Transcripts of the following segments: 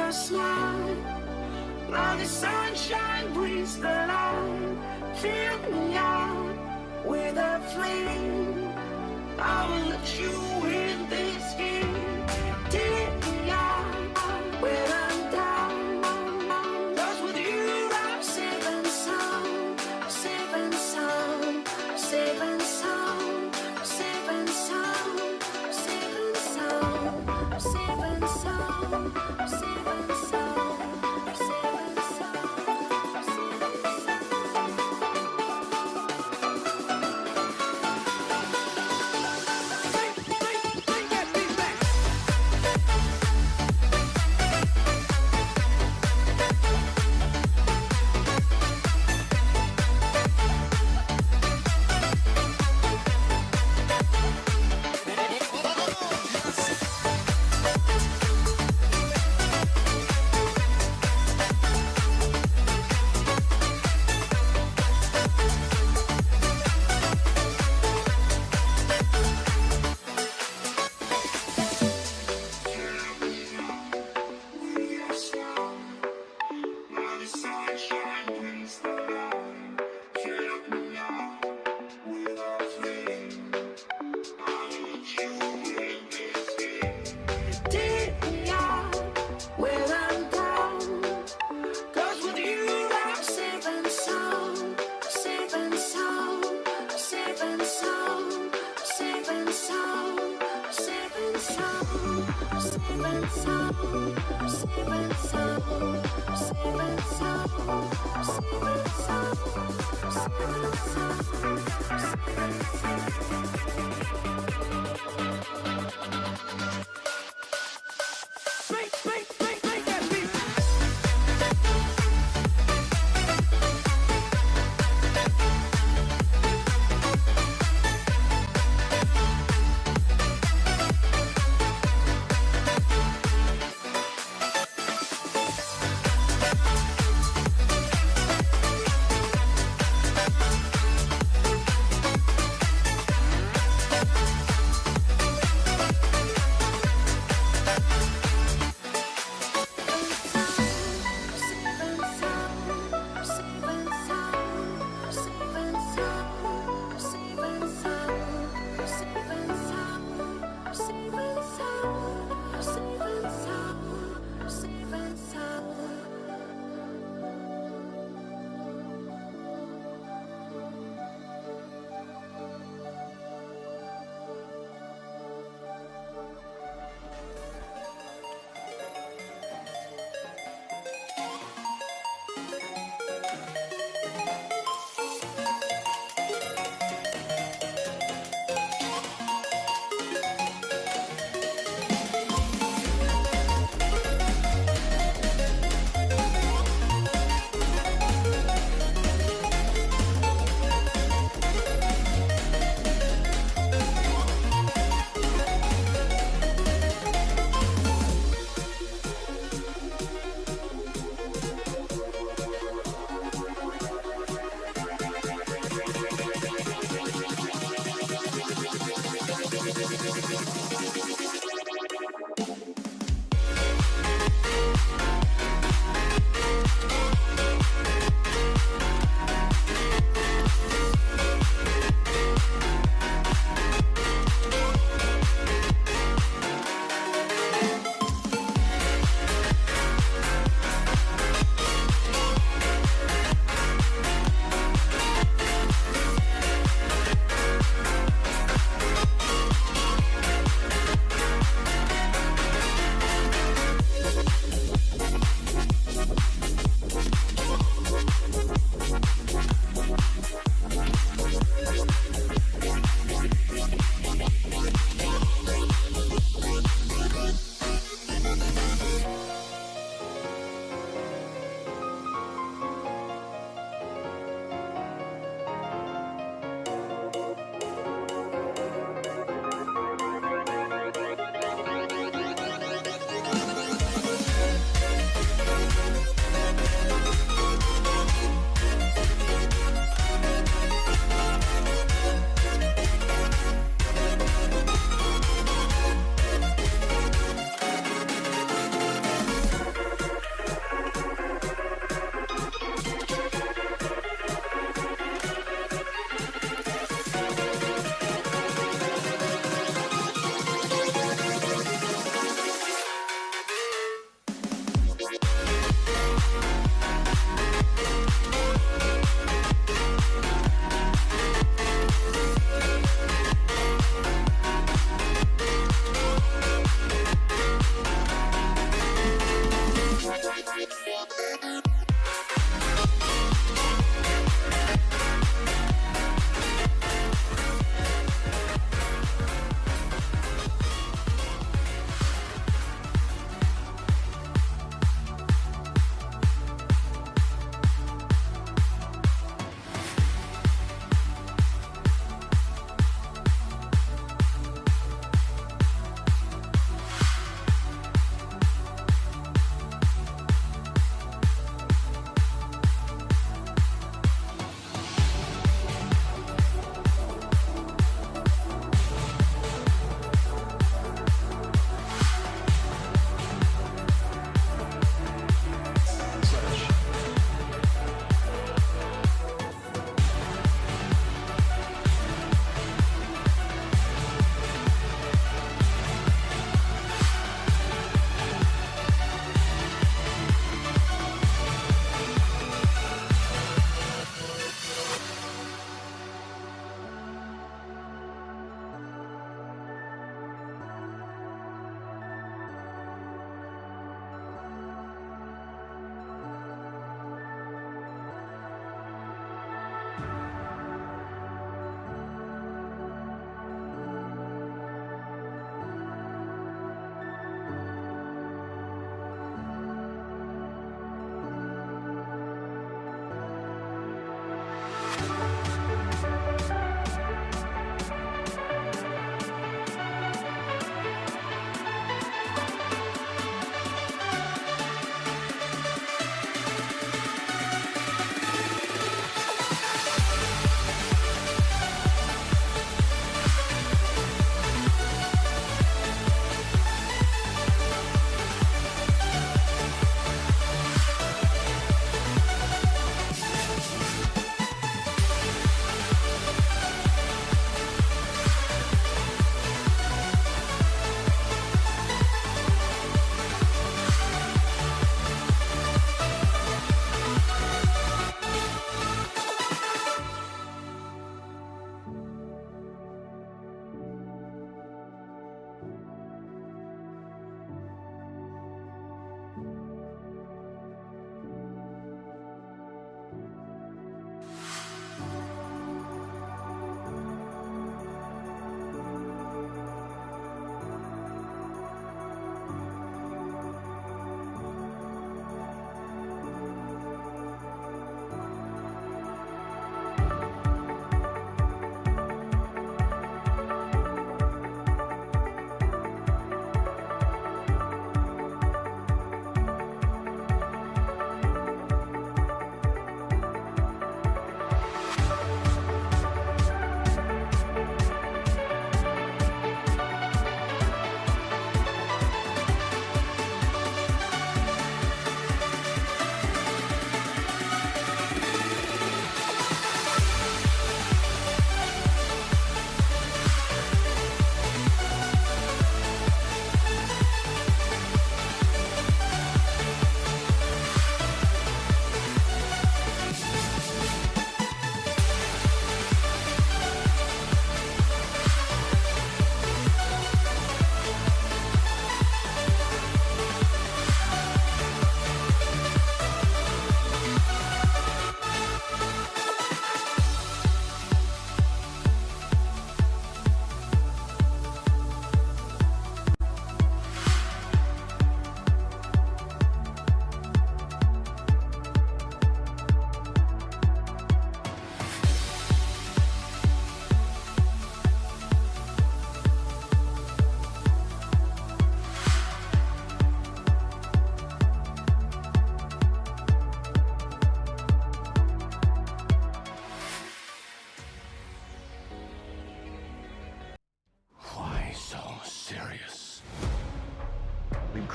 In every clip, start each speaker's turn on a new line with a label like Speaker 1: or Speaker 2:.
Speaker 1: your smile, like the sunshine brings the light. Fill me out with a flame. I will let you in this game. Take me out when I'm down. 'Cause with you I'm safe and sound, safe and sound, safe and sound, safe and sound, safe and sound, safe and sound, safe and sound, safe and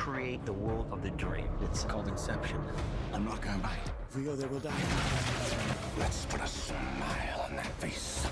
Speaker 2: create the world of the dream. It's called Inception.
Speaker 3: I'm not going back. If we go there, we'll die. Let's put a smile on that face.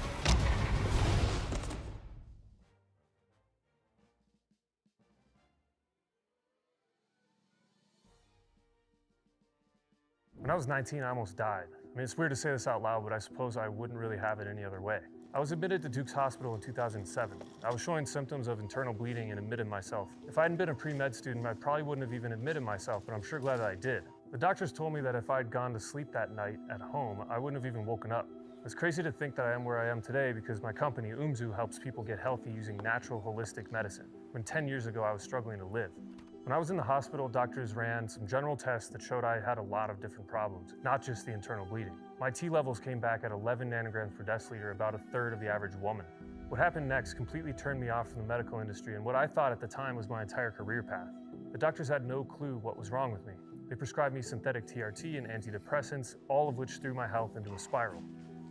Speaker 4: When I was 19, I almost died. I mean, it's weird to say this out loud, but I suppose I wouldn't really have it any other way. I was admitted to Duke's Hospital in 2007. I was showing symptoms of internal bleeding and admitted myself. If I hadn't been a pre-med student, I probably wouldn't have even admitted myself, but I'm sure glad that I did. The doctors told me that if I'd gone to sleep that night at home, I wouldn't have even woken up. It's crazy to think that I am where I am today because my company, Umzu, helps people get healthy using natural holistic medicine, when 10 years ago I was struggling to live. When I was in the hospital, doctors ran some general tests that showed I had a lot of different problems, not just the internal bleeding. My T levels came back at 11 nanograms per deciliter, about a third of the average woman. What happened next completely turned me off from the medical industry and what I thought at the time was my entire career path. The doctors had no clue what was wrong with me. They prescribed me synthetic TRT and antidepressants, all of which threw my health into a spiral.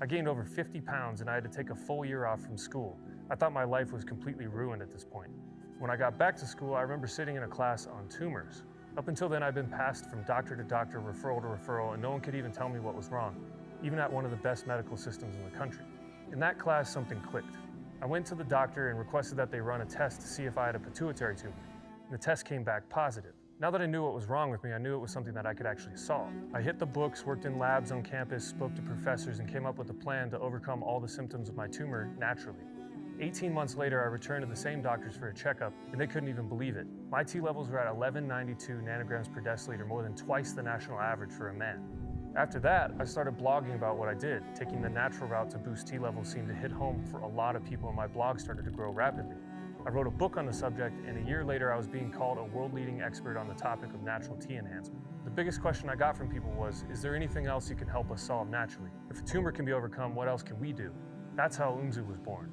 Speaker 4: I gained over 50 pounds and I had to take a full year off from school. I thought my life was completely ruined at this point. When I got back to school, I remember sitting in a class on tumors. Up until then, I'd been passed from doctor to doctor, referral to referral, and no one could even tell me what was wrong, even at one of the best medical systems in the country. In that class, something clicked. I went to the doctor and requested that they run a test to see if I had a pituitary tumor. And the test came back positive. Now that I knew what was wrong with me, I knew it was something that I could actually solve. I hit the books, worked in labs on campus, spoke to professors, and came up with a plan to overcome all the symptoms of my tumor naturally. 18 months later, I returned to the same doctors for a checkup, and they couldn't even believe it. My T levels were at 1192 nanograms per deciliter, more than twice the national average for a man. After that, I started blogging about what I did. Taking the natural route to boost T levels seemed to hit home for a lot of people, and my blog started to grow rapidly. I wrote a book on the subject, and a year later, I was being called a world-leading expert on the topic of natural T enhancement. The biggest question I got from people was, is there anything else you can help us solve naturally? If a tumor can be overcome, what else can we do? That's how Umzu was born.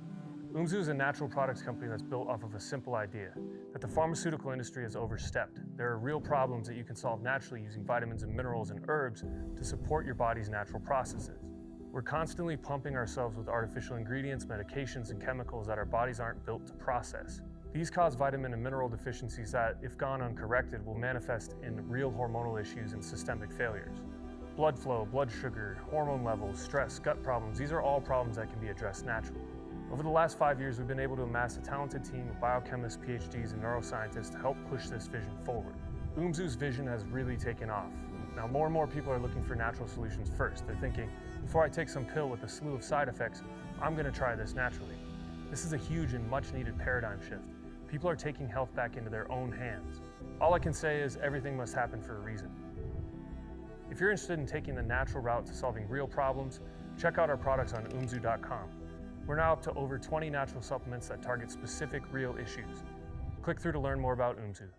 Speaker 4: Umzu is a natural products company that's built off of a simple idea, that the pharmaceutical industry has overstepped. There are real problems that you can solve naturally using vitamins and minerals and herbs to support your body's natural processes. We're constantly pumping ourselves with artificial ingredients, medications, and chemicals that our bodies aren't built to process. These cause vitamin and mineral deficiencies that, if gone uncorrected, will manifest in real hormonal issues and systemic failures. Blood flow, blood sugar, hormone levels, stress, gut problems, these are all problems that can be addressed naturally. Over the last 5 years, we've been able to amass a talented team of biochemists, PhDs, and neuroscientists to help push this vision forward. Umzu's vision has really taken off. Now, more and more people are looking for natural solutions first. They're thinking, before I take some pill with a slew of side effects, I'm going to try this naturally. This is a huge and much needed paradigm shift. People are taking health back into their own hands. All I can say is everything must happen for a reason. If you're interested in taking the natural route to solving real problems, check out our products on umzu.com. We're now up to over 20 natural supplements that target specific real issues. Click through to learn more about Umzu.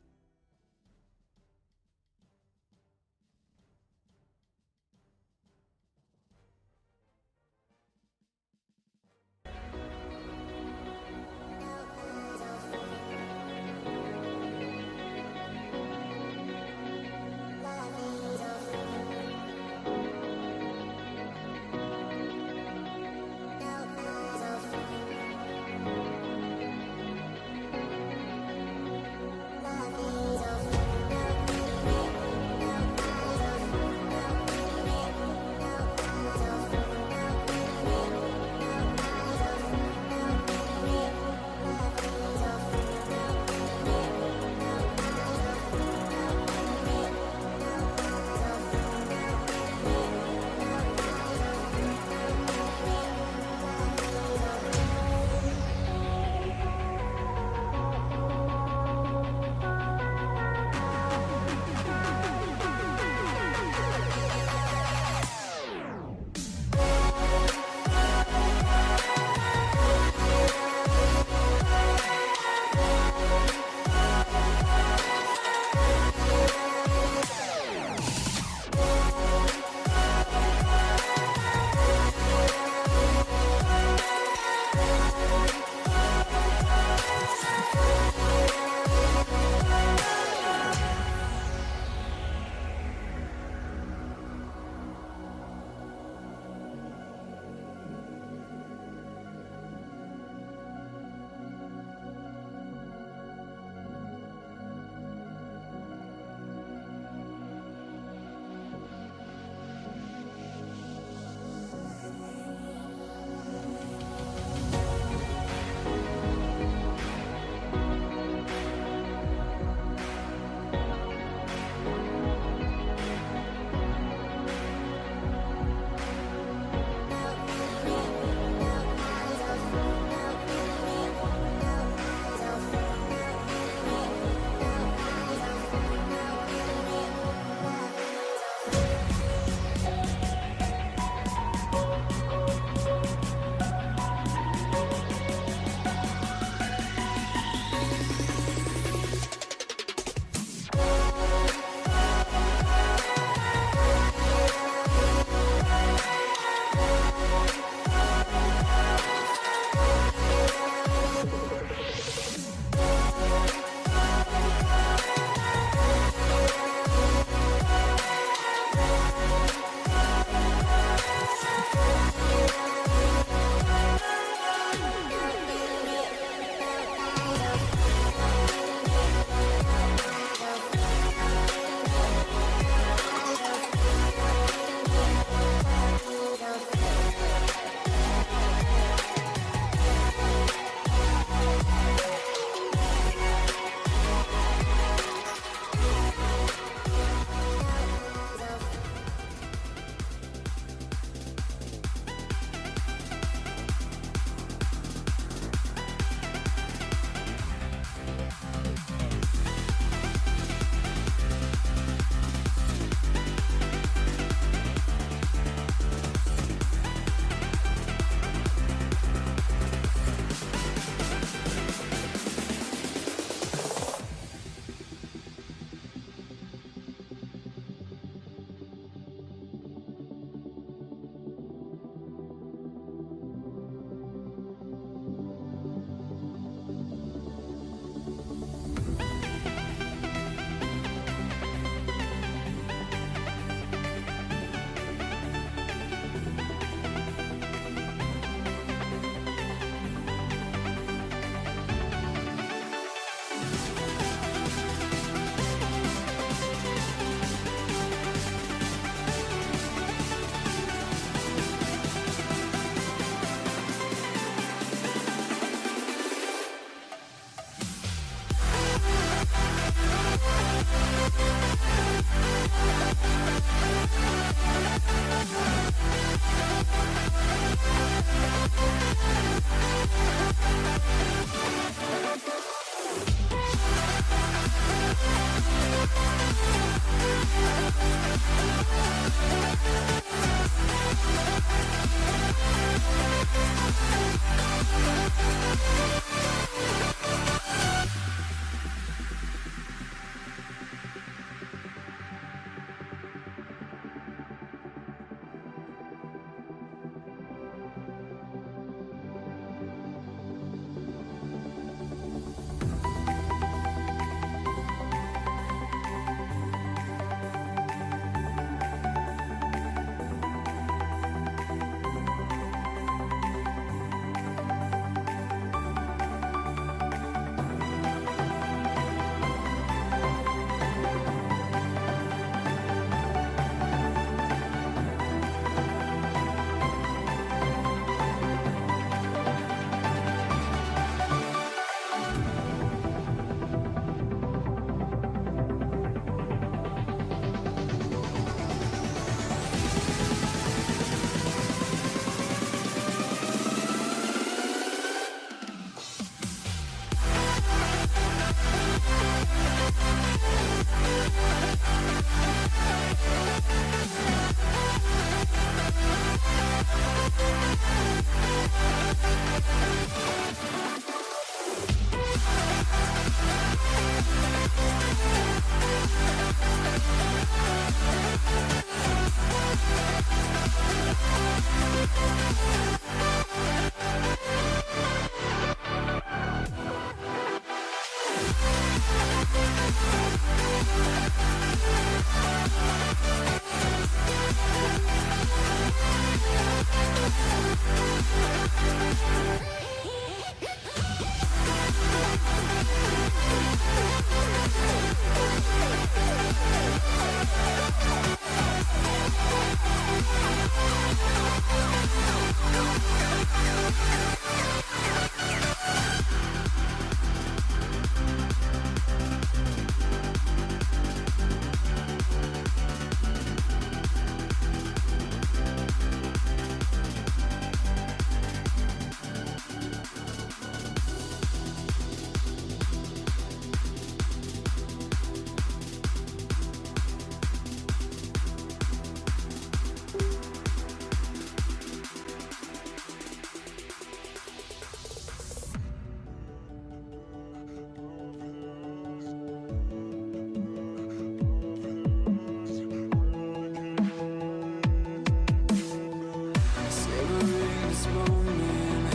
Speaker 1: Savoring this moment,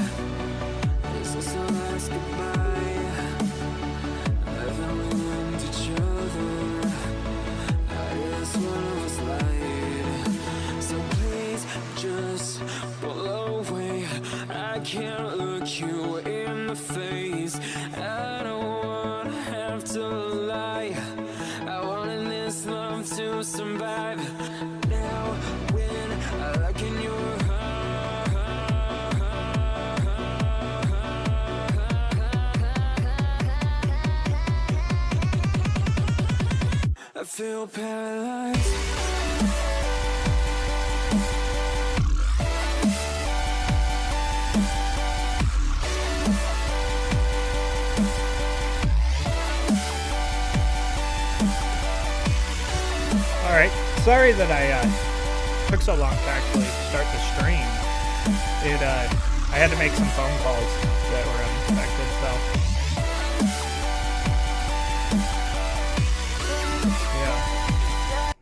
Speaker 1: is this our last goodbye? Haven't we learned each other? I guess one of us lied. So please just pull away. I can't look you in the face. I don't wanna have to lie. I wanted this love to survive. Now when I look in your I feel paralyzed.
Speaker 5: All right, sorry that I took so long to actually start the stream. I had to make some phone calls that were unexpected, so. Yeah.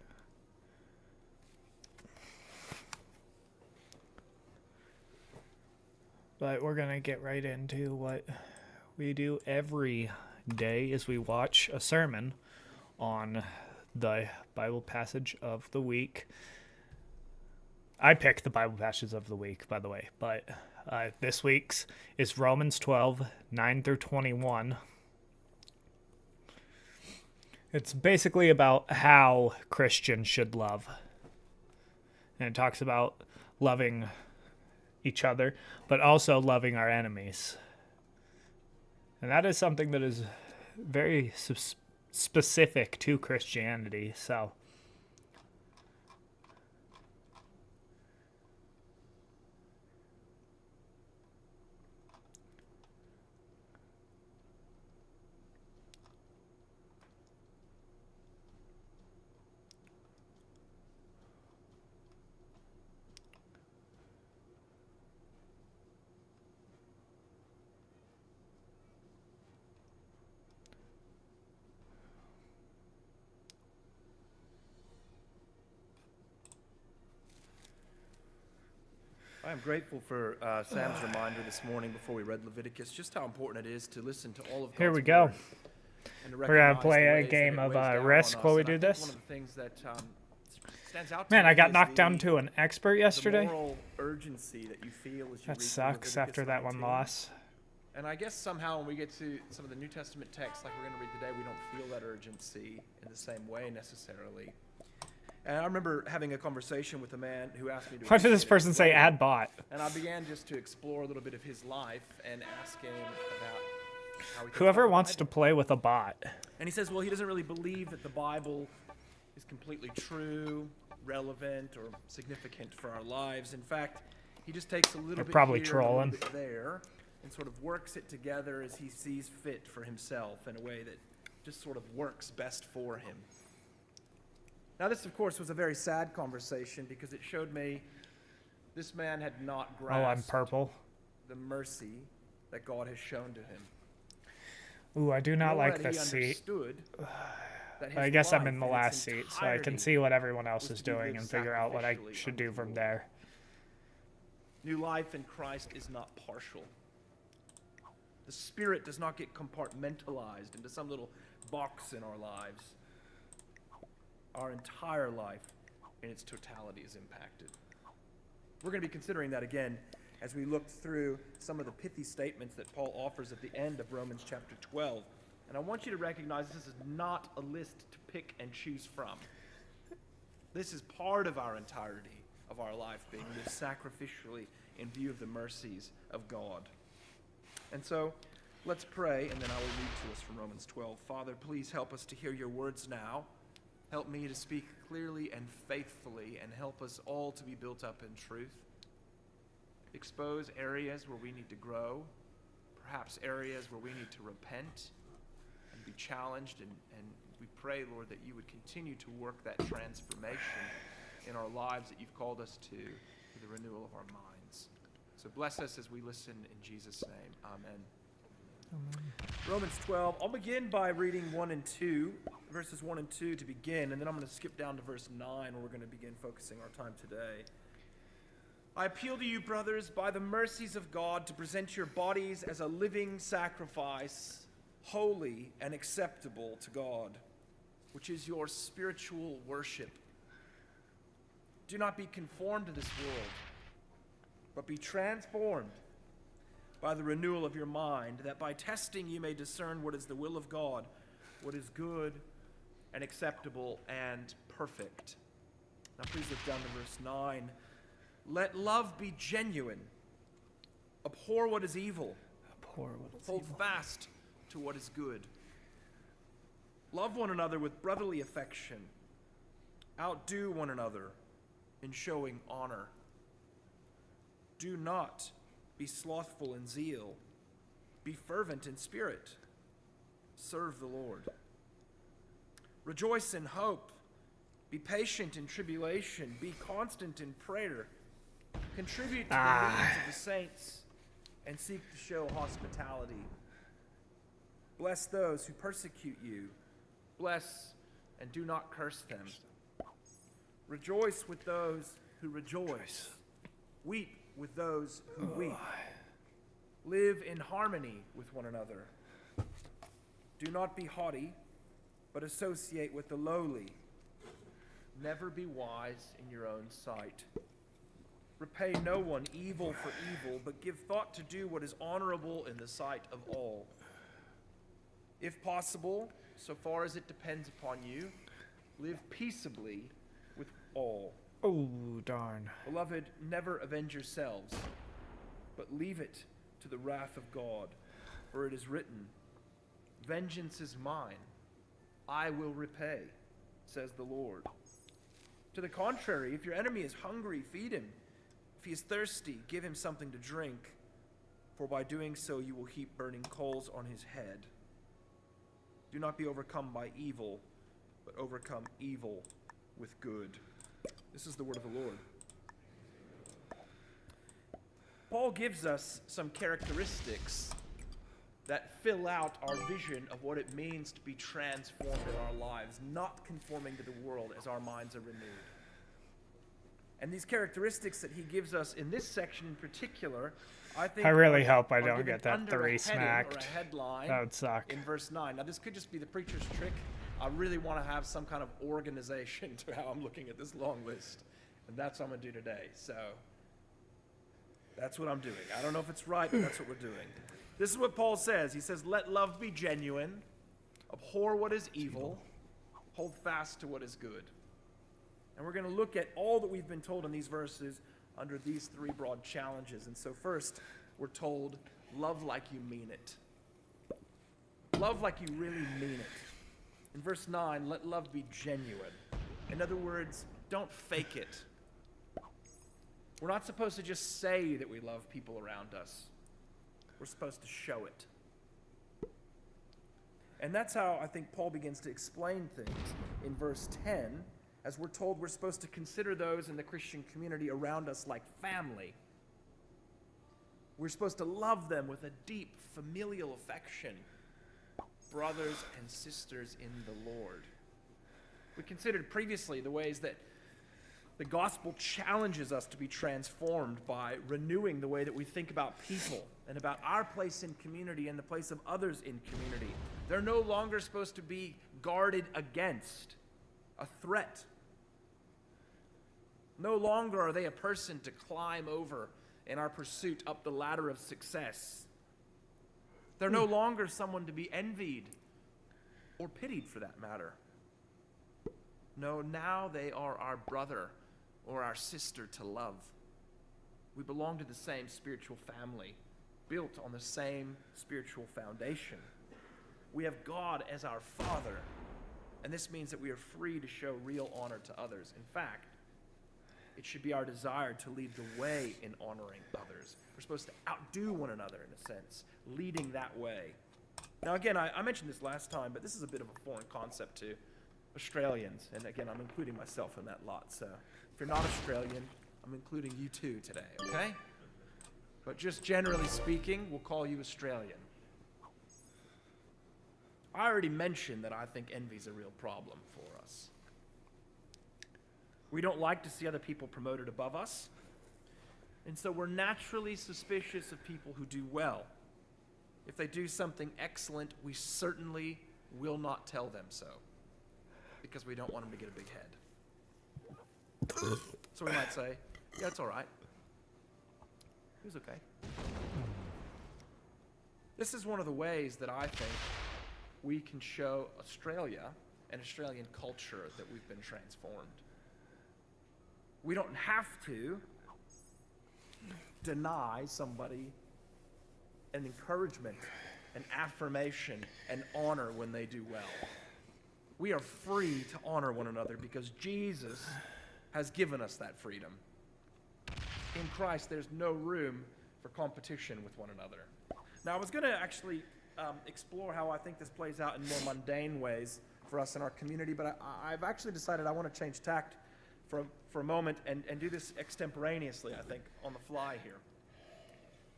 Speaker 5: But we're gonna get right into what we do every day is we watch a sermon on the Bible passage of the week. I pick the Bible passages of the week, by the way, but this week's is Romans 12, 9 through 21. It's basically about how Christians should love. And it talks about loving each other, but also loving our enemies. And that is something that is very specific to Christianity, so.
Speaker 2: I'm grateful for Sam's reminder this morning before we read Leviticus, just how important it is to listen to all of God's
Speaker 5: Here we go.
Speaker 2: word and to
Speaker 5: We're gonna
Speaker 2: recognize
Speaker 5: play
Speaker 2: the
Speaker 5: a
Speaker 2: ways that
Speaker 5: game
Speaker 2: it
Speaker 5: of
Speaker 2: weighs down
Speaker 5: Risk
Speaker 2: on
Speaker 5: while
Speaker 2: us.
Speaker 5: we
Speaker 2: And
Speaker 5: do
Speaker 2: I think
Speaker 5: this.
Speaker 2: one of the things that stands out to
Speaker 5: Man,
Speaker 2: me
Speaker 5: I got
Speaker 2: is
Speaker 5: knocked down
Speaker 2: the
Speaker 5: to an expert yesterday.
Speaker 2: moral urgency that you feel as you read
Speaker 5: That
Speaker 2: through
Speaker 5: sucks
Speaker 2: Leviticus
Speaker 5: after that one
Speaker 2: 19.
Speaker 5: loss.
Speaker 2: And I guess somehow when we get to some of the New Testament texts like we're going to read today, we don't feel that urgency in the same way necessarily. And I remember having a conversation with a man who asked me to...
Speaker 5: Why did this
Speaker 2: appreciate
Speaker 5: person say
Speaker 2: explore.
Speaker 5: add bot?
Speaker 2: And I began just to explore a little bit of his life and ask him about how he thinks
Speaker 5: Whoever
Speaker 2: about the
Speaker 5: wants to
Speaker 2: Bible.
Speaker 5: play with a bot.
Speaker 2: And he says, well, he doesn't really believe that the Bible is completely true, relevant, or significant for our lives. In fact, he just takes a little
Speaker 5: They're
Speaker 2: bit
Speaker 5: probably
Speaker 2: here
Speaker 5: trolling.
Speaker 2: and a little bit there and sort of works it together as he sees fit for himself in a way that just sort of works best for him. Now, this, of course, was a very sad conversation because it showed me this man had not
Speaker 5: Oh, I'm
Speaker 2: grasped
Speaker 5: purple.
Speaker 2: the mercy that God has shown to him.
Speaker 5: Ooh, I do not
Speaker 2: Nor
Speaker 5: like
Speaker 2: had he
Speaker 5: this seat.
Speaker 2: understood that his
Speaker 5: I guess I'm
Speaker 2: life
Speaker 5: in the
Speaker 2: its
Speaker 5: last seat, so I can
Speaker 2: entirety
Speaker 5: see what everyone else
Speaker 2: was
Speaker 5: is
Speaker 2: to be
Speaker 5: doing
Speaker 2: lived
Speaker 5: and figure out what I
Speaker 2: sacrificially
Speaker 5: should
Speaker 2: unto
Speaker 5: do
Speaker 2: the
Speaker 5: from
Speaker 2: Lord.
Speaker 5: there.
Speaker 2: New life in Christ is not partial. The Spirit does not get compartmentalized into some little box in our lives. Our entire life in its totality is impacted. We're going to be considering that again as we look through some of the pithy statements that Paul offers at the end of Romans chapter 12. And I want you to recognize this is not a list to pick and choose from. This is part of our entirety of our life being lived sacrificially in view of the mercies of God. And so, let's pray, and then I will read to us from Romans 12. Father, please help us to hear your words now. Help me to speak clearly and faithfully, and help us all to be built up in truth. Expose areas where we need to grow, perhaps areas where we need to repent and be challenged, and we pray, Lord, that you would continue to work that transformation in our lives that you've called us to the renewal of our minds. So bless us as we listen in Jesus' name. Amen. Romans 12, I'll begin by reading 1 and 2, verses 1 and 2 to begin, and then I'm going to skip down to verse 9 where we're going to begin focusing our time today. I appeal to you, brothers, by the mercies of God, to present your bodies as a living sacrifice, holy and acceptable to God, which is your spiritual worship. Do not be conformed to this world, but be transformed by the renewal of your mind, that by testing you may discern what is the will of God, what is good and acceptable and perfect. Now please look down to verse 9. Let love be genuine. Abhor what is evil. Hold fast to what is good. Love one another with brotherly affection. Outdo one another in showing honor. Do not be slothful in zeal. Be fervent in spirit. Serve the Lord. Rejoice in hope. Be patient in tribulation. Be constant in prayer. Contribute to the needs of the saints and seek to show hospitality. Bless those who persecute you. Bless and do not curse them. Rejoice with those who rejoice. Weep with those who weep. Live in harmony with one another. Do not be haughty, but associate with the lowly. Never be wise in your own sight. Repay no one evil for evil, but give thought to do what is honorable in the sight of all. If possible, so far as it depends upon you, live peaceably with all.
Speaker 5: Oh, darn.
Speaker 2: Beloved, never avenge yourselves, but leave it to the wrath of God. For it is written, vengeance is mine, I will repay, says the Lord. To the contrary, if your enemy is hungry, feed him. If he is thirsty, give him something to drink, for by doing so you will heap burning coals on his head. Do not be overcome by evil, but overcome evil with good. This is the word of the Lord. Paul gives us some characteristics that fill out our vision of what it means to be transformed in our lives, not conforming to the world as our minds are renewed. And these characteristics that he gives us in this section in particular, I think
Speaker 5: I really
Speaker 2: are-
Speaker 5: hope I
Speaker 2: are
Speaker 5: don't
Speaker 2: given
Speaker 5: get that
Speaker 2: under a
Speaker 5: 3
Speaker 2: heading
Speaker 5: smacked.
Speaker 2: or a headline
Speaker 5: That would suck.
Speaker 2: in verse 9. Now, this could just be the preacher's trick. I really want to have some kind of organization to how I'm looking at this long list. And that's what I'm going to do today. So that's what I'm doing. I don't know if it's right, but that's what we're doing. This is what Paul says. He says, let love be genuine, abhor what is evil, hold fast to what is good. And we're going to look at all that we've been told in these verses under these 3 broad challenges. And so first, we're told, love like you mean it. Love like you really mean it. In verse 9, let love be genuine. In other words, don't fake it. We're not supposed to just say that we love people around us. We're supposed to show it. And that's how I think Paul begins to explain things in verse 10 as we're told we're supposed to consider those in the Christian community around us like family. We're supposed to love them with a deep familial affection, brothers and sisters in the Lord. We considered previously the ways that the gospel challenges us to be transformed by renewing the way that we think about people and about our place in community and the place of others in community. They're no longer supposed to be guarded against, a threat. No longer are they a person to climb over in our pursuit up the ladder of success. They're no longer someone to be envied or pitied for that matter. No, now they are our brother or our sister to love. We belong to the same spiritual family, built on the same spiritual foundation. We have God as our Father, and this means that we are free to show real honor to others. In fact, it should be our desire to lead the way in honoring others. We're supposed to outdo one another, in a sense, leading that way. Now, again, I mentioned this last time, but this is a bit of a foreign concept to Australians. And again, I'm including myself in that lot. So if you're not Australian, I'm including you too today, okay? But just generally speaking, we'll call you Australian. I already mentioned that I think envy is a real problem for us. We don't like to see other people promoted above us. And so we're naturally suspicious of people who do well. If they do something excellent, we certainly will not tell them so, because we don't want them to get a big head. So we might say, yeah, it's all right. It was okay. This is one of the ways that I think we can show Australia and Australian culture that we've been transformed. We don't have to deny somebody an encouragement, an affirmation, an honor when they do well. We are free to honor one another because Jesus has given us that freedom. In Christ, there's no room for competition with one another. Now, I was going to actually explore how I think this plays out in more mundane ways for us in our community, but I've actually decided I want to change tact for a moment and do this extemporaneously, I think, on the fly here.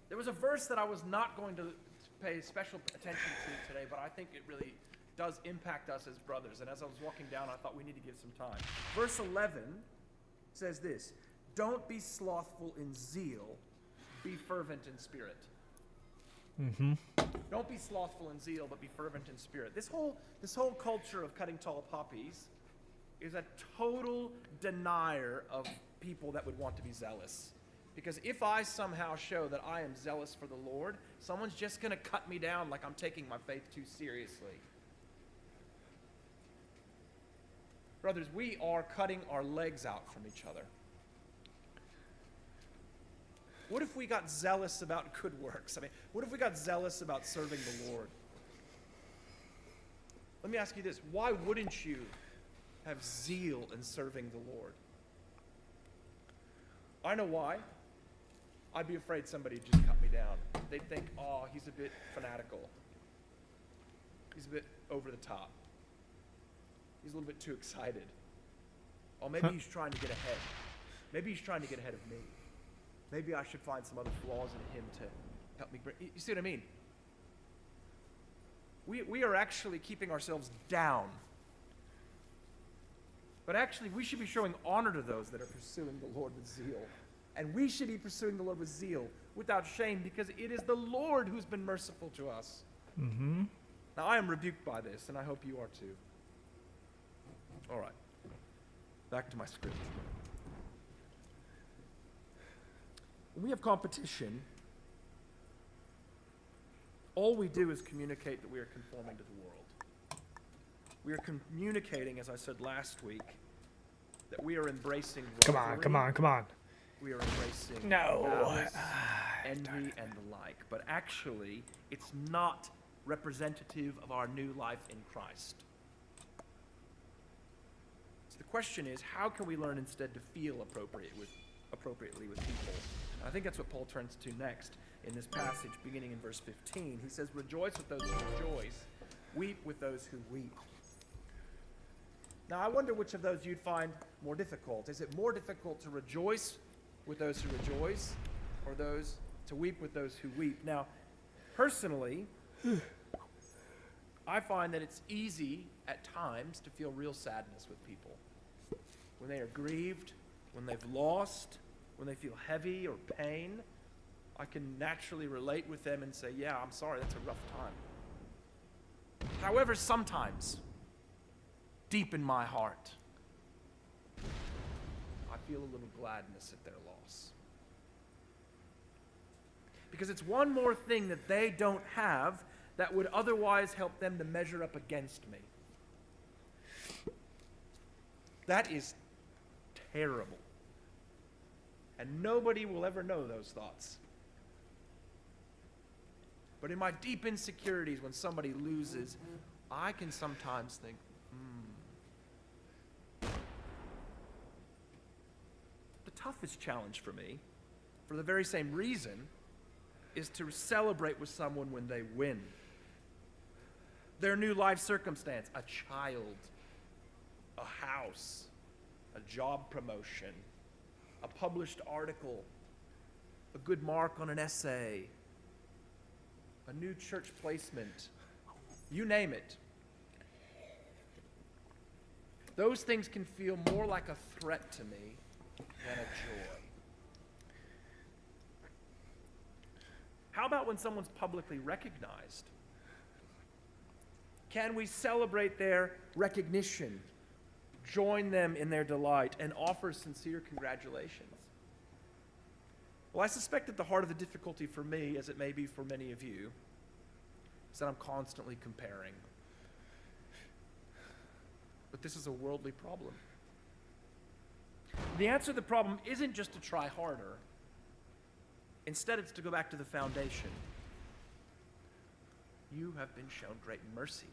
Speaker 2: There was a verse that I was not going to pay special attention to today, but I think it really does impact us as brothers. And as I was walking down, I thought we need to give some time. Verse 11 says this: "Don't be slothful in zeal, be fervent in spirit."
Speaker 5: Mm-hmm.
Speaker 2: Don't be slothful in zeal, but be fervent in spirit. This whole culture of cutting tall poppies is a total denier of people that would want to be zealous. Because if I somehow show that I am zealous for the Lord, someone's just going to cut me down like I'm taking my faith too seriously. Brothers, we are cutting our legs out from each other. What if we got zealous about good works? I mean, what if we got zealous about serving the Lord? Let me ask you this: why wouldn't you have zeal in serving the Lord? I know why. I'd be afraid somebody would just cut me down. They'd think, oh, he's a bit fanatical. He's a bit over the top. He's a little bit too excited. Oh, maybe he's trying to get ahead. Maybe he's trying to get ahead of me. Maybe I should find some other flaws in him to help me bring. You see what I mean? We are actually keeping ourselves down. But actually, we should be showing honor to those that are pursuing the Lord with zeal. And we should be pursuing the Lord with zeal, without shame, because it is the Lord who's been merciful to us.
Speaker 5: Mm-hmm.
Speaker 2: Now, I am rebuked by this, and I hope you are too. All right. Back to my script. When we have competition, all we do is communicate that we are conforming to the world. We are communicating, as I said last week, that we are embracing rivalry.
Speaker 5: Come on.
Speaker 2: We are embracing
Speaker 5: No.
Speaker 2: malice, envy, and the like. But actually, it's not representative of our new life in Christ. So the question is, how can we learn instead to feel appropriately with people? And I think that's what Paul turns to next in this passage, beginning in verse 15. He says, "Rejoice with those who rejoice, weep with those who weep." Now, I wonder which of those you'd find more difficult. Is it more difficult to rejoice with those who rejoice, or those to weep with those who weep? Now, personally, I find that it's easy at times to feel real sadness with people. When they are grieved, when they've lost, when they feel heavy or pain, I can naturally relate with them and say, yeah, I'm sorry, that's a rough time. However, sometimes, deep in my heart, I feel a little gladness at their loss. Because it's one more thing that they don't have that would otherwise help them to measure up against me. That is terrible. And nobody will ever know those thoughts. But in my deep insecurities, when somebody loses, I can sometimes think, The toughest challenge for me, for the very same reason, is to celebrate with someone when they win. Their new life circumstance, a child, a house, a job promotion, a published article, a good mark on an essay, a new church placement, you name it. Those things can feel more like a threat to me than a joy. How about when someone's publicly recognized? Can we celebrate their recognition, join them in their delight, and offer sincere congratulations? Well, I suspect at the heart of the difficulty for me, as it may be for many of you, is that I'm constantly comparing. But this is a worldly problem. The answer to the problem isn't just to try harder. Instead, it's to go back to the foundation. You have been shown great mercy.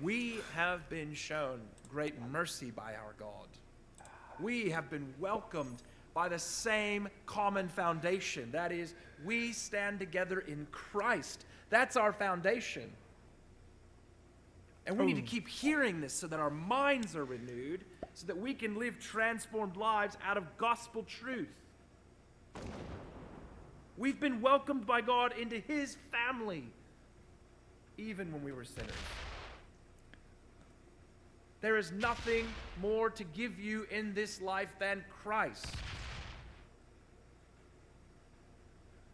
Speaker 2: We have been shown great mercy by our God. We have been welcomed by the same common foundation. That is, we stand together in Christ. That's our foundation. And we need to keep hearing this so that our minds are renewed, so that we can live transformed lives out of gospel truth. We've been welcomed by God into His family, even when we were sinners. There is nothing more to give you in this life than Christ.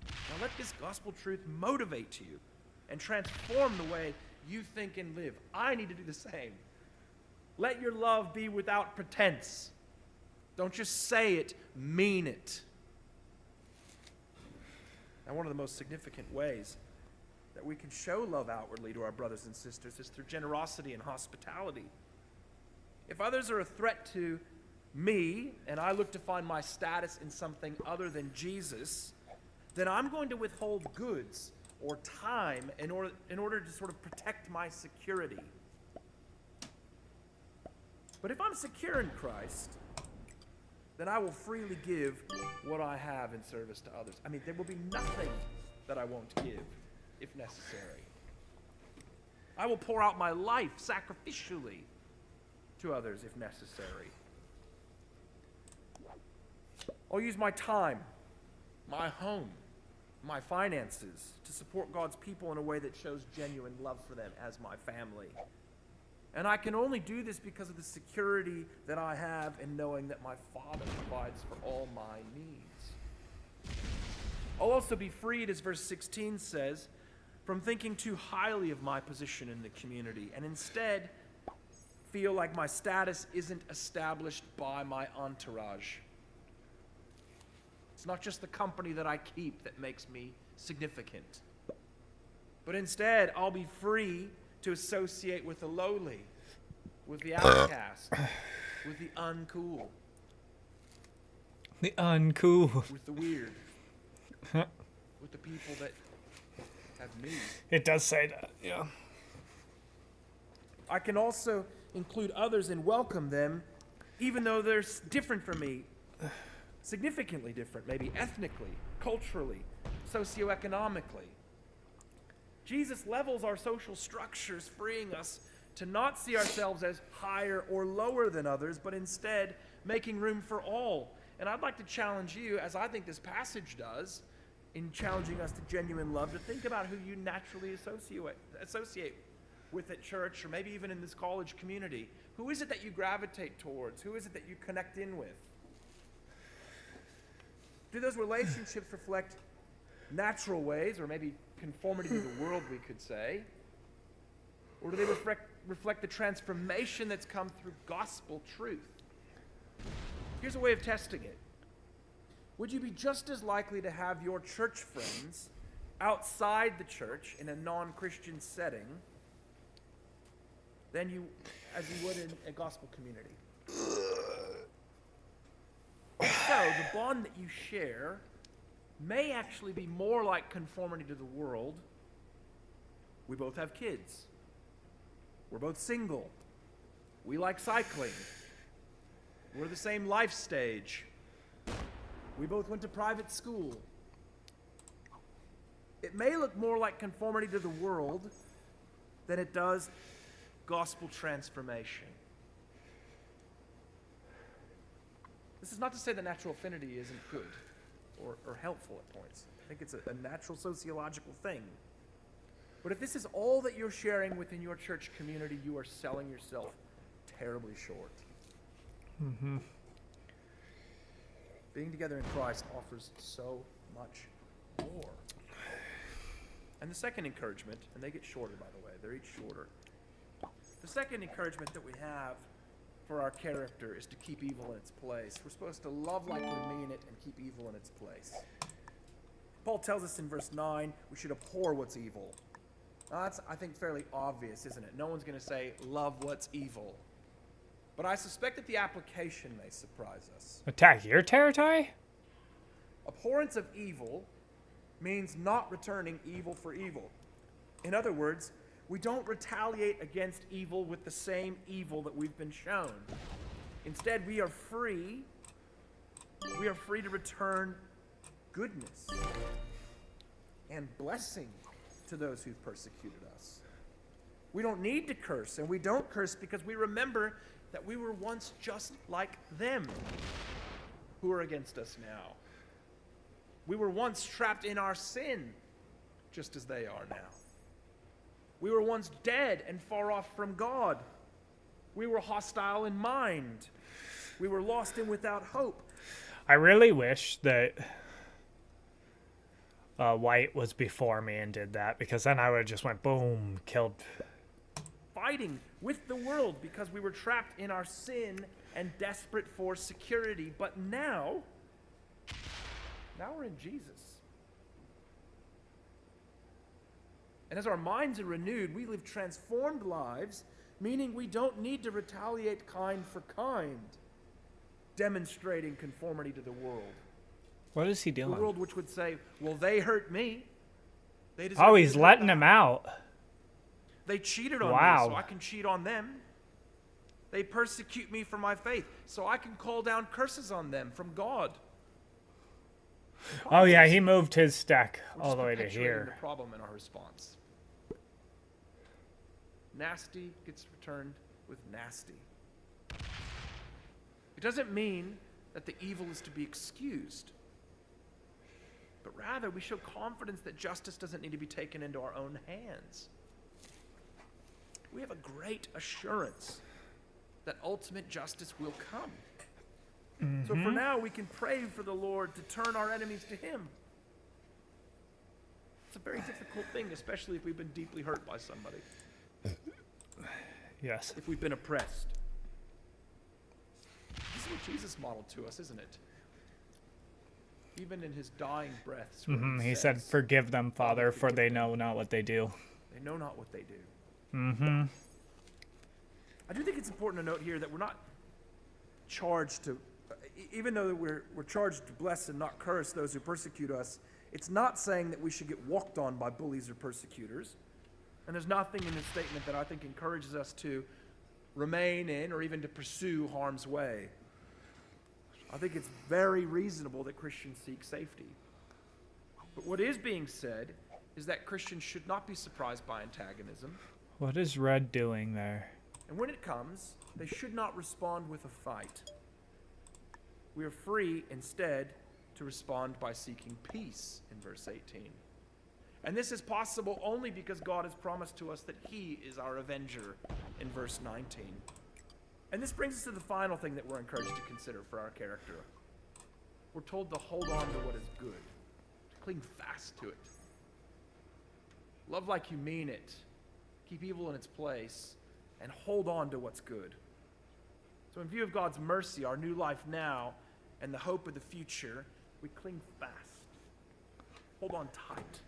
Speaker 2: Now let this gospel truth motivate you and transform the way you think and live. I need to do the same. Let your love be without pretense. Don't just say it, mean it. And one of the most significant ways that we can show love outwardly to our brothers and sisters is through generosity and hospitality. If others are a threat to me, and I look to find my status in something other than Jesus, then I'm going to withhold goods or time in order to sort of protect my security. But if I'm secure in Christ, then I will freely give what I have in service to others. I mean, there will be nothing that I won't give if necessary. I will pour out my life sacrificially to others if necessary. I'll use my time, my home, my finances to support God's people in a way that shows genuine love for them as my family. And I can only do this because of the security that I have in knowing that my Father provides for all my needs. I'll also be freed, as verse 16 says, from thinking too highly of my position in the community, and instead feel like my status isn't established by my entourage. It's not just the company that I keep that makes me significant, but instead I'll be free to associate with the lowly, with the outcast, with the uncool, with the weird, with the people that have needs.
Speaker 5: It does say that, yeah.
Speaker 2: I can also include others and welcome them, even though they're different from me, significantly different, maybe ethnically, culturally, socioeconomically. Jesus levels our social structures, freeing us to not see ourselves as higher or lower than others, but instead making room for all. And I'd like to challenge you, as I think this passage does, in challenging us to genuine love, to think about who you naturally associate with at church, or maybe even in this college community. Who is it that you gravitate towards? Who is it that you connect in with? Do those relationships reflect natural ways, or maybe conformity to the world, we could say? Or do they reflect the transformation that's come through gospel truth? Here's a way of testing it. Would you be just as likely to have your church friends outside the church in a non-Christian setting as you would in a gospel community? So the bond that you share may actually be more like conformity to the world. We both have kids. We're both single. We like cycling. We're the same life stage. We both went to private school. It may look more like conformity to the world than it does gospel transformation. This is not to say that natural affinity isn't good or helpful at points. I think it's a natural sociological thing. But if this is all that you're sharing within your church community, you are selling yourself terribly short.
Speaker 5: Mm-hmm.
Speaker 2: Being together in Christ offers so much more. And the second encouragement, and they get shorter, by the way, they're each shorter. The second encouragement that we have for our character is to keep evil in its place. We're supposed to love like we mean it and keep evil in its place. Paul tells us in verse 9 we should abhor what's evil. Now that's, I think, fairly obvious, isn't it? No one's going to say, love what's evil. But I suspect that the application may surprise us.
Speaker 5: Attack your territory?
Speaker 2: Abhorrence of evil means not returning evil for evil. In other words, we don't retaliate against evil with the same evil that we've been shown. Instead, we are free to return goodness and blessing to those who've persecuted us. We don't need to curse, and we don't curse because we remember that we were once just like them who are against us now. We were once trapped in our sin, just as they are now. We were once dead and far off from God. We were hostile in mind. We were lost and without hope.
Speaker 5: I really wish that White was before me and did that, because then I would have just went boom, killed.
Speaker 2: Fighting with the world because we were trapped in our sin and desperate for security. But now we're in Jesus. And as our minds are renewed, we live transformed lives, meaning we don't need to retaliate kind for kind, demonstrating conformity to the world.
Speaker 5: What is he doing?
Speaker 2: The world which would say, well, they hurt me. They deserve
Speaker 5: Oh,
Speaker 2: to
Speaker 5: he's
Speaker 2: hurt
Speaker 5: letting
Speaker 2: back.
Speaker 5: him out.
Speaker 2: They cheated on
Speaker 5: Wow.
Speaker 2: me, so I can cheat on them. They persecute me for my faith, so I can call down curses on them from God.
Speaker 5: Oh yeah, he moved his stack
Speaker 2: We're
Speaker 5: all
Speaker 2: just
Speaker 5: the way to
Speaker 2: perpetuating
Speaker 5: here.
Speaker 2: the problem in our response. Nasty gets returned with nasty. It doesn't mean that the evil is to be excused, but rather we show confidence that justice doesn't need to be taken into our own hands. We have a great assurance that ultimate justice will come. So for now, we can pray for the Lord to turn our enemies to Him. It's a very difficult thing, especially if we've been deeply hurt by somebody,
Speaker 5: Yes.
Speaker 2: if we've been oppressed. This is what Jesus modeled to us, isn't it? Even in His dying breaths. where
Speaker 5: He said,
Speaker 2: says,
Speaker 5: "Forgive them, Father, for they know not what they do."
Speaker 2: they know not what they do.
Speaker 5: Mm-hmm.
Speaker 2: I do think it's important to note here that we're not charged to, even though we're charged to bless and not curse those who persecute us, it's not saying that we should get walked on by bullies or persecutors. And there's nothing in this statement that I think encourages us to remain in or even to pursue harm's way. I think it's very reasonable that Christians seek safety. But what is being said is that Christians should not be surprised by antagonism
Speaker 5: What is Red doing there?
Speaker 2: And when it comes, they should not respond with a fight. We are free, instead, to respond by seeking peace in verse 18. And this is possible only because God has promised to us that he is our avenger in verse 19. And this brings us to the final thing that we're encouraged to consider for our character. We're told to hold on to what is good, to cling fast to it. Love like you mean it. Keep evil in its place, and hold on to what's good. So in view of God's mercy, our new life now, and the hope of the future, we cling fast. Hold on tight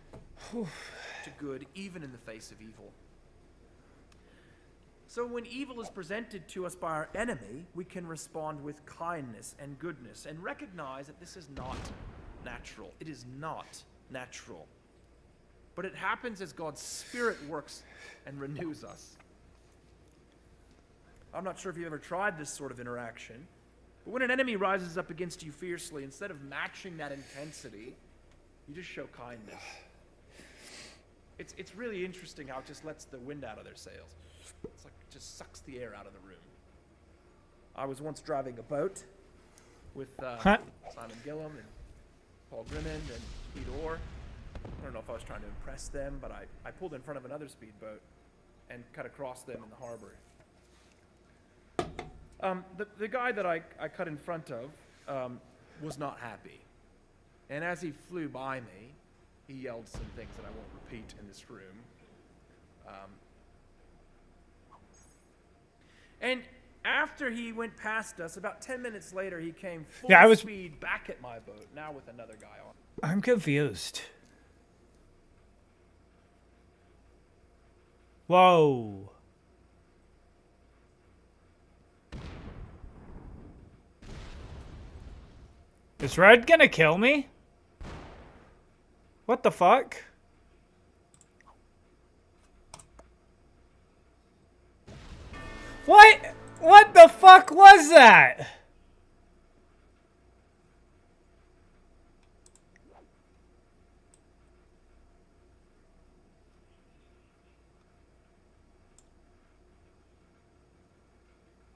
Speaker 2: to good, even in the face of evil. So when evil is presented to us by our enemy, we can respond with kindness and goodness and recognize that this is not natural. It is not natural. But it happens as God's Spirit works and renews us. I'm not sure if you've ever tried this sort of interaction, but when an enemy rises up against you fiercely, instead of matching that intensity, you just show kindness. It's really interesting how it just lets the wind out of their sails. It's like it just sucks the air out of the room. I was once driving a boat with Simon Gillum and Paul Grimmond and Pete Orr. I don't know if I was trying to impress them, but I pulled in front of another speedboat and cut across them in the harbor. The guy that I cut in front of was not happy. And as he flew by me, he yelled some things that I won't repeat in this room. And after he went past us, about 10 minutes later, he came full speed back at my boat, now with another guy on.
Speaker 5: I'm confused. Whoa. Is Red gonna kill me? What the fuck? What? What the fuck was that?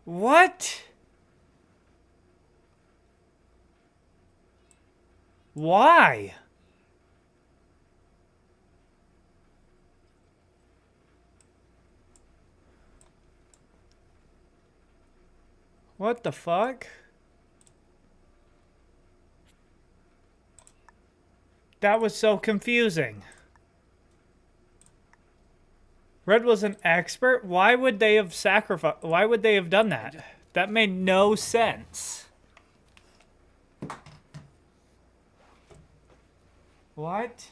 Speaker 5: What? Why? What the fuck? That was so confusing. Red was an expert? Why would they have sacrificed? Why would they have done that? That made no sense. What?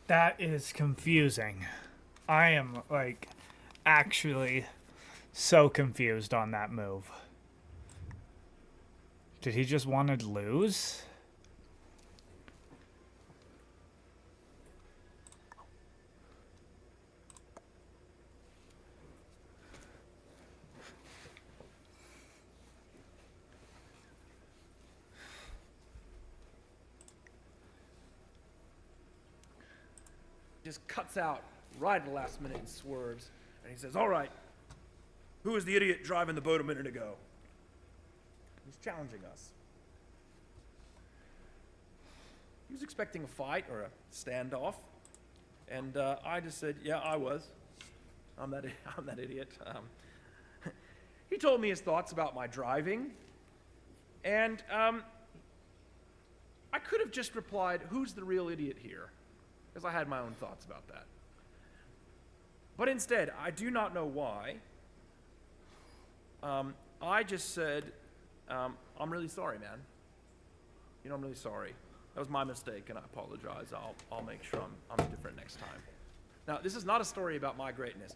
Speaker 5: That is confusing. I am, like, actually so confused on that move. Did he just want to lose?
Speaker 2: just cuts out right at the last minute and swerves. And he says, all right, who was the idiot driving the boat a minute ago? He's challenging us. He was expecting a fight or a standoff. And I just said, yeah, I was. I'm that idiot. He told me his thoughts about my driving. And I could have just replied, who's the real idiot here? Because I had my own thoughts about that. But instead, I do not know why. I just said, I'm really sorry, man. You know, I'm really sorry. That was my mistake, and I apologize. I'll make sure I'm different next time. Now, this is not a story about my greatness.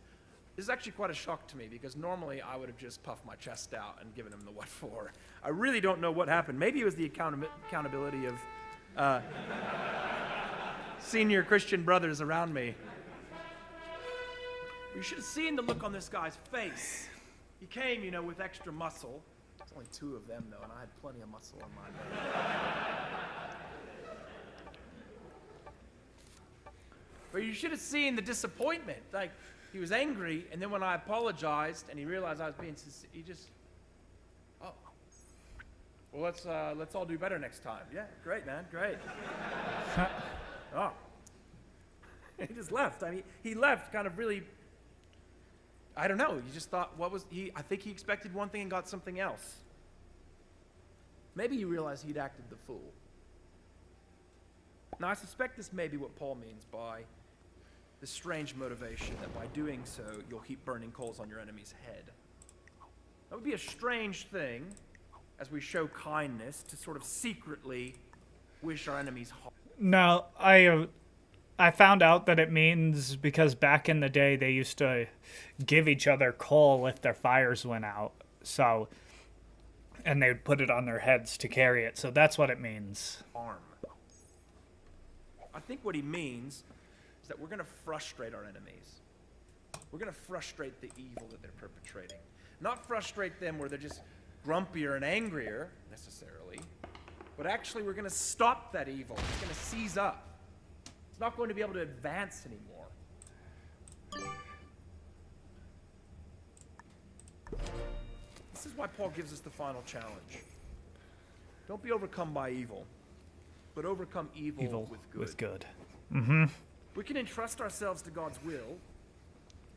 Speaker 2: This is actually quite a shock to me, because normally I would have just puffed my chest out and given him the what for. I really don't know what happened. Maybe it was the accountability of senior Christian brothers around me. You should have seen the look on this guy's face. He came, you know, with extra muscle. There's only 2 of them, though, and I had plenty of muscle on my body. But you should have seen the disappointment. Like, he was angry, and then when I apologized and he realized I was being sincere, he just, oh, well, let's all do better next time. Yeah, great, man, great. Oh. He just left. I mean, he left kind of really, I don't know, he just thought, I think he expected one thing and got something else. Maybe he realized he'd acted the fool. Now, I suspect this may be what Paul means by the strange motivation, that by doing so, you'll heap burning coals on your enemy's head. That would be a strange thing, as we show kindness, to sort of secretly wish our enemies harm.
Speaker 5: No, I found out that it means because back in the day they used to give each other coal if their fires went out. So, and they would put it on their heads to carry it. So that's what it means.
Speaker 2: Harm. I think what he means is that we're going to frustrate our enemies. We're going to frustrate the evil that they're perpetrating. Not frustrate them where they're just grumpier and angrier, necessarily, but actually we're going to stop that evil. It's going to seize up. It's not going to be able to advance anymore. This is why Paul gives us the final challenge. Don't be overcome by evil, but overcome evil with good.
Speaker 5: Mm-hmm.
Speaker 2: We can entrust ourselves to God's will,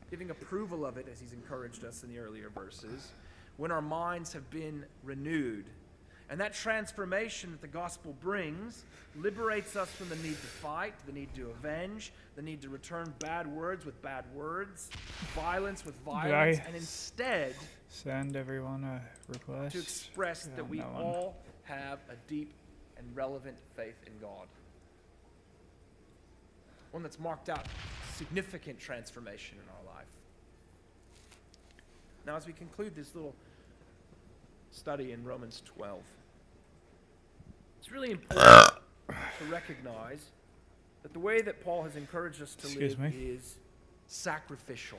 Speaker 2: giving approval of it as he's encouraged us in the earlier verses, when our minds have been renewed. And that transformation that the gospel brings liberates us from the need to fight, the need to avenge, the need to return bad words with bad words, violence with violence, and instead
Speaker 5: send everyone a request
Speaker 2: to express that we all have a deep and relevant faith in God. One that's marked out significant transformation in our life. Now, as we conclude this little study in Romans 12, it's really important to recognize that the way that Paul has encouraged us to live is sacrificial.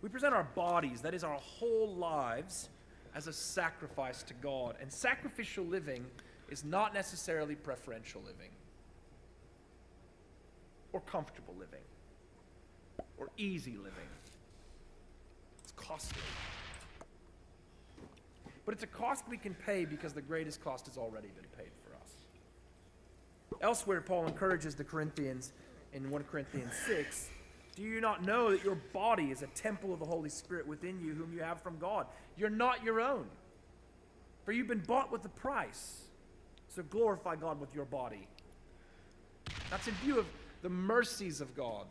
Speaker 2: We present our bodies, that is our whole lives, as a sacrifice to God. And sacrificial living is not necessarily preferential living, or comfortable living, or easy living. It's costly. But it's a cost we can pay because the greatest cost has already been paid for us. Elsewhere, Paul encourages the Corinthians in 1 Corinthians 6, do you not know that your body is a temple of the Holy Spirit within you, whom you have from God? You're not your own, for you've been bought with a price. So glorify God with your body. That's in view of the mercies of God.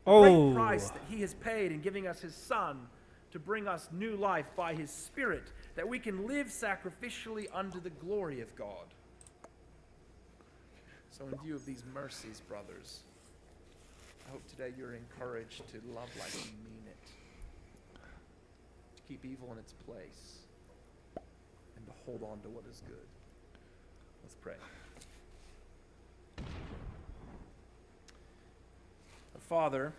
Speaker 2: The great price that he has paid in giving us his Son to bring us new life by his Spirit, that we can live sacrificially unto the glory of God. So in view of these mercies, brothers, I hope today you're encouraged to love like you mean it, to keep evil in its place, and to hold on to what is good. Let's pray. Father,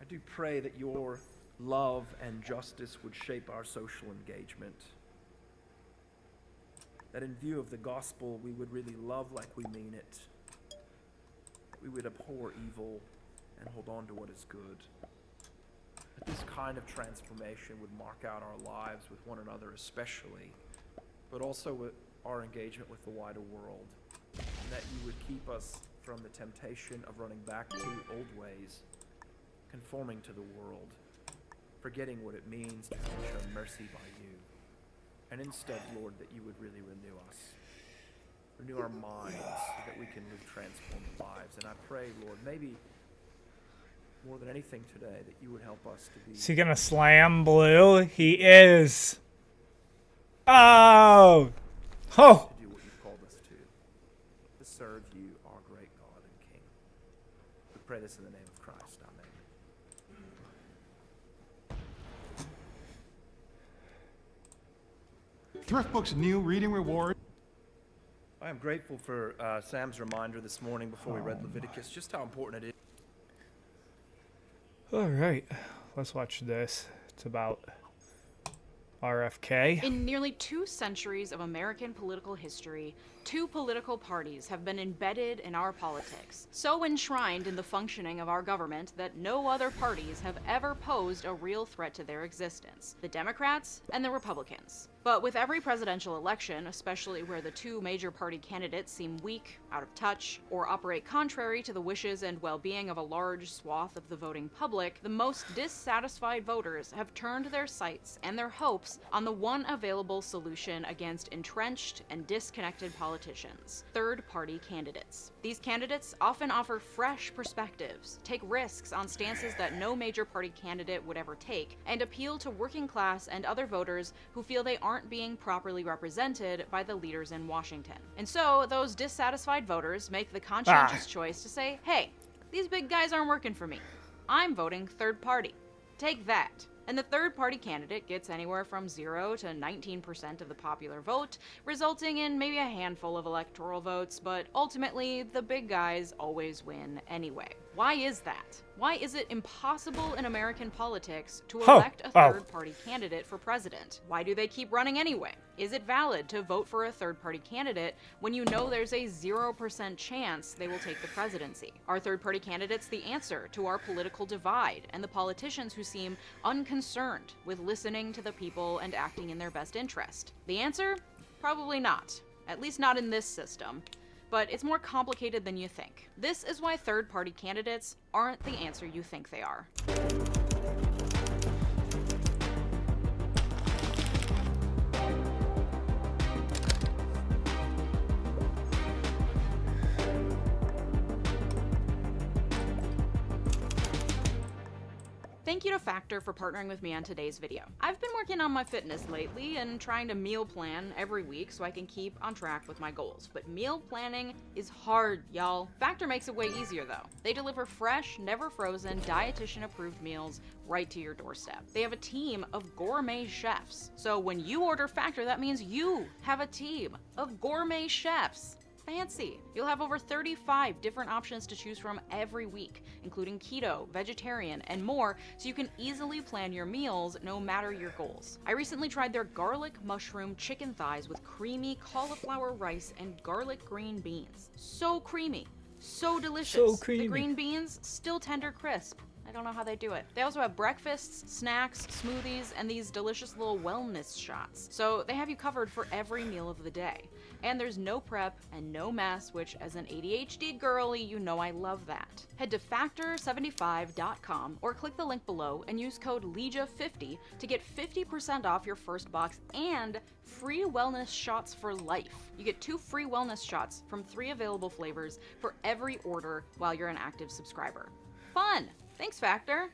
Speaker 2: I do pray that your love and justice would shape our social engagement. That in view of the gospel, we would really love like we mean it. we would abhor evil and hold on to what is good. That this kind of transformation would mark out our lives with one another especially, but also with our engagement with the wider world. And that you would keep us from the temptation of running back to old ways, conforming to the world, forgetting what it means to be shown mercy by you. And instead, Lord, that you would really renew us. Renew our minds so that we can live transformed lives. And I pray, Lord, maybe more than anything today, that you would help us to be...
Speaker 5: Is he gonna slam Blue? He is. Oh! Oh!
Speaker 2: to do what you've called us to serve you, our great God and King. We pray this in the name of Christ. Amen.
Speaker 3: Thrift Book's new reading reward.
Speaker 2: I am grateful for Sam's reminder this morning before we read Leviticus, just how important it is.
Speaker 5: All right, let's watch this. It's about RFK.
Speaker 6: In nearly 2 centuries of American political history, 2 political parties have been embedded in our politics, so enshrined in the functioning of our government that no other parties have ever posed a real threat to their existence: the Democrats and the Republicans. But with every presidential election, especially where the 2 major party candidates seem weak, out of touch, or operate contrary to the wishes and well-being of a large swath of the voting public, the most dissatisfied voters have turned their sights and their hopes on the one available solution against entrenched and disconnected politicians: third-party candidates. These candidates often offer fresh perspectives, take risks on stances that no major party candidate would ever take, and appeal to working class and other voters who feel they aren't being properly represented by the leaders in Washington. And so those dissatisfied voters make the conscientious choice to say, hey, these big guys aren't working for me. I'm voting third party. Take that. And the third party candidate gets anywhere from 0 to 19% of the popular vote, resulting in maybe a handful of electoral votes, but ultimately the big guys always win anyway. Why is that? Why is it impossible in American politics to elect a third-party candidate for president? Why do they keep running anyway? Is it valid to vote for a third-party candidate when you know there's a 0% chance they will take the presidency? Are third-party candidates the answer to our political divide and the politicians who seem unconcerned with listening to the people and acting in their best interest? The answer? Probably not. At least not in this system. But it's more complicated than you think. This is why third-party candidates aren't the answer you think they are. Thank you to Factor for partnering with me on today's video. I've been working on my fitness lately and trying to meal plan every week so I can keep on track with my goals. But meal planning is hard, y'all. Factor makes it way easier though. They deliver fresh, never frozen, dietitian-approved meals right to your doorstep. They have a team of gourmet chefs. So when you order Factor, that means you have a team of gourmet chefs. Fancy. You'll have over 35 different options to choose from every week, including keto, vegetarian, and more, so you can easily plan your meals no matter your goals. I recently tried their garlic mushroom chicken thighs with creamy cauliflower rice and garlic green beans. So creamy, so delicious.
Speaker 5: So creamy.
Speaker 6: The green beans, still tender crisp. I don't know how they do it. They also have breakfasts, snacks, smoothies, and these delicious little wellness shots. So they have you covered for every meal of the day. And there's no prep and no mess, which as an ADHD girly, you know I love that. Head to factor75.com or click the link below and use code LEJA50 to get 50% off your first box and free wellness shots for life. You get 2 free wellness shots from 3 available flavors for every order while you're an active subscriber. Fun! Thanks, Factor.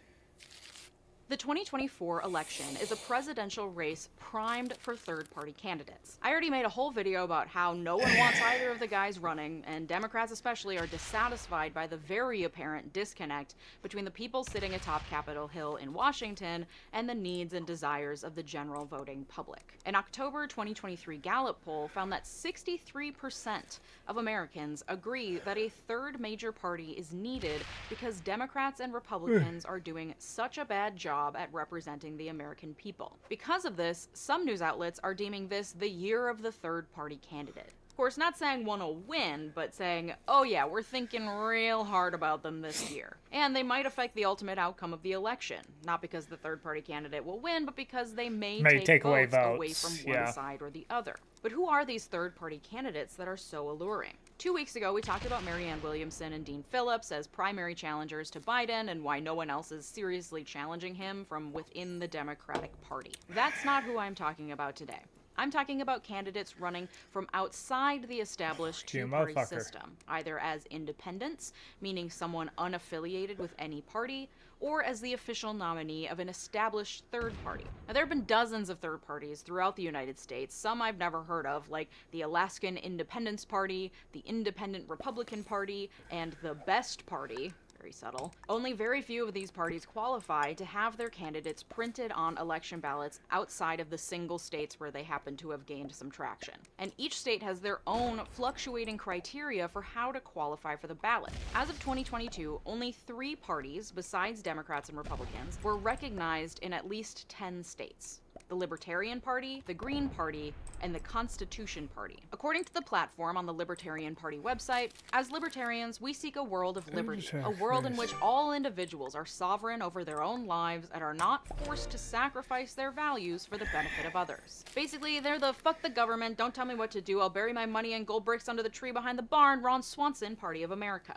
Speaker 6: The 2024 election is a presidential race primed for third-party candidates. I already made a whole video about how no one wants either of the guys running, and Democrats especially are dissatisfied by the very apparent disconnect between the people sitting atop Capitol Hill in Washington and the needs and desires of the general voting public. An October 2023 Gallup poll found that 63% of Americans agree that a third major party is needed because Democrats and Republicans are doing such a bad job at representing the American people. Because of this, some news outlets are deeming this the year of the third party candidate. Of course, not saying one will win, but saying, oh yeah, we're thinking real hard about them this year. And they might affect the ultimate outcome of the election. Not because the third-party candidate will win, but because they may take
Speaker 5: away
Speaker 6: away from
Speaker 5: votes,
Speaker 6: one
Speaker 5: yeah.
Speaker 6: side or the other. But who are these third-party candidates that are so alluring? 2 weeks ago, we talked about Marianne Williamson and Dean Phillips as primary challengers to Biden and why no one else is seriously challenging him from within the Democratic Party. That's not who I'm talking about today. I'm talking about candidates running from outside the established
Speaker 5: You
Speaker 6: two-party
Speaker 5: motherfucker.
Speaker 6: system, either as independents, meaning someone unaffiliated with any party, or as the official nominee of an established third party. Now, there have been dozens of third parties throughout the United States, some I've never heard of, like the Alaskan Independence Party, the Independent Republican Party, and the Best Party. Very subtle. Only very few of these parties qualify to have their candidates printed on election ballots outside of the single states where they happen to have gained some traction. And each state has their own fluctuating criteria for how to qualify for the ballot. As of 2022, only 3 parties, besides Democrats and Republicans, were recognized in at least 10 states: the Libertarian Party, the Green Party, and the Constitution Party. According to the platform on the Libertarian Party website, as libertarians, we seek a world of liberty, a world in which all individuals are sovereign over their own lives and are not forced to sacrifice their values for the benefit of others. Basically, they're the fuck the government, don't tell me what to do, I'll bury my money in gold bricks under the tree behind the barn, Ron Swanson Party of America.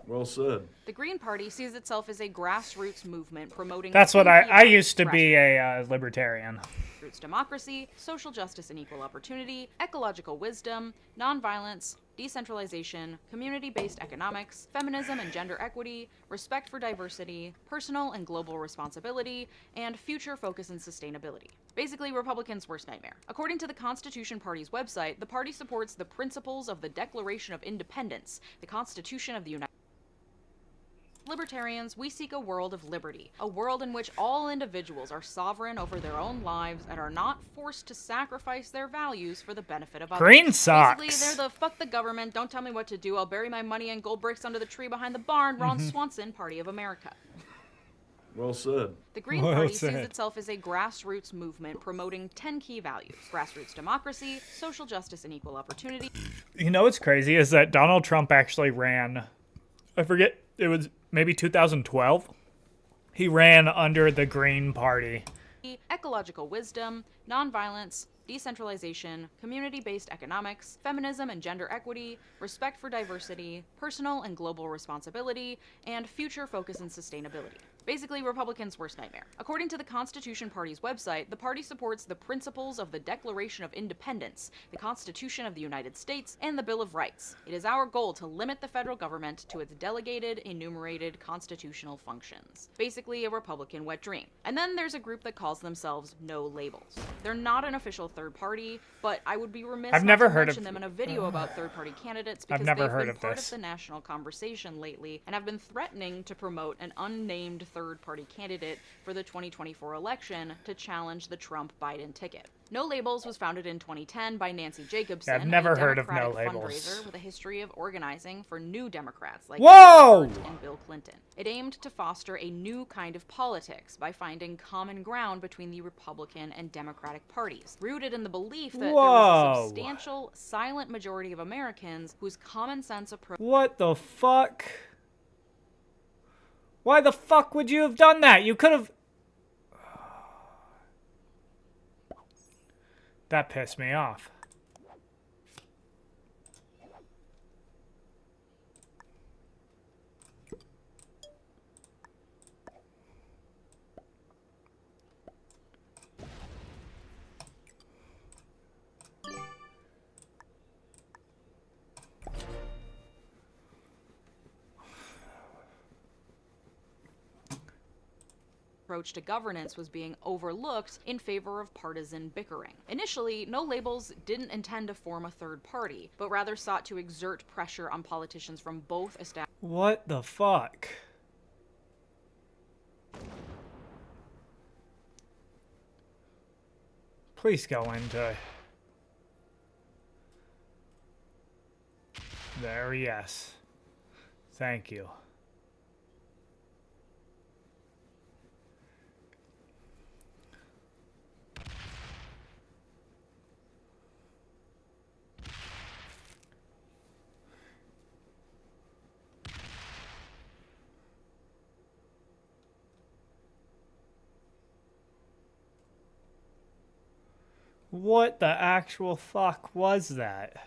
Speaker 7: Well said.
Speaker 6: The Green Party sees itself as a grassroots movement promoting...
Speaker 5: That's what
Speaker 6: healthy
Speaker 5: I used to
Speaker 6: grassroots
Speaker 5: be a libertarian.
Speaker 6: democracy, social justice and equal opportunity, ecological wisdom, nonviolence, decentralization, community-based economics, feminism and gender equity, respect for diversity, personal and global responsibility, and future focus and sustainability. Basically, Republicans' worst nightmare. According to the Constitution Party's website, the party supports the principles of the Declaration of Independence, the Constitution of the United States. Libertarians, we seek a world of liberty, a world in which all individuals are sovereign over their own lives and are not forced to sacrifice their values for the benefit of others.
Speaker 5: Green sucks.
Speaker 6: Basically, they're the fuck the government, don't tell me what to do, I'll bury my money in gold bricks under the tree behind the barn, Ron Swanson Party of America.
Speaker 7: Well said.
Speaker 6: The Green
Speaker 5: Well
Speaker 6: Party sees
Speaker 5: said.
Speaker 6: itself as a grassroots movement promoting 10 key values: grassroots democracy, social justice and equal opportunity.
Speaker 5: You know what's crazy is that Donald Trump actually ran, I forget, it was maybe 2012. He ran under the Green Party.
Speaker 6: Ecological wisdom, nonviolence, decentralization, community-based economics, feminism and gender equity, respect for diversity, personal and global responsibility, and future focus and sustainability. Basically, Republicans' worst nightmare. According to the Constitution Party's website, the party supports the principles of the Declaration of Independence, the Constitution of the United States, and the Bill of Rights. It is our goal to limit the federal government to its delegated, enumerated constitutional functions. Basically, a Republican wet dream. And then there's a group that calls themselves No Labels. They're not an official third party, but I would be remiss
Speaker 5: I've
Speaker 6: not
Speaker 5: never
Speaker 6: to
Speaker 5: heard
Speaker 6: mention
Speaker 5: of-
Speaker 6: them in a video about third-party candidates
Speaker 5: I've
Speaker 6: because
Speaker 5: never
Speaker 6: they've
Speaker 5: heard
Speaker 6: been
Speaker 5: of
Speaker 6: part
Speaker 5: this.
Speaker 6: of the national conversation lately and have been threatening to promote an unnamed third-party candidate for the 2024 election to challenge the Trump-Biden ticket. No Labels was founded in 2010 by Nancy Jacobson,
Speaker 5: I've never
Speaker 6: a
Speaker 5: heard of
Speaker 6: Democratic
Speaker 5: No Labels.
Speaker 6: fundraiser with a history of organizing for new Democrats like
Speaker 5: Whoa!
Speaker 6: Bill Clinton and Bill Clinton. It aimed to foster a new kind of politics by finding common ground between the Republican and Democratic parties, rooted in the belief that there was a
Speaker 5: Whoa.
Speaker 6: substantial, silent majority of Americans whose common sense approach
Speaker 5: What the fuck? Why the fuck would you have done that? You could have... That pissed me off.
Speaker 6: approach to governance was being overlooked in favor of partisan bickering. Initially, No Labels didn't intend to form a third party, but rather sought to exert pressure on politicians from both established
Speaker 5: What the fuck? Please go into... There, yes. Thank you. What the actual fuck was that?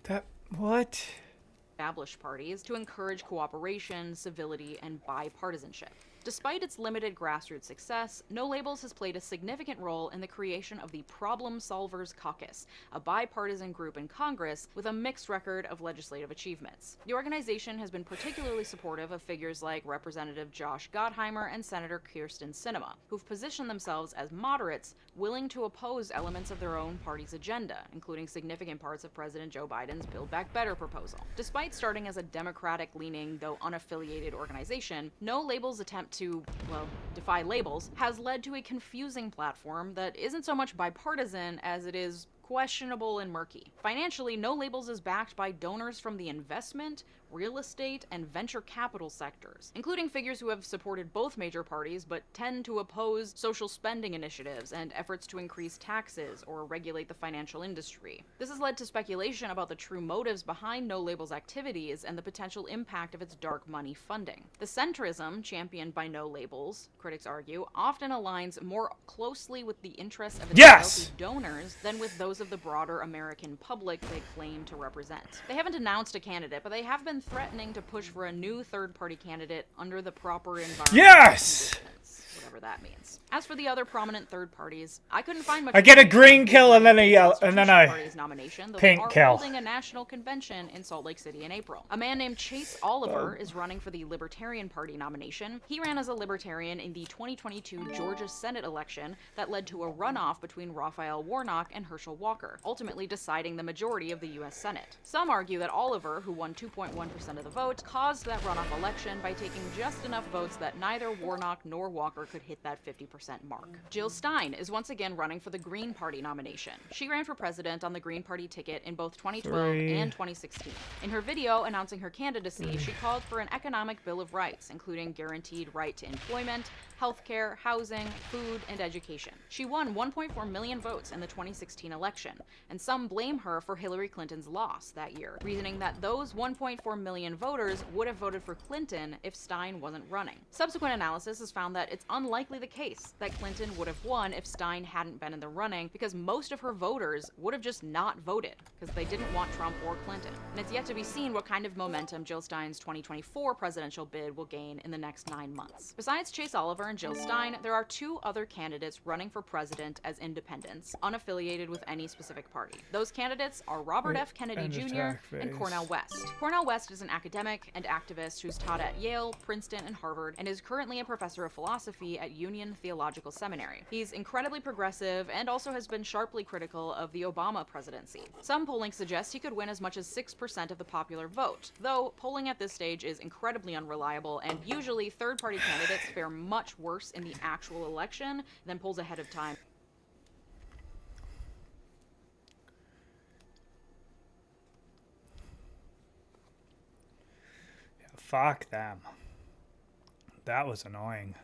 Speaker 5: That what?
Speaker 6: Established parties to encourage cooperation, civility, and bipartisanship. Despite its limited grassroots success, No Labels has played a significant role in the creation of the Problem Solvers Caucus, a bipartisan group in Congress with a mixed record of legislative achievements. The organization has been particularly supportive of figures like Representative Josh Gottheimer and Senator Kirsten Sinema, who've positioned themselves as moderates willing to oppose elements of their own party's agenda, including significant parts of President Joe Biden's Build Back Better proposal. Despite starting as a Democratic-leaning, though unaffiliated organization, No Labels' attempt to, well, defy labels has led to a confusing platform that isn't so much bipartisan as it is questionable and murky. Financially, No Labels is backed by donors from the investment, real estate, and venture capital sectors, including figures who have supported both major parties but tend to oppose social spending initiatives and efforts to increase taxes or regulate the financial industry. This has led to speculation about the true motives behind No Labels' activities and the potential impact of its dark money funding. The centrism championed by No Labels, critics argue, often aligns more closely with the interests of its wealthy donors than with those of the broader American public they claim to represent. They haven't announced a candidate, but they have been threatening to push for a new third-party candidate under the proper environmental conditions, whatever that means. As for the other prominent third parties, I couldn't find much.
Speaker 5: I get a green kill and then a yellow and then a
Speaker 6: nomination,
Speaker 5: pink
Speaker 6: they are
Speaker 5: kill.
Speaker 6: holding a national convention in Salt Lake City in April. A man named Chase Oliver is running for the Libertarian Party nomination. He ran as a Libertarian in the 2022 Georgia Senate election that led to a runoff between Raphael Warnock and Herschel Walker, ultimately deciding the majority of the U.S. Senate. Some argue that Oliver, who won 2.1% of the vote, caused that runoff election by taking just enough votes that neither Warnock nor Walker could hit that 50% mark. Jill Stein is once again running for the Green Party nomination. She ran for president on the Green Party ticket in both 2012 and 2016. In her video announcing her candidacy, she called for an economic bill of rights, including guaranteed right to employment, healthcare, housing, food, and education. She won 1.4 million votes in the 2016 election, and some blame her for Hillary Clinton's loss that year, reasoning that those 1.4 million voters would have voted for Clinton if Stein wasn't running. Subsequent analysis has found that it's unlikely the case that Clinton would have won if Stein hadn't been in the running, because most of her voters would have just not voted because they didn't want Trump or Clinton. And it's yet to be seen what kind of momentum Jill Stein's 2024 presidential bid will gain in the next 9 months. Besides Chase Oliver and Jill Stein, there are two other candidates running for president as independents, unaffiliated with any specific party. Those candidates are Robert F. Kennedy Jr. and Cornel West. Cornel West is an academic and activist who's taught at Yale, Princeton, and Harvard, and is currently a professor of philosophy at Union Theological Seminary. He's incredibly progressive and also has been sharply critical of the Obama presidency. Some polling suggests he could win as much as 6% of the popular vote, though polling at this stage is incredibly unreliable, and usually third-party candidates fare much worse in the actual election than polls ahead of time.
Speaker 5: Fuck them. That was annoying.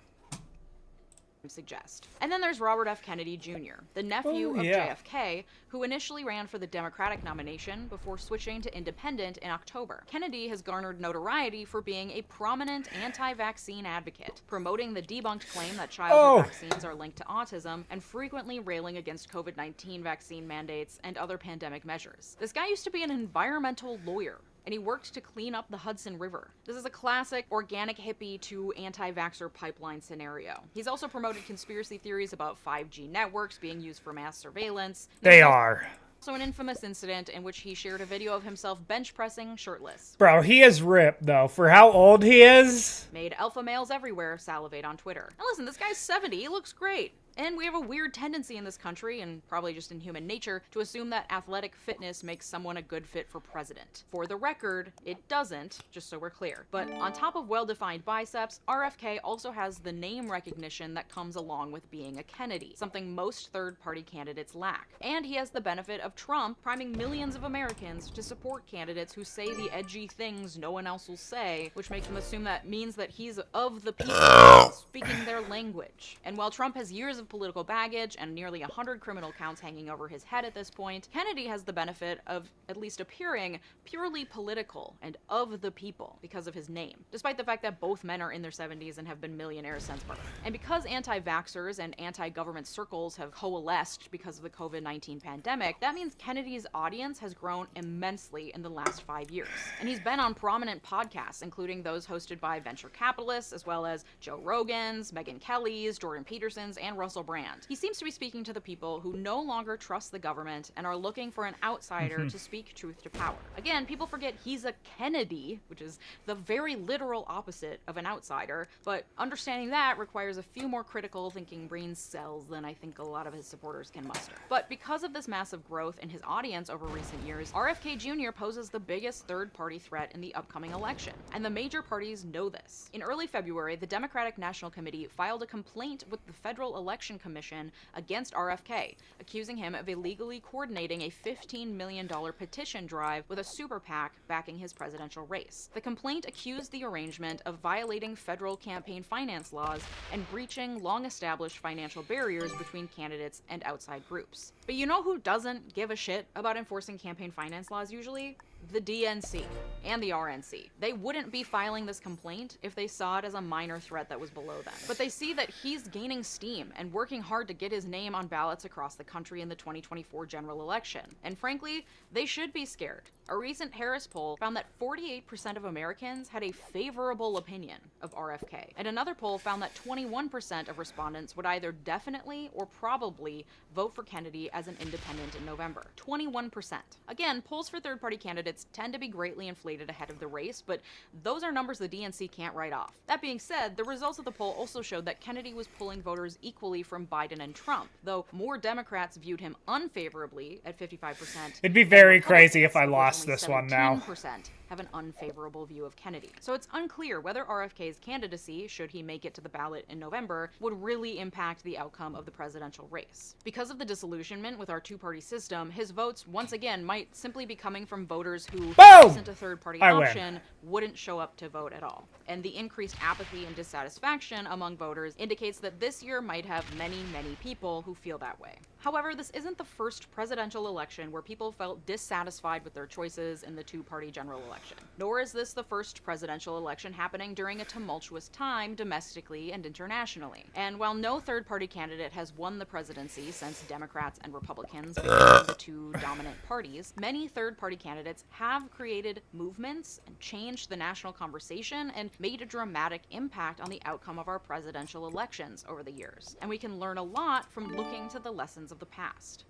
Speaker 6: Suggest. And then there's Robert F. Kennedy Jr., the nephew of JFK, who initially ran for the Democratic nomination before switching to independent in October. Kennedy has garnered notoriety for being a prominent anti-vaccine advocate, promoting the debunked claim that childhood vaccines are linked to autism, and frequently railing against COVID-19 vaccine mandates and other pandemic measures. This guy used to be an environmental lawyer, and he worked to clean up the Hudson River. This is a classic organic hippie to anti-vaxxer pipeline scenario. He's also promoted conspiracy theories about 5G networks being used for mass surveillance.
Speaker 5: They are.
Speaker 6: Also an infamous incident in which he shared a video of himself bench pressing shirtless.
Speaker 5: Bro, he is ripped, though. For how old he is?
Speaker 6: Made alpha males everywhere salivate on Twitter. Now listen, this guy's 70. He looks great. And we have a weird tendency in this country, and probably just in human nature, to assume that athletic fitness makes someone a good fit for president. For the record, it doesn't, just so we're clear. But on top of well-defined biceps, RFK also has the name recognition that comes along with being a Kennedy, something most third-party candidates lack. And he has the benefit of Trump priming millions of Americans to support candidates who say the edgy things no one else will say, which makes them assume that means that he's of the people, speaking their language. And while Trump has years of political baggage and nearly 100 criminal counts hanging over his head at this point, Kennedy has the benefit of at least appearing purely political and of the people because of his name, despite the fact that both men are in their 70s and have been millionaires since birth. And because anti-vaxxers and anti-government circles have coalesced because of the COVID-19 pandemic, that means Kennedy's audience has grown immensely in the last 5 years. And he's been on prominent podcasts, including those hosted by venture capitalists, as well as Joe Rogan's, Megyn Kelly's, Jordan Peterson's, and Russell Brand. He seems to be speaking to the people who no longer trust the government and are looking for an outsider to speak truth to power. Again, people forget he's a Kennedy, which is the very literal opposite of an outsider, but understanding that requires a few more critical thinking brain cells than I think a lot of his supporters can muster. But because of this massive growth in his audience over recent years, RFK Jr. poses the biggest third-party threat in the upcoming election, and the major parties know this. In early February, the Democratic National Committee filed a complaint with the Federal Election Commission against RFK, accusing him of illegally coordinating a $15 million petition drive with a super PAC backing his presidential race. The complaint accused the arrangement of violating federal campaign finance laws and breaching long-established financial barriers between candidates and outside groups. But you know who doesn't give a shit about enforcing campaign finance laws usually? The DNC and the RNC. They wouldn't be filing this complaint if they saw it as a minor threat that was below them. But they see that he's gaining steam and working hard to get his name on ballots across the country in the 2024 general election. And frankly, they should be scared. A recent Harris poll found that 48% of Americans had a favorable opinion of RFK. And another poll found that 21% of respondents would either definitely or probably vote for Kennedy as an independent in November. 21%. Again, polls for third-party candidates tend to be greatly inflated ahead of the race, but those are numbers the DNC can't write off. That being said, the results of the poll also showed that Kennedy was pulling voters equally from Biden and Trump, though more Democrats viewed him unfavorably at 55%.
Speaker 5: It'd be very crazy if I lost this one now.
Speaker 6: 17% have an unfavorable view of Kennedy. So it's unclear whether RFK's candidacy, should he make it to the ballot in November, would really impact the outcome of the presidential race. Because of the disillusionment with our two-party system, his votes once again might simply be coming from voters who, absent a third-party option, wouldn't show up to vote at all. And the increased apathy and dissatisfaction among voters indicates that this year might have many, many people who feel that way. However, this isn't the first presidential election where people felt dissatisfied with their choices in the two-party general election. Nor is this the first presidential election happening during a tumultuous time domestically and internationally. And while no third-party candidate has won the presidency since Democrats and Republicans became the two dominant parties, many third-party candidates have created movements and changed the national conversation and made a dramatic impact on the outcome of our presidential elections over the years. And we can learn a lot from looking to the lessons of the past.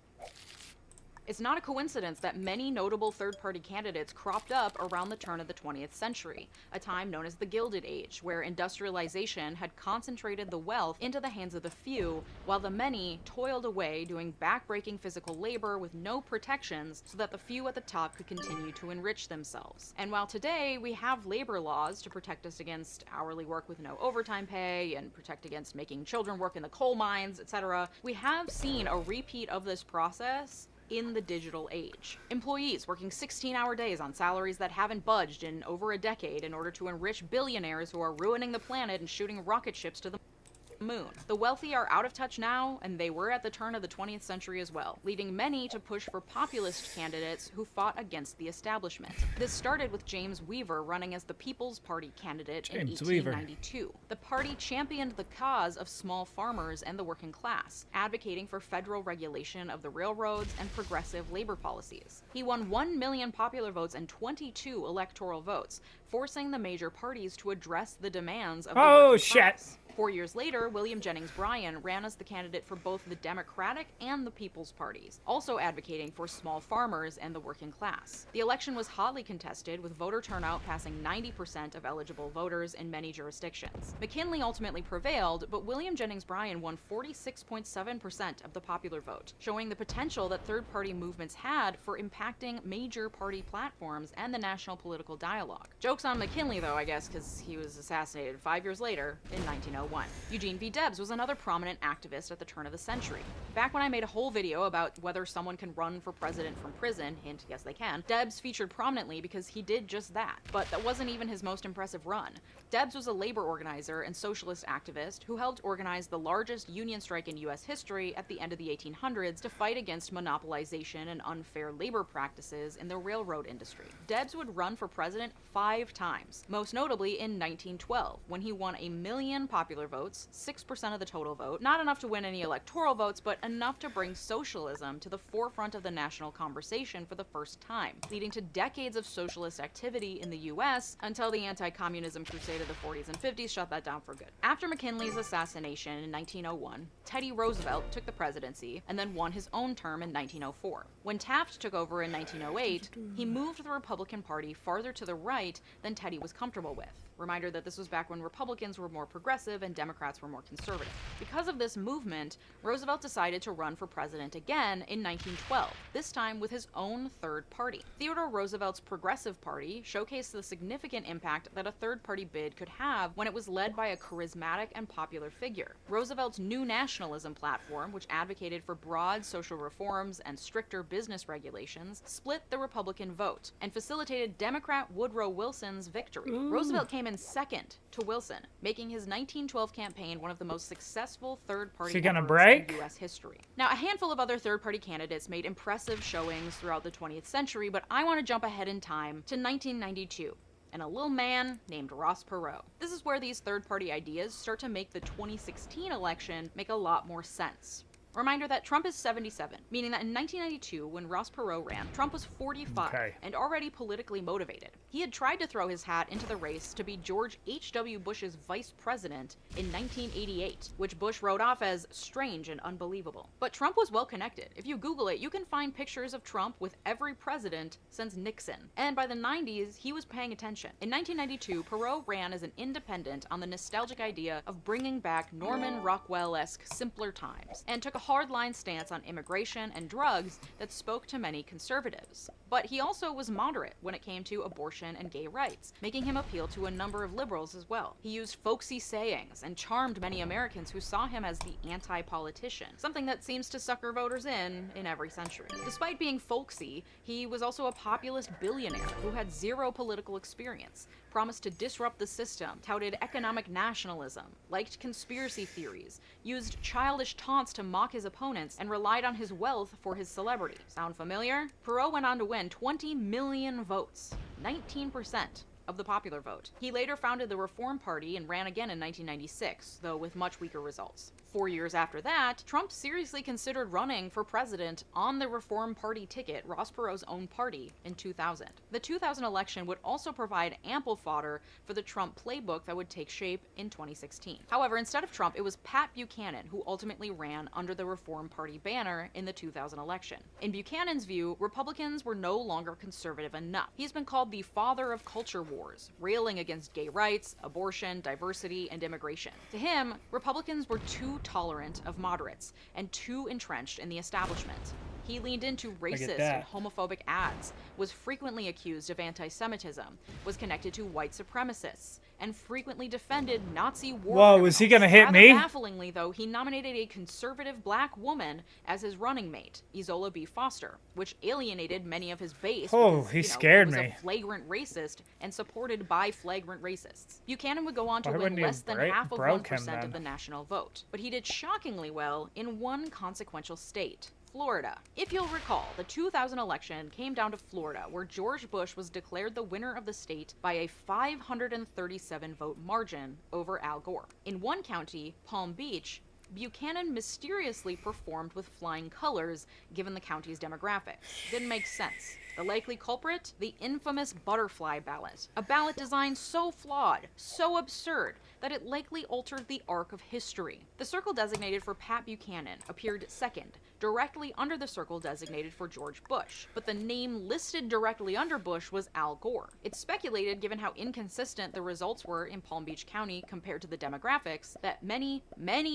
Speaker 6: It's not a coincidence that many notable third-party candidates cropped up around the turn of the 20th century, a time known as the Gilded Age, where industrialization had concentrated the wealth into the hands of the few, while the many toiled away doing back-breaking physical labor with no protections so that the few at the top could continue to enrich themselves. And while today we have labor laws to protect us against hourly work with no overtime pay and protect against making children work in the coal mines, etc., we have seen a repeat of this process in the digital age. Employees working 16-hour days on salaries that haven't budged in over a decade in order to enrich billionaires who are ruining the planet and shooting rocket ships to the moon. The wealthy are out of touch now, and they were at the turn of the 20th century as well, leading many to push for populist candidates who fought against the establishment. This started with James Weaver running as the People's Party candidate in 1892. The party championed the cause of small farmers and the working class, advocating for federal regulation of the railroads and progressive labor policies. He won 1 million popular votes and 22 electoral votes, forcing the major parties to address the demands of the working class. 4 years later, William Jennings Bryan ran as the candidate for both the Democratic and the People's Parties, also advocating for small farmers and the working class. The election was hotly contested, with voter turnout passing 90% of eligible voters in many jurisdictions. McKinley ultimately prevailed, but William Jennings Bryan won 46.7% of the popular vote, showing the potential that third-party movements had for impacting major party platforms and the national political dialogue. Joke's on McKinley, though, I guess, because he was assassinated 5 years later in 1901. Eugene V. Debs was another prominent activist at the turn of the century. Back when I made a whole video about whether someone can run for president from prison, hint, yes they can, Debs featured prominently because he did just that. But that wasn't even his most impressive run. Debs was a labor organizer and socialist activist who helped organize the largest union strike in U.S. history at the end of the 1800s to fight against monopolization and unfair labor practices in the railroad industry. Debs would run for president 5 times, most notably in 1912, when he won 1 million popular votes, 6% of the total vote, not enough to win any electoral votes, but enough to bring socialism to the forefront of the national conversation for the first time, leading to decades of socialist activity in the U.S. until the anti-communism crusade of the 40s and 50s shut that down for good. After McKinley's assassination in 1901, Teddy Roosevelt took the presidency and then won his own term in 1904. When Taft took over in 1908, he moved the Republican Party farther to the right than Teddy was comfortable with. Reminder that this was back when Republicans were more progressive and Democrats were more conservative. Because of this movement, Roosevelt decided to run for president again in 1912, this time with his own third party. Theodore Roosevelt's Progressive Party showcased the significant impact that a third-party bid could have when it was led by a charismatic and popular figure. Roosevelt's New Nationalism platform, which advocated for broad social reforms and stricter business regulations, split the Republican vote and facilitated Democrat Woodrow Wilson's victory. Roosevelt came in second to Wilson, making his 1912 campaign one of the most successful third-party efforts in U.S. history. Now, a handful of other third-party candidates made impressive showings throughout the 20th century, but I want to jump ahead in time to 1992. And a little man named Ross Perot. This is where these third-party ideas start to make the 2016 election make a lot more sense. Reminder that Trump is 77, meaning that in 1992, when Ross Perot ran, Trump was 45 and already politically motivated. He had tried to throw his hat into the race to be George H.W. Bush's vice president in 1988, which Bush wrote off as strange and unbelievable. But Trump was well connected. If you Google it, you can find pictures of Trump with every president since Nixon. And by the 90s, he was paying attention. In 1992, Perot ran as an independent on the nostalgic idea of bringing back Norman Rockwell-esque simpler times, and took a hardline stance on immigration and drugs that spoke to many conservatives. But he also was moderate when it came to abortion and gay rights, making him appeal to a number of liberals as well. He used folksy sayings and charmed many Americans who saw him as the anti-politician, something that seems to sucker voters in every century. Despite being folksy, he was also a populist billionaire who had zero political experience, promised to disrupt the system, touted economic nationalism, liked conspiracy theories, used childish taunts to mock his opponents, and relied on his wealth for his celebrity. Sound familiar? Perot went on to win 20 million votes, 19% of the popular vote. He later founded the Reform Party and ran again in 1996, though with much weaker results. 4 years after that, Trump seriously considered running for president on the Reform Party ticket, Ross Perot's own party, in 2000. The 2000 election would also provide ample fodder for the Trump playbook that would take shape in 2016. However, instead of Trump, it was Pat Buchanan who ultimately ran under the Reform Party banner in the 2000 election. In Buchanan's view, Republicans were no longer conservative enough. He's been called the father of culture wars, railing against gay rights, abortion, diversity, and immigration. To him, Republicans were too tolerant of moderates and too entrenched in the establishment. He leaned into racist and homophobic ads, was frequently accused of anti-Semitism, was connected to white supremacists, and frequently defended Nazi war
Speaker 5: Whoa, is he gonna hit
Speaker 6: Rather
Speaker 5: me?
Speaker 6: bafflingly, though, he nominated a conservative black woman as his running mate, Izola B. Foster, which alienated many of his base.
Speaker 5: Oh,
Speaker 6: because,
Speaker 5: he
Speaker 6: he
Speaker 5: scared
Speaker 6: was
Speaker 5: me.
Speaker 6: a flagrant racist and supported by flagrant racists. Buchanan would go on to
Speaker 5: Why
Speaker 6: win
Speaker 5: wouldn't he
Speaker 6: less than
Speaker 5: have
Speaker 6: half of
Speaker 5: broke him
Speaker 6: 1% of
Speaker 5: then?
Speaker 6: the national vote, but he did shockingly well in one consequential state. Florida. If you'll recall, the 2000 election came down to Florida, where George Bush was declared the winner of the state by a 537 vote margin over Al Gore. In one county, Palm Beach, Buchanan mysteriously performed with flying colors given the county's demographics. Didn't make sense. The likely culprit? The infamous butterfly ballot. A ballot design so flawed, so absurd, that it likely altered the arc of history. The circle designated for Pat Buchanan appeared second, directly under the circle designated for George Bush, but the name listed directly under Bush was Al Gore. It's speculated, given how inconsistent the results were in Palm Beach County compared to the demographics, that many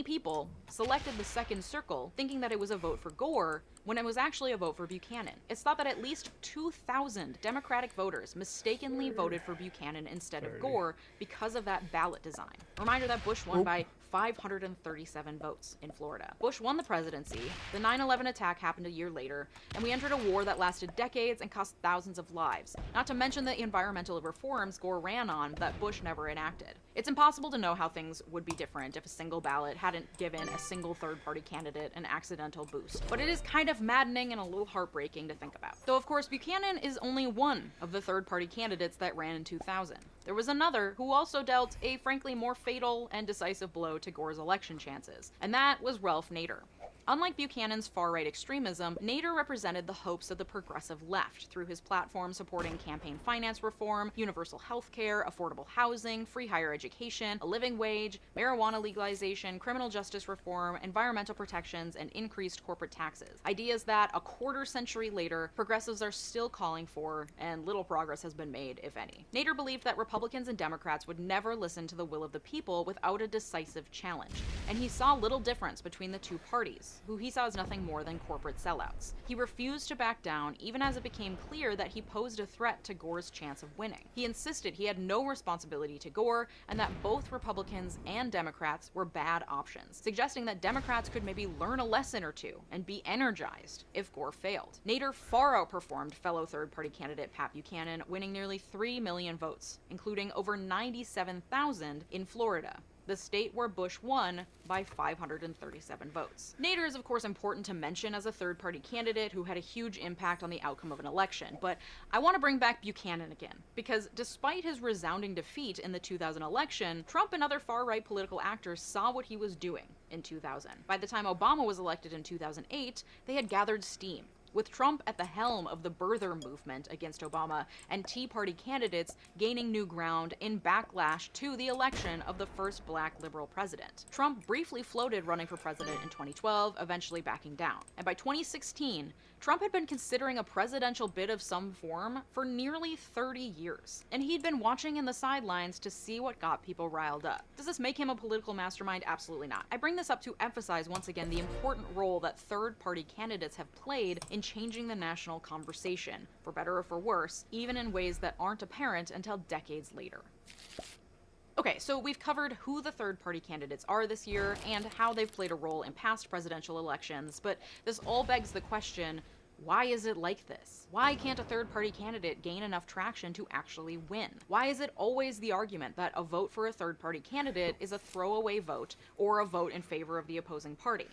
Speaker 6: people selected the second circle thinking that it was a vote for Gore, when it was actually a vote for Buchanan. It's thought that at least 2,000 Democratic voters mistakenly voted for Buchanan instead of Gore because of that ballot design. Reminder that Bush won by 537 votes in Florida. Bush won the presidency, the 9/11 attack happened a year later, and we entered a war that lasted decades and cost thousands of lives, not to mention the environmental reforms Gore ran on that Bush never enacted. It's impossible to know how things would be different if a single ballot hadn't given a single third-party candidate an accidental boost, but it is kind of maddening and a little heartbreaking to think about. Though of course Buchanan is only one of the third-party candidates that ran in 2000. There was another who also dealt a frankly more fatal and decisive blow to Gore's election chances, and that was Ralph Nader. Unlike Buchanan's far-right extremism, Nader represented the hopes of the progressive left through his platform supporting campaign finance reform, universal health care, affordable housing, free higher education, a living wage, marijuana legalization, criminal justice reform, environmental protections, and increased corporate taxes. Ideas that, a quarter century later, progressives are still calling for, and little progress has been made, if any. Nader believed that Republicans and Democrats would never listen to the will of the people without a decisive challenge, and he saw little difference between the two parties, who he saw as nothing more than corporate sellouts. He refused to back down even as it became clear that he posed a threat to Gore's chance of winning. He insisted he had no responsibility to Gore and that both Republicans and Democrats were bad options, suggesting that Democrats could maybe learn a lesson or two and be energized if Gore failed. Nader far outperformed fellow third-party candidate Pat Buchanan, winning nearly 3 million votes, including over 97,000 in Florida, the state where Bush won by 537 votes. Nader is of course important to mention as a third-party candidate who had a huge impact on the outcome of an election, but I want to bring back Buchanan again, because despite his resounding defeat in the 2000 election, Trump and other far-right political actors saw what he was doing in 2000. By the time Obama was elected in 2008, they had gathered steam, with Trump at the helm of the birther movement against Obama and Tea Party candidates gaining new ground in backlash to the election of the first black liberal president. Trump briefly floated running for president in 2012, eventually backing down. And by 2016, Trump had been considering a presidential bid of some form for nearly 30 years, and he'd been watching in the sidelines to see what got people riled up. Does this make him a political mastermind? Absolutely not. I bring this up to emphasize once again the important role that third-party candidates have played in changing the national conversation, for better or for worse, even in ways that aren't apparent until decades later. Okay, so we've covered who the third-party candidates are this year and how they've played a role in past presidential elections, but this all begs the question, why is it like this? Why can't a third-party candidate gain enough traction to actually win? Why is it always the argument that a vote for a third-party candidate is a throwaway vote or a vote in favor of the opposing party?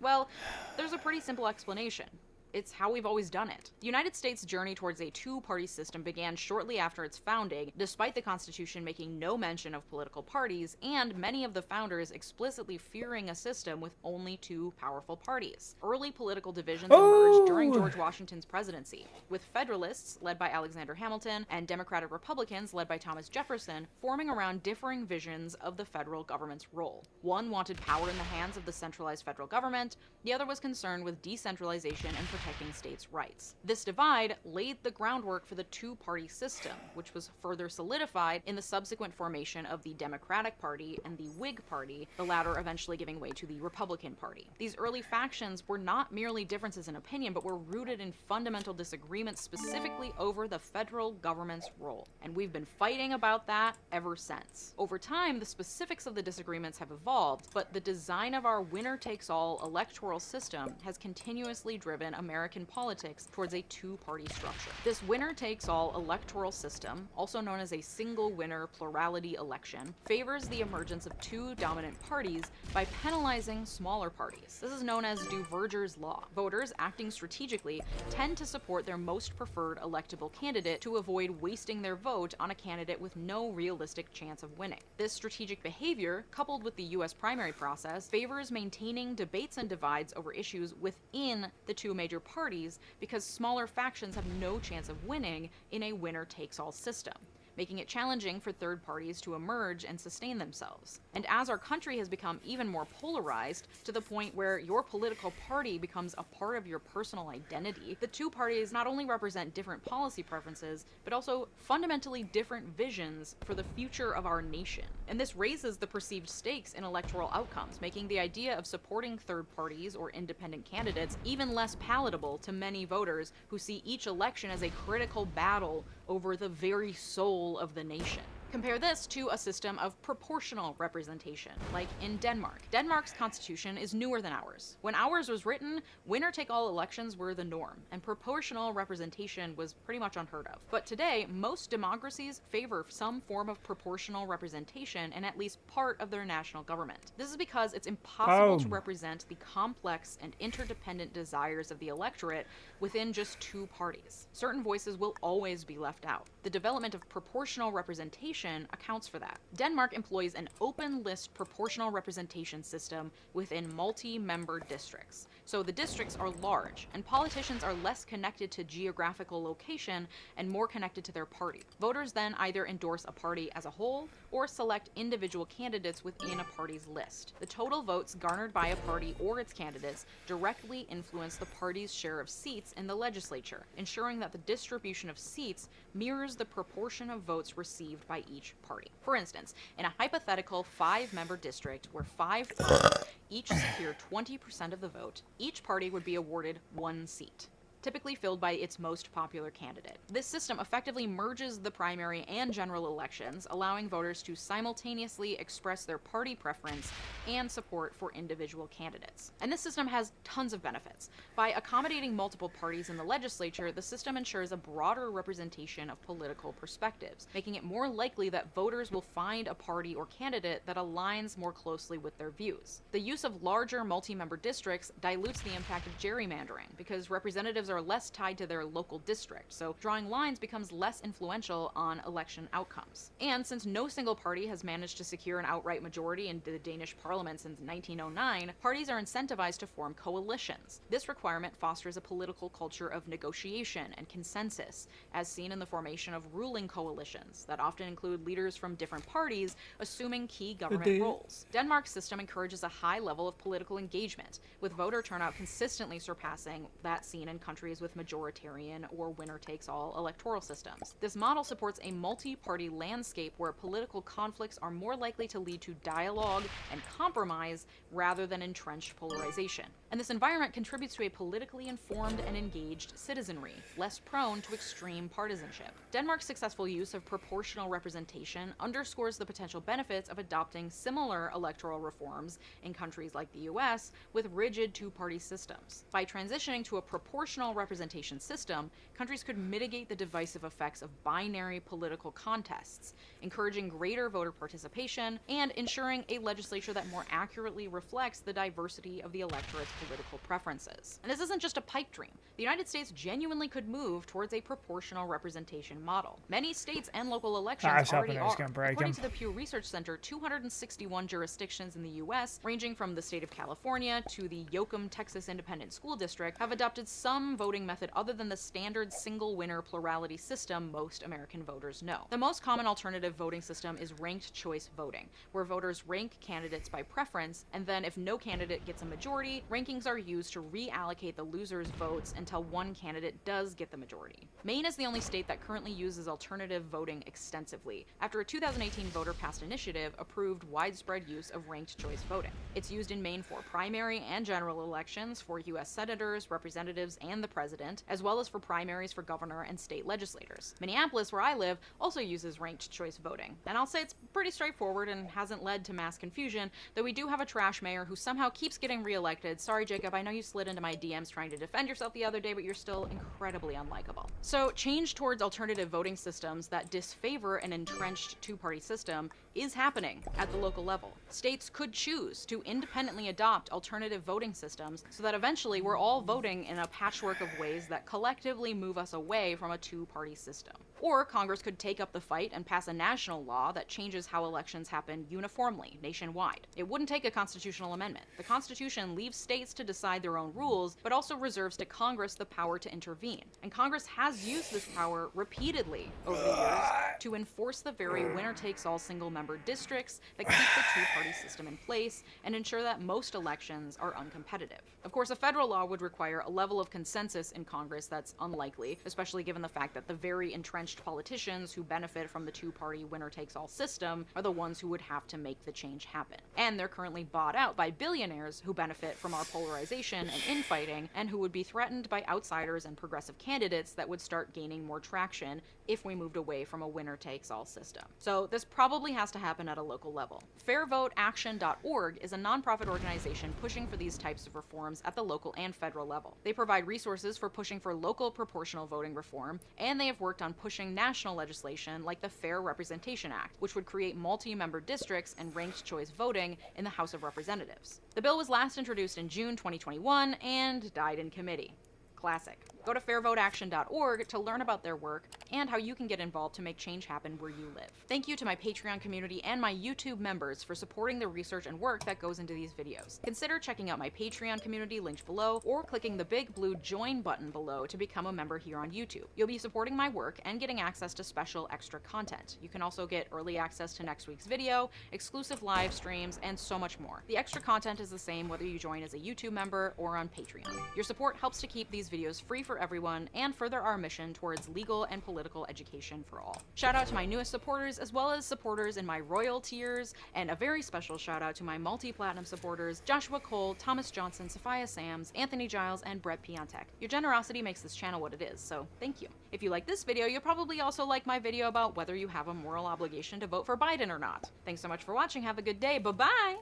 Speaker 6: Well, there's a pretty simple explanation. It's how we've always done it. The United States' journey towards a two-party system began shortly after its founding, despite the Constitution making no mention of political parties, and many of the founders explicitly fearing a system with only two powerful parties. Early political divisions emerged during George Washington's presidency, with Federalists, led by Alexander Hamilton, and Democratic Republicans, led by Thomas Jefferson, forming around differing visions of the federal government's role. One wanted power in the hands of the centralized federal government, the other was concerned with decentralization and protecting states' rights. This divide laid the groundwork for the two-party system, which was further solidified in the subsequent formation of the Democratic Party and the Whig Party, the latter eventually giving way to the Republican Party. These early factions were not merely differences in opinion, but were rooted in fundamental disagreements specifically over the federal government's role. And we've been fighting about that ever since. Over time, the specifics of the disagreements have evolved, but the design of our winner-takes-all electoral system has continuously driven American politics towards a two-party structure. This winner-takes-all electoral system, also known as a single-winner plurality election, favors the emergence of two dominant parties by penalizing smaller parties. This is known as Duverger's law. Voters, acting strategically, tend to support their most preferred electable candidate to avoid wasting their vote on a candidate with no realistic chance of winning. This strategic behavior, coupled with the U.S. primary process, favors maintaining debates and divides over issues within the two major parties because smaller factions have no chance of winning in a winner-takes-all system, making it challenging for third parties to emerge and sustain themselves. And as our country has become even more polarized, to the point where your political party becomes a part of your personal identity, the two parties not only represent different policy preferences, but also fundamentally different visions for the future of our nation. And this raises the perceived stakes in electoral outcomes, making the idea of supporting third parties or independent candidates even less palatable to many voters who see each election as a critical battle over the very soul of the nation. Compare this to a system of proportional representation, like in Denmark. Denmark's constitution is newer than ours. When ours was written, winner-take-all elections were the norm, and proportional representation was pretty much unheard of. But today, most democracies favor some form of proportional representation in at least part of their national government. This is because it's impossible to represent the complex and interdependent desires of the electorate within just two parties. Certain voices will always be left out. The development of proportional representation accounts for that. Denmark employs an open list proportional representation system within multi-member districts. So the districts are large, and politicians are less connected to geographical location and more connected to their party. Voters then either endorse a party as a whole or select individual candidates within a party's list. The total votes garnered by a party or its candidates directly influence the party's share of seats in the legislature, ensuring that the distribution of seats mirrors the proportion of votes received by each party. For instance, in a hypothetical 5-member district where 5 parties each secure 20% of the vote, each party would be awarded 1 seat, typically filled by its most popular candidate. This system effectively merges the primary and general elections, allowing voters to simultaneously express their party preference and support for individual candidates. And this system has tons of benefits. By accommodating multiple parties in the legislature, the system ensures a broader representation of political perspectives, making it more likely that voters will find a party or candidate that aligns more closely with their views. The use of larger multi-member districts dilutes the impact of gerrymandering, because representatives are less tied to their local district, so drawing lines becomes less influential on election outcomes. And since no single party has managed to secure an outright majority in the Danish parliament since 1909, parties are incentivized to form coalitions. This requirement fosters a political culture of negotiation and consensus, as seen in the formation of ruling coalitions that often include leaders from different parties assuming key government roles. Denmark's system encourages a high level of political engagement, with voter turnout consistently surpassing that seen in countries with majoritarian or winner-takes-all electoral systems. This model supports a multi-party landscape where political conflicts are more likely to lead to dialogue and compromise rather than entrenched polarization. And this environment contributes to a politically informed and engaged citizenry, less prone to extreme partisanship. Denmark's successful use of proportional representation underscores the potential benefits of adopting similar electoral reforms in countries like the US with rigid two-party systems. By transitioning to a proportional representation system, countries could mitigate the divisive effects of binary political contests, encouraging greater voter participation and ensuring a legislature that more accurately reflects the diversity of the electorate's political preferences. And this isn't just a pipe dream. The United States genuinely could move towards a proportional representation model. Many states and local elections already are. According to the Pew Research Center, 261 jurisdictions in the U.S., ranging from the state of California to the Yoakum, Texas Independent School District, have adopted some voting method other than the standard single-winner plurality system most American voters know. The most common alternative voting system is ranked choice voting, where voters rank candidates by preference, and then if no candidate gets a majority, ranking rankings are used to reallocate the loser's votes until one candidate does get the majority. Maine is the only state that currently uses alternative voting extensively, after a 2018 voter-passed initiative approved widespread use of ranked choice voting. It's used in Maine for primary and general elections for U.S. senators, representatives, and the president, as well as for primaries for governor and state legislators. Minneapolis, where I live, also uses ranked choice voting, and I'll say it's pretty straightforward and hasn't led to mass confusion, though we do have a trash mayor who somehow keeps getting reelected. Sorry, Jacob, I know you slid into my DMs trying to defend yourself the other day, but you're still incredibly unlikable. So, change towards alternative voting systems that disfavor an entrenched two-party system is happening at the local level. States could choose to independently adopt alternative voting systems so that eventually we're all voting in a patchwork of ways that collectively move us away from a two-party system. Or Congress could take up the fight and pass a national law that changes how elections happen uniformly, nationwide. It wouldn't take a constitutional amendment. The Constitution leaves states to decide their own rules, but also reserves to Congress the power to intervene. And Congress has used this power repeatedly over the years to enforce the very winner-takes-all single-member districts that keep the two-party system in place and ensure that most elections are uncompetitive. Of course, a federal law would require a level of consensus in Congress that's unlikely, especially given the fact that the very entrenched politicians who benefit from the two-party winner-takes-all system are the ones who would have to make the change happen. And they're currently bought out by billionaires who benefit from our polarization and infighting, and who would be threatened by outsiders and progressive candidates that would start gaining more traction if we moved away from a winner-takes-all system. So this probably has to happen at a local level. FairVoteAction.org is a nonprofit organization pushing for these types of reforms at the local and federal level. They provide resources for pushing for local proportional voting reform, and they have worked on pushing national legislation like the Fair Representation Act, which would create multi-member districts and ranked choice voting in the House of Representatives. The bill was last introduced in June 2021 and died in committee. Classic. Go to fairvoteaction.org to learn about their work and how you can get involved to make change happen where you live. Thank you to my Patreon community and my YouTube members for supporting the research and work that goes into these videos. Consider checking out my Patreon community linked below, or clicking the big blue join button below to become a member here on YouTube. You'll be supporting my work and getting access to special extra content. You can also get early access to next week's video, exclusive live streams, and so much more. The extra content is the same whether you join as a YouTube member or on Patreon. Your support helps to keep these videos free for everyone and further our mission towards legal and political education for all. Shout out to my newest supporters, as well as supporters in my royal tiers, and a very special shout out to my multi-platinum supporters, Joshua Cole, Thomas Johnson, Sophia Sams, Anthony Giles, and Brett Piontek. Your generosity makes this channel what it is, so thank you. If you like this video, you'll probably also like my video about whether you have a moral obligation to vote for Biden or not. Thanks so much for watching. Have a good day. Bye-bye!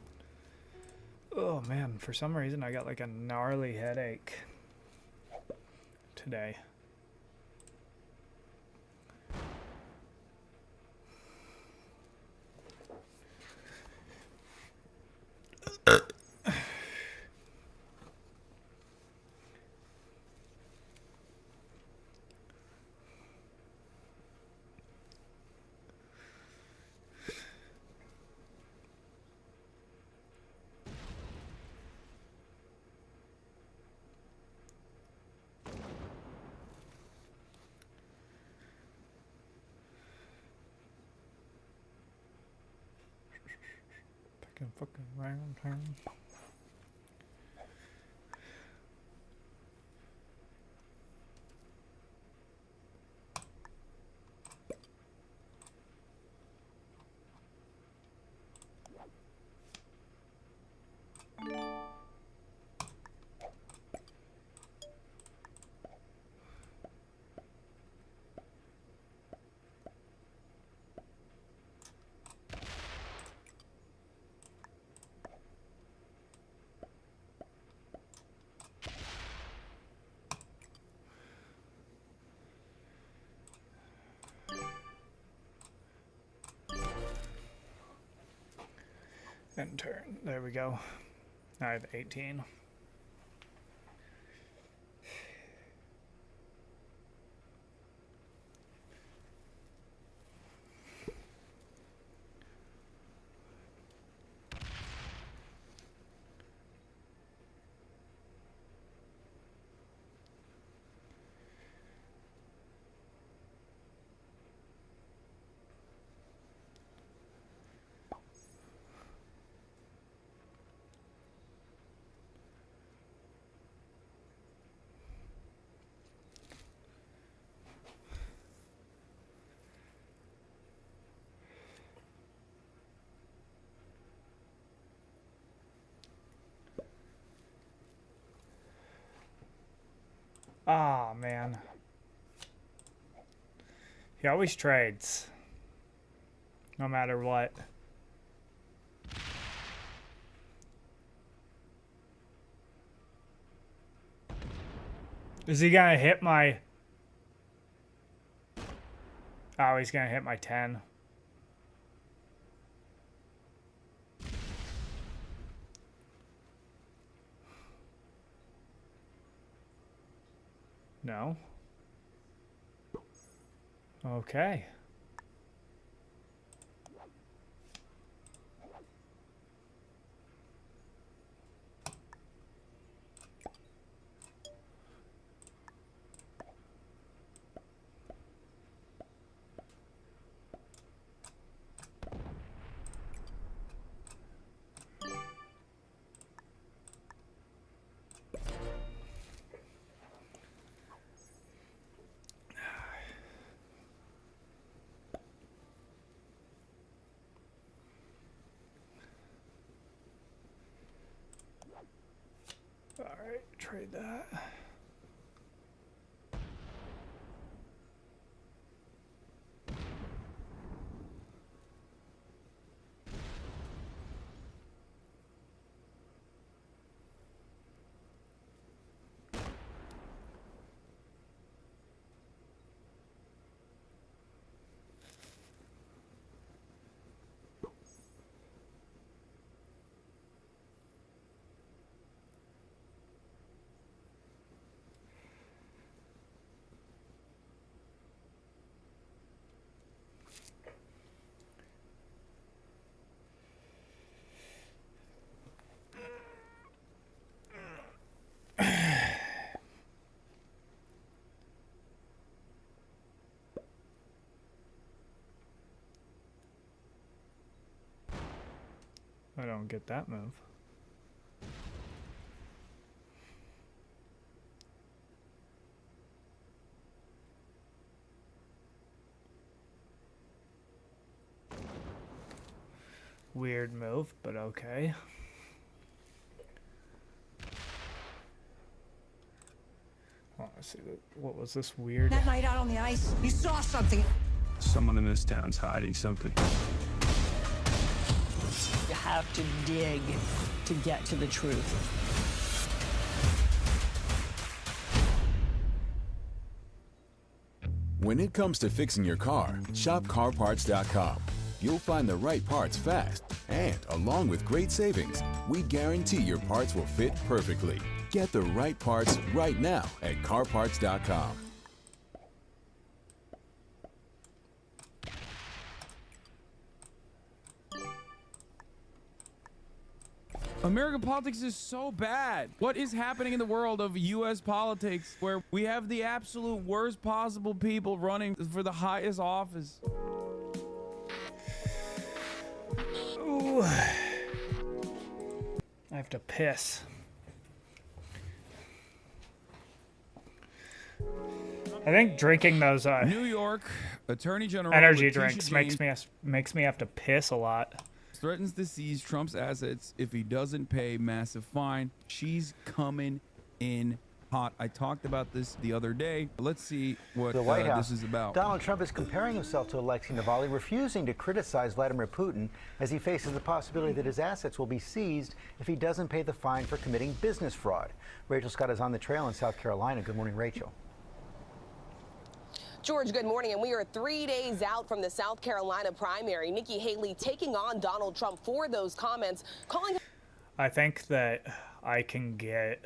Speaker 5: Oh man, for some reason I got like a gnarly headache today. Fucking round turn. And turn. There we go. I have 18. Ah, man. He always trades. No matter what. Is he gonna hit my... Oh, he's gonna hit my 10. No. Okay. All right, trade that. I don't get that move. Weird move, but okay. Oh, let's see. What was this weird?
Speaker 8: That night out on the ice, you saw something.
Speaker 9: Someone in this town's hiding something.
Speaker 8: You have to dig to get to the truth.
Speaker 3: When it comes to fixing your car, shop CarParts.com. You'll find the right parts fast, and along with great savings, we guarantee your parts will fit perfectly. Get the right parts right now at CarParts.com.
Speaker 10: American politics is so bad. What is happening in the world of U.S. politics where we have the absolute worst possible people running for the highest office?
Speaker 5: Ooh. I have to piss. I think drinking those
Speaker 10: New York Attorney General
Speaker 5: energy
Speaker 10: Letitia
Speaker 5: drinks
Speaker 10: James
Speaker 5: makes me have to piss a lot.
Speaker 10: threatens to seize Trump's assets if he doesn't pay massive fine. She's coming in hot. I talked about this the other day. Let's see what
Speaker 11: the White House.
Speaker 10: this is about.
Speaker 11: Donald Trump is comparing himself to Alexei Navalny, refusing to criticize Vladimir Putin as he faces the possibility that his assets will be seized if he doesn't pay the fine for committing business fraud. Rachel Scott is on the trail in South Carolina. Good morning, Rachel.
Speaker 12: George, good morning. And we are 3 days out from the South Carolina primary. Nikki Haley taking on Donald Trump for those comments, calling him.
Speaker 5: I think that I can get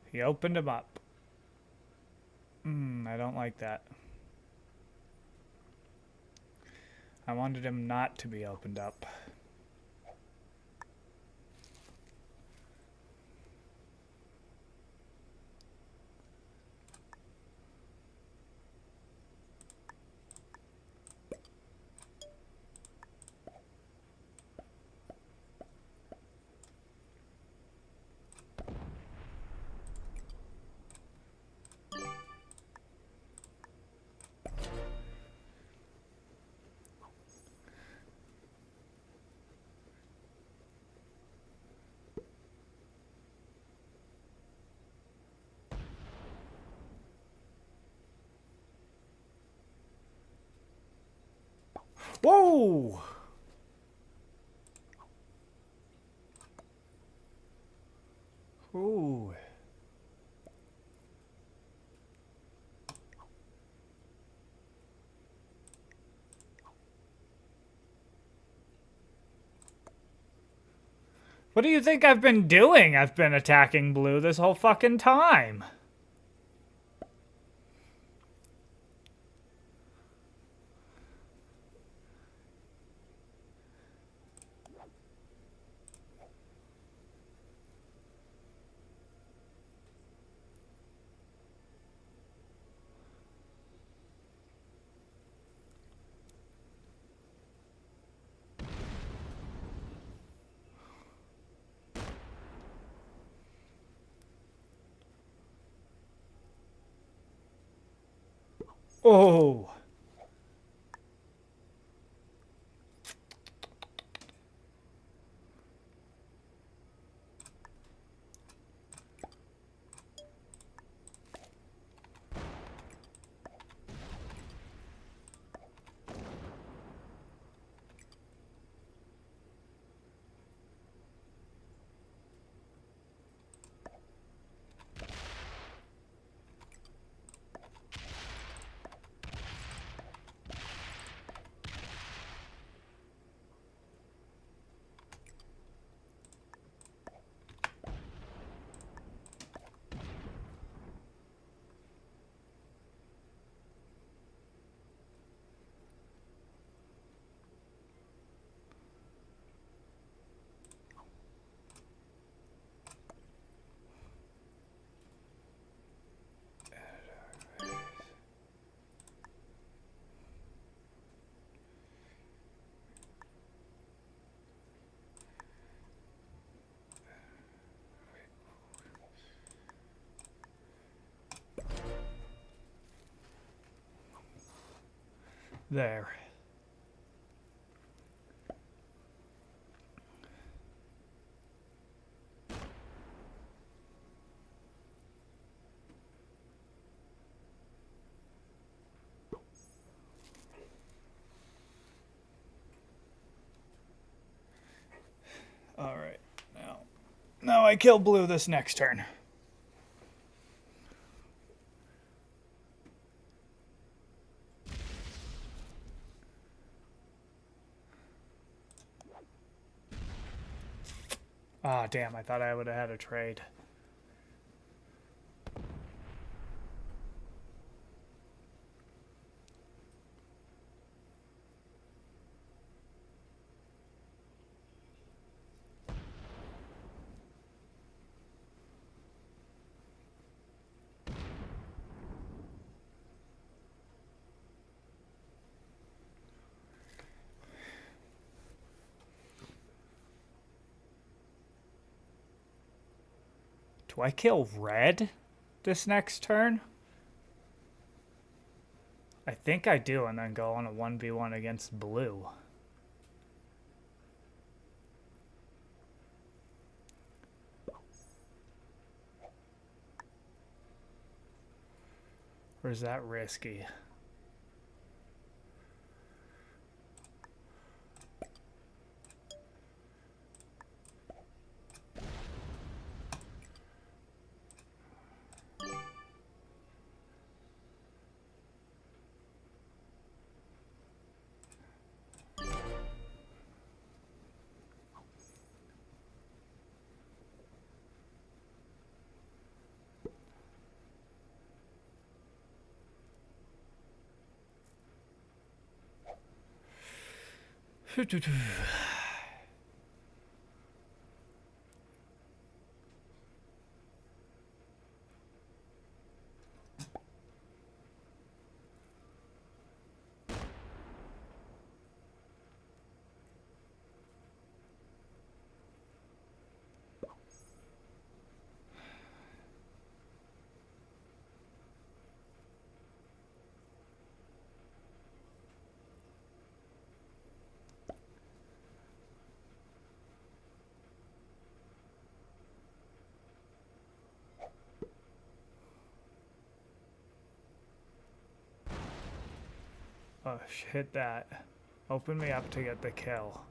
Speaker 5: He opened him up. I don't like that. I wanted him not to be opened up. Whoa! Ooh. What do you think I've been doing? I've been attacking blue this whole fucking time. Oh. There. All right. Now I kill blue this next turn. Ah, damn, I thought I would have had a trade. Do I kill red this next turn? I think I do, and then go on a 1v1 against blue. Or is that risky? Oh, hit that. Open me up to get the kill.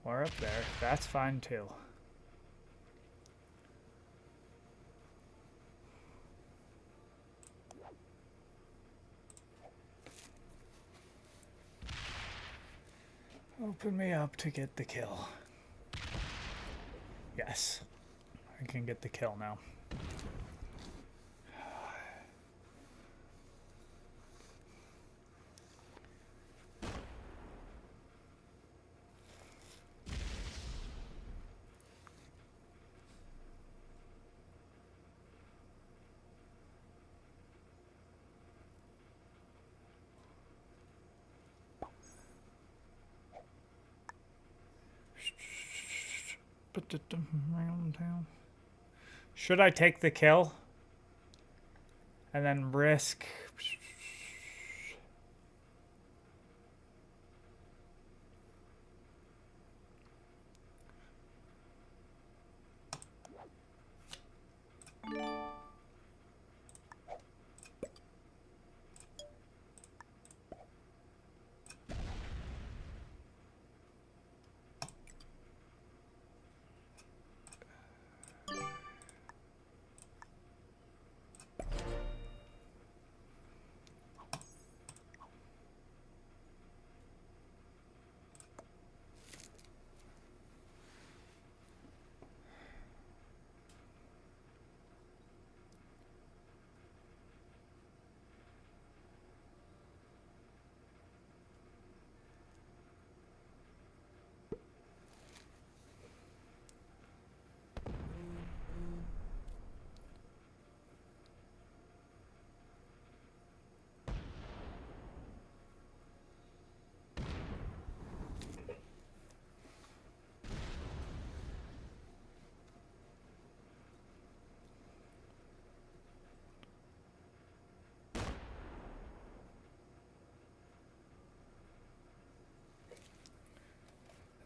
Speaker 5: Or up there. That's fine too. Open me up to get the kill. Yes. I can get the kill now. Should I take the kill and then risk?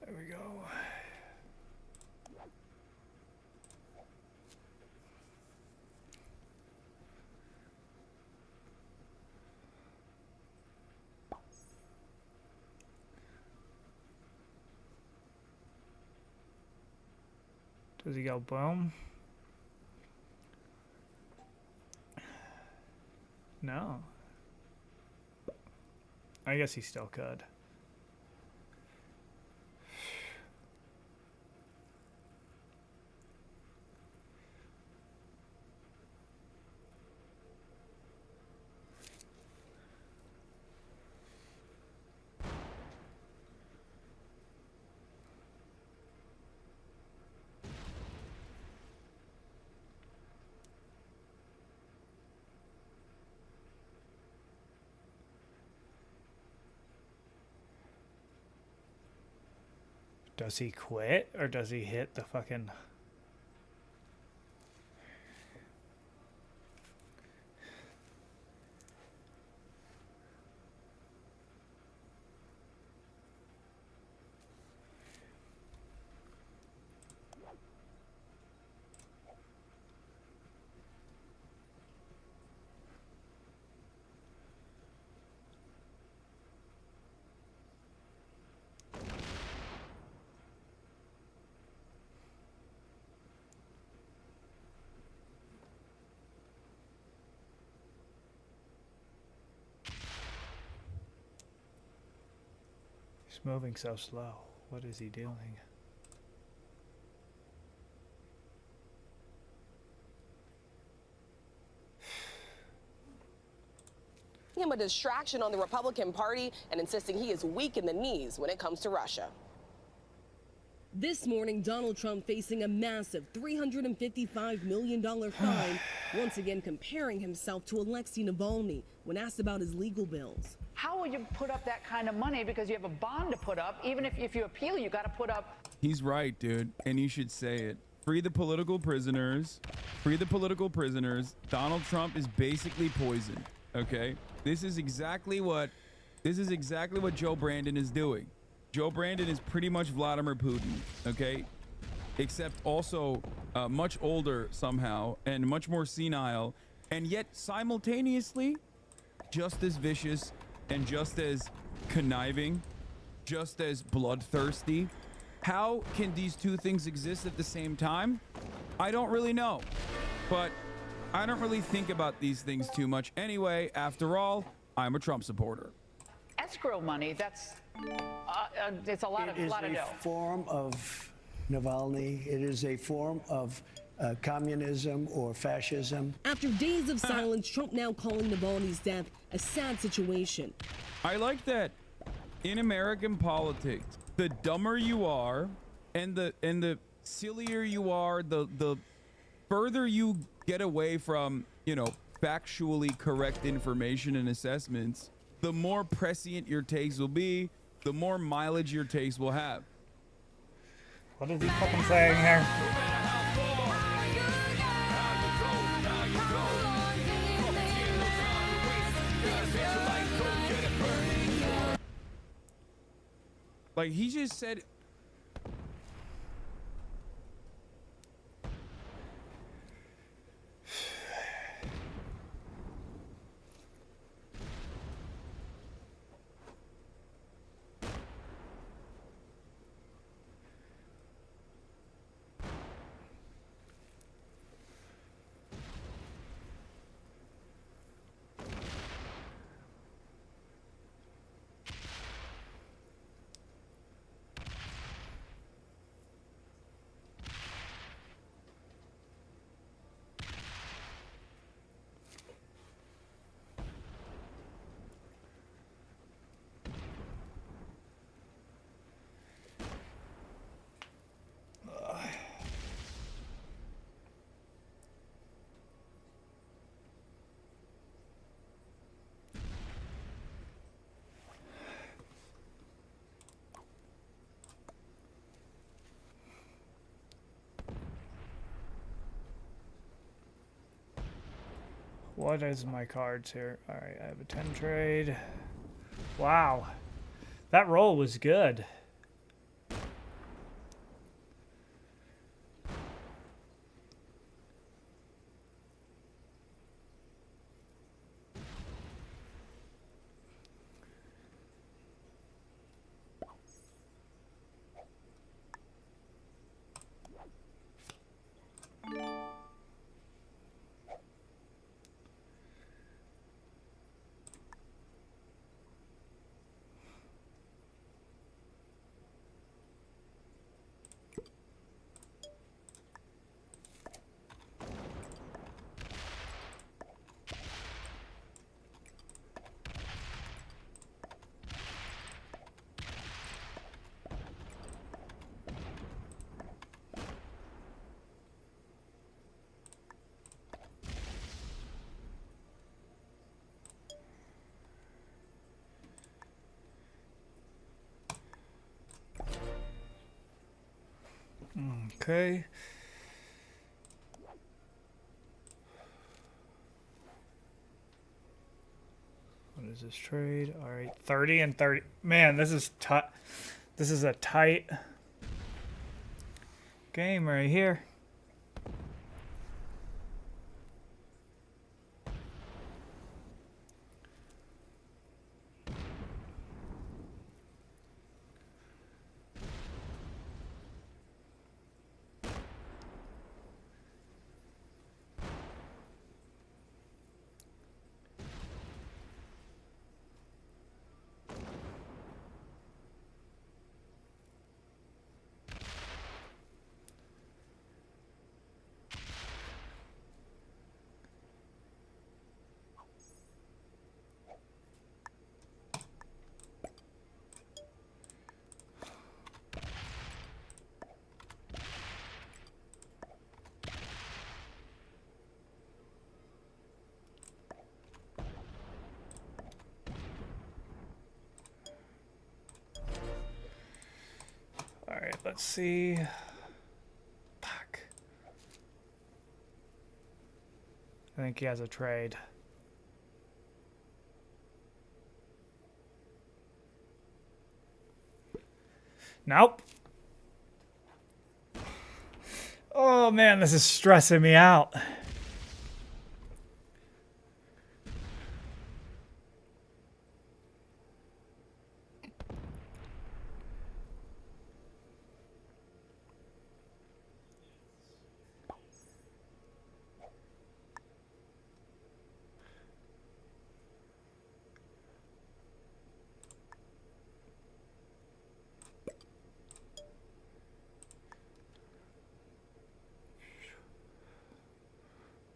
Speaker 5: There we go. Does he go boom? No. I guess he still could. Does he quit or does he hit the fucking... He's moving so slow. What is he doing?
Speaker 12: Him a distraction on the Republican Party and insisting he is weak in the knees when it comes to Russia.
Speaker 13: This morning, Donald Trump facing a massive $355 million fine, once again comparing himself to Alexei Navalny when asked about his legal bills.
Speaker 14: How will you put up that kind of money because you have a bond to put up? Even if you appeal, you got to put up.
Speaker 10: He's right, dude, and you should say it. Free the political prisoners. Free the political prisoners. Donald Trump is basically poisoned. Okay, this is exactly what Joe Brandon is doing. Joe Brandon is pretty much Vladimir Putin. Okay, except also much older somehow and much more senile, and yet simultaneously just as vicious and just as conniving, just as bloodthirsty. How can these two things exist at the same time? I don't really know, but I don't really think about these things too much anyway. After all, I'm a Trump supporter.
Speaker 14: Escrow money, that's it's a lot of dough.
Speaker 15: It is a form of Navalny. It is a form of communism or fascism.
Speaker 13: After days of silence, Trump now calling Navalny's death a sad situation.
Speaker 10: I like that in American politics, the dumber you are and the sillier you are, the further you get away from, you know, factually correct information and assessments, the more prescient your takes will be, the more mileage your takes will have.
Speaker 5: What is he fucking saying here?
Speaker 10: Like, he just said...
Speaker 5: What is my cards here? All right, I have a 10 trade. Wow. That roll was good. Okay. What is this trade? All right, 30 and 30. Man, this is tight. This is a tight game right here. All right, let's see. Fuck. I think he has a trade. Nope. Oh man, this is stressing me out.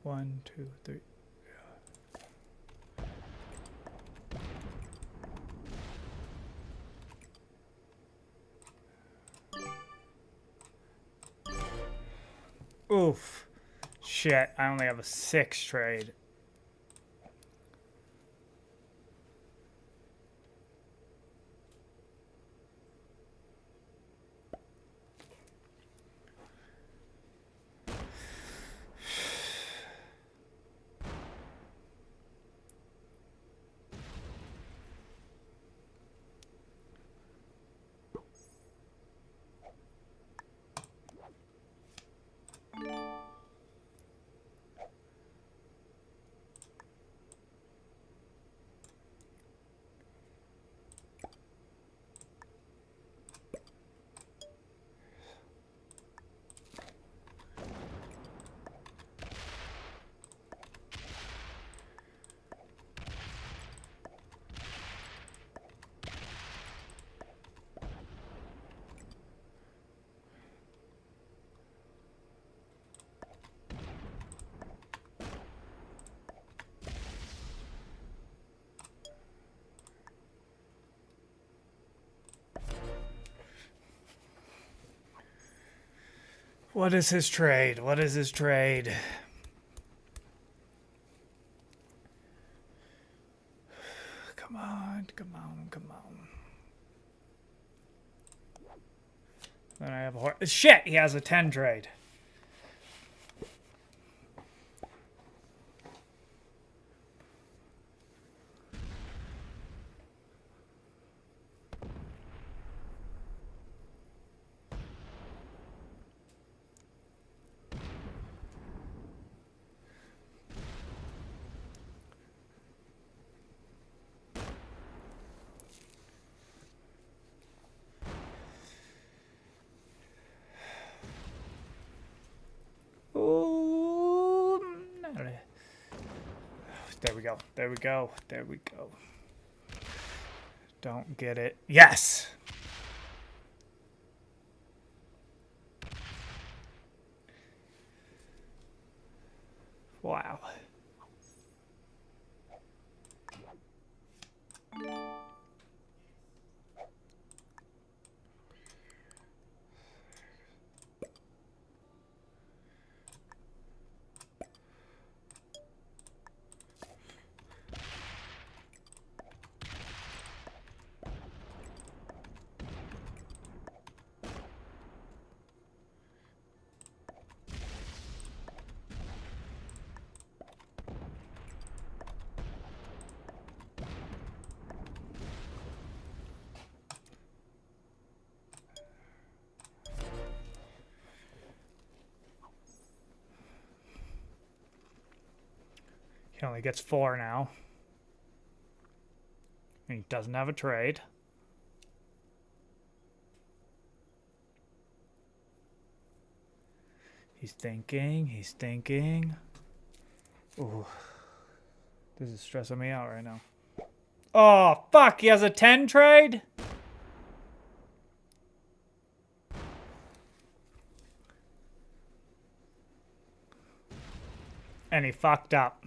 Speaker 5: One, two, three. Oof. Shit, I only have a 6 trade. What is his trade? What is his trade? Come on, come on, come on. Then I have a horse. Shit, he has a 10 trade. Ooh, there we go. There we go. There we go. Don't get it. Yes! Wow. He only gets 4 now. And he doesn't have a trade. He's thinking. He's thinking. Ooh. This is stressing me out right now. Oh, fuck. He has a 10 trade? And he fucked up.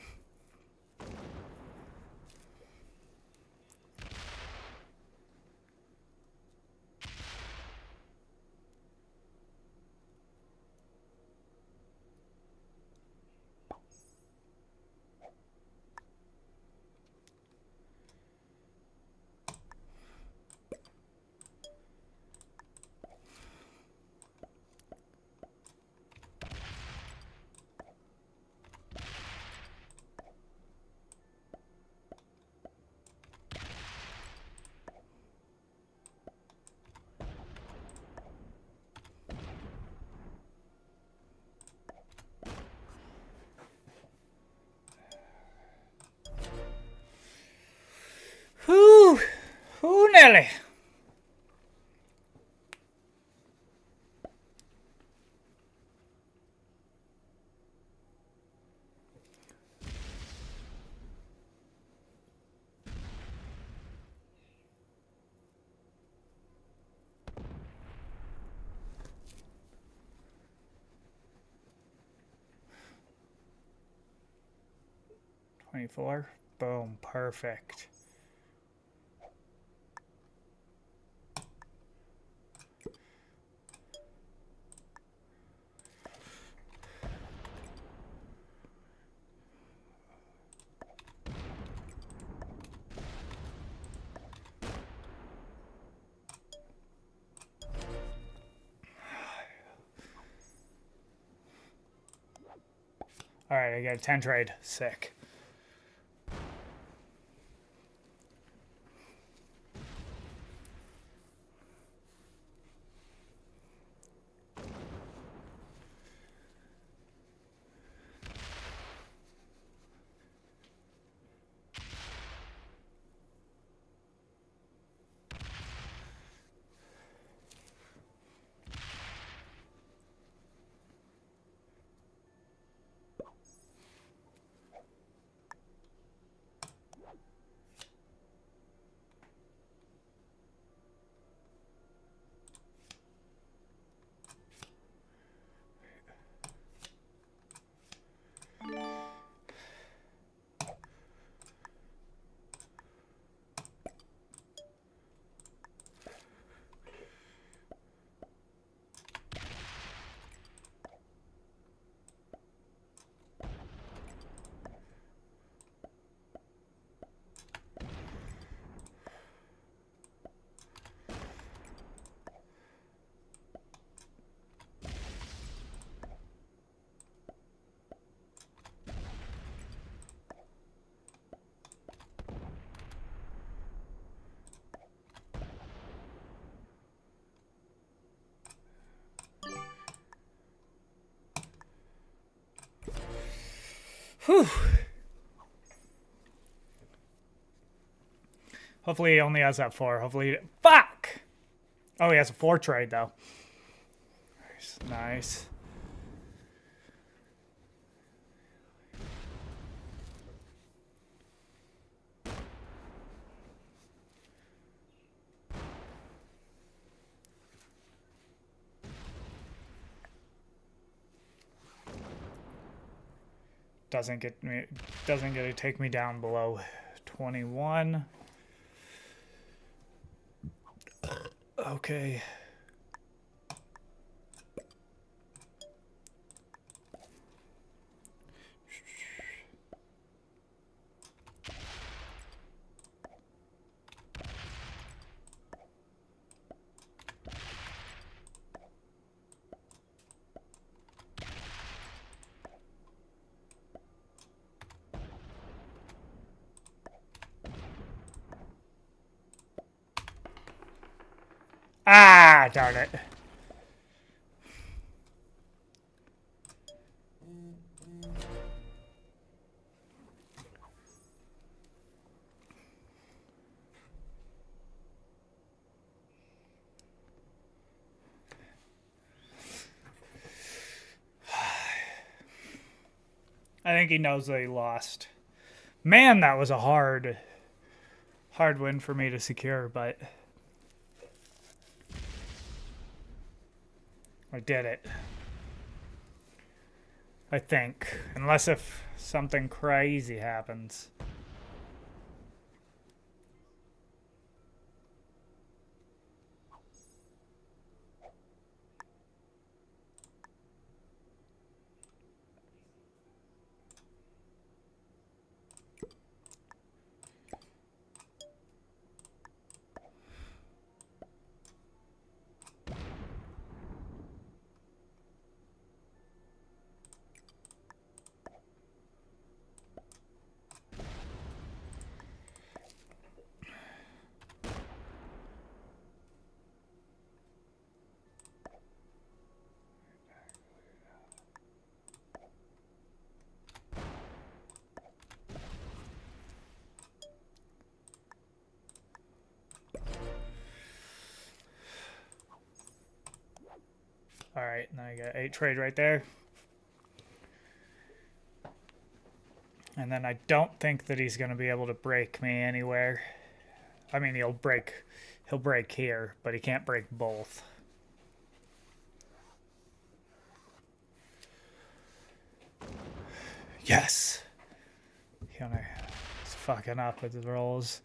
Speaker 5: Really? $24. Boom. Perfect. All right, I got a 10 trade. Sick. Whew. Hopefully he only has that 4. Hopefully... Fuck! Oh, he has a 4 trade, though. Nice. Nice. Doesn't get to take me down below 21. Okay. Ah, darn it. I think he knows that he lost. Man, that was a hard win for me to secure, but I did it. I think. Unless if something crazy happens. All right, now I got 8 trade right there. And then I don't think that he's going to be able to break me anywhere. I mean, he'll break here, but he can't break both. Yes. He's fucking up with his rolls.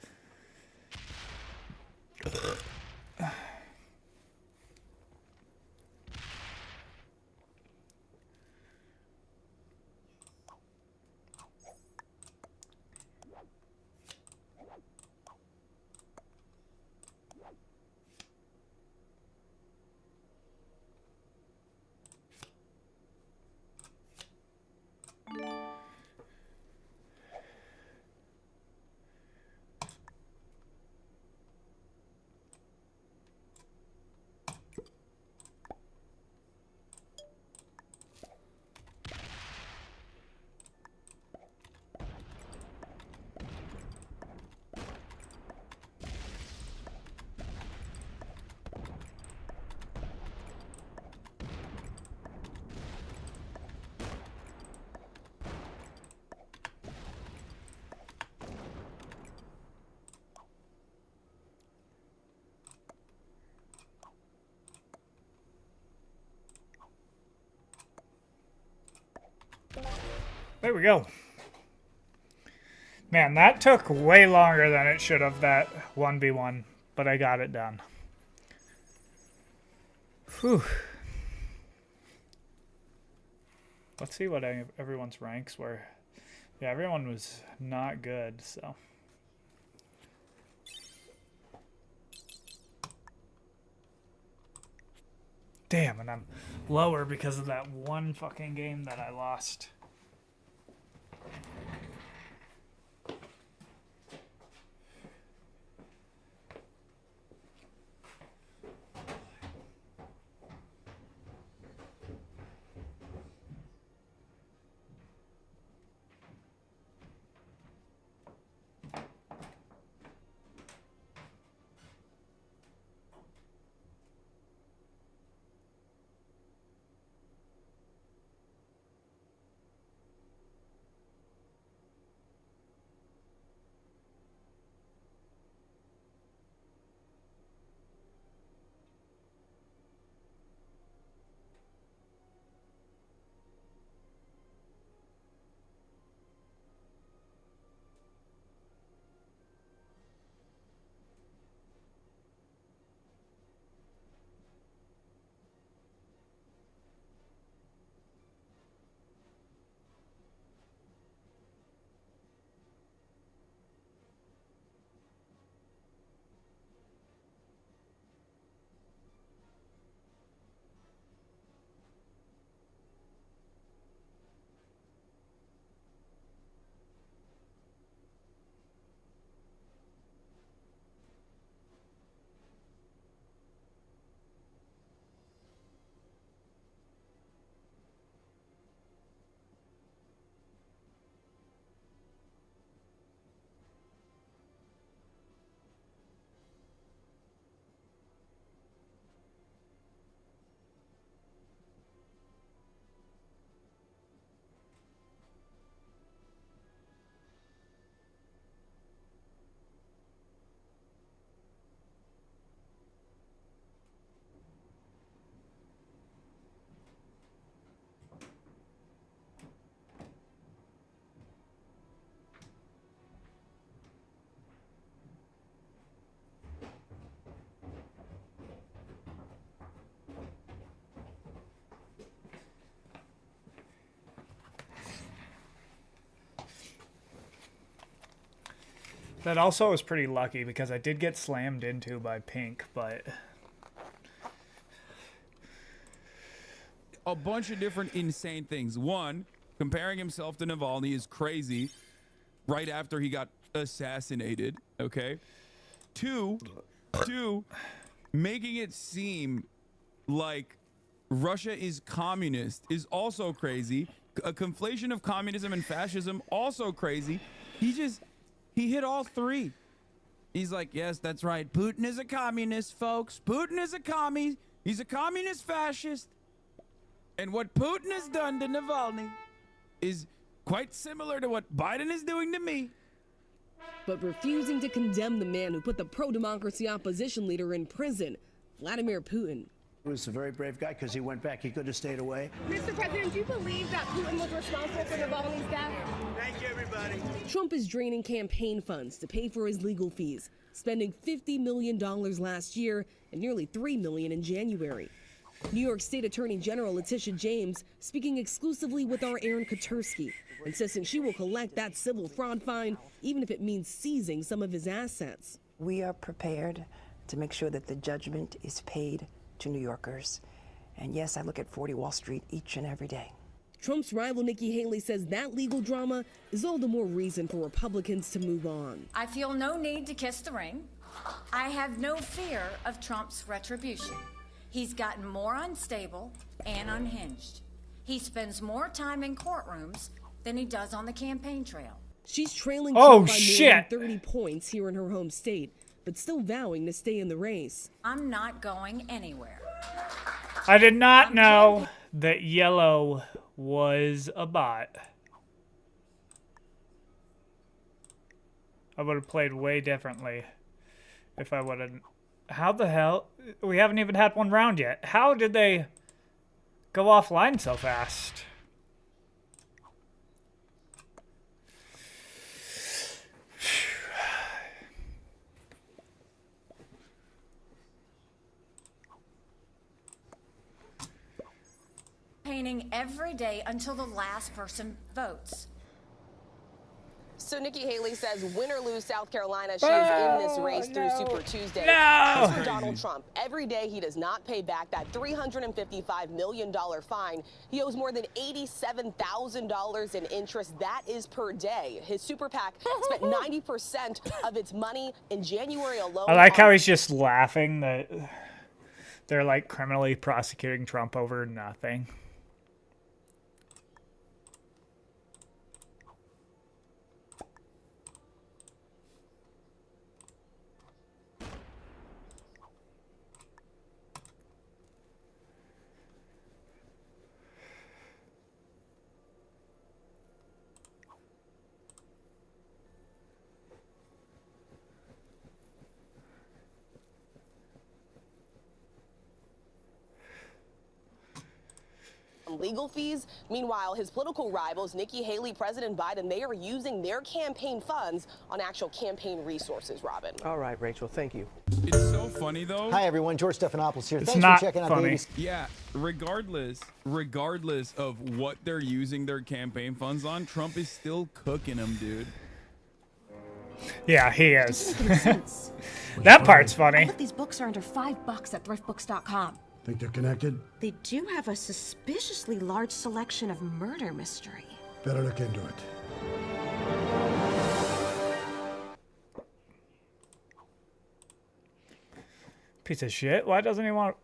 Speaker 5: There we go. Man, that took way longer than it should have, that 1v1, but I got it done. Whew. Let's see what everyone's ranks were. Yeah, everyone was not good, so. Damn, and I'm lower because of that one fucking game that I lost. That also was pretty lucky because I did get slammed into by Pink, but...
Speaker 10: A bunch of different insane things. One, comparing himself to Navalny is crazy right after he got assassinated, okay? Two, making it seem like Russia is communist is also crazy. A conflation of communism and fascism, also crazy. He hit all three. He's like, yes, that's right. Putin is a communist, folks. Putin is a commie. He's a communist fascist. And what Putin has done to Navalny is quite similar to what Biden is doing to me.
Speaker 13: But refusing to condemn the man who put the pro-democracy opposition leader in prison, Vladimir Putin.
Speaker 15: He was a very brave guy because he went back. He could have stayed away.
Speaker 12: Mr. President, do you believe that Putin was responsible for Navalny's death?
Speaker 15: Thank you, everybody.
Speaker 13: Trump is draining campaign funds to pay for his legal fees, spending $50 million last year and nearly $3 million in January. New York State Attorney General Letitia James speaking exclusively with our Aaron Katursky, insisting she will collect that civil fraud fine, even if it means seizing some of his assets.
Speaker 16: We are prepared to make sure that the judgment is paid to New Yorkers. And yes, I look at 40 Wall Street each and every day.
Speaker 13: Trump's rival Nikki Haley says that legal drama is all the more reason for Republicans to move on.
Speaker 17: I feel no need to kiss the ring. I have no fear of Trump's retribution. He's gotten more unstable and unhinged. He spends more time in courtrooms than he does on the campaign trail.
Speaker 13: She's trailing Trump by more than 30 points here in her home state, but still vowing to stay in the race.
Speaker 17: I'm not going anywhere.
Speaker 5: I did not know that yellow was a bot. I would have played way differently if I would have. How the hell? We haven't even had one round yet. How did they go offline so fast?
Speaker 17: Campaigning every day until the last person votes.
Speaker 12: So Nikki Haley says, win or lose South Carolina, she is in this race through Super Tuesday.
Speaker 5: No.
Speaker 12: As for Donald Trump, every day he does not pay back that $355 million fine. He owes more than $87,000 in interest. That is per day. His super PAC spent 90% of its money in January alone.
Speaker 5: I like how he's just laughing that they're like criminally prosecuting Trump over nothing.
Speaker 12: Legal fees. Meanwhile, his political rivals, Nikki Haley, President Biden, they are using their campaign funds on actual campaign resources, Robin.
Speaker 18: All right, Rachel, thank you.
Speaker 10: It's so funny, though.
Speaker 11: Hi, everyone. George Stephanopoulos here.
Speaker 5: It's
Speaker 11: Thanks
Speaker 5: not
Speaker 11: for checking out
Speaker 5: funny.
Speaker 11: Babies.
Speaker 10: Yeah, regardless of what they're using their campaign funds on, Trump is still cooking them, dude.
Speaker 5: Yeah, he is. That part's funny.
Speaker 19: These books are under $5 at thriftbooks.com.
Speaker 20: Think they're connected?
Speaker 19: They do have a suspiciously large selection of murder mystery.
Speaker 20: Better look into it.
Speaker 5: Piece of shit. Why doesn't he want...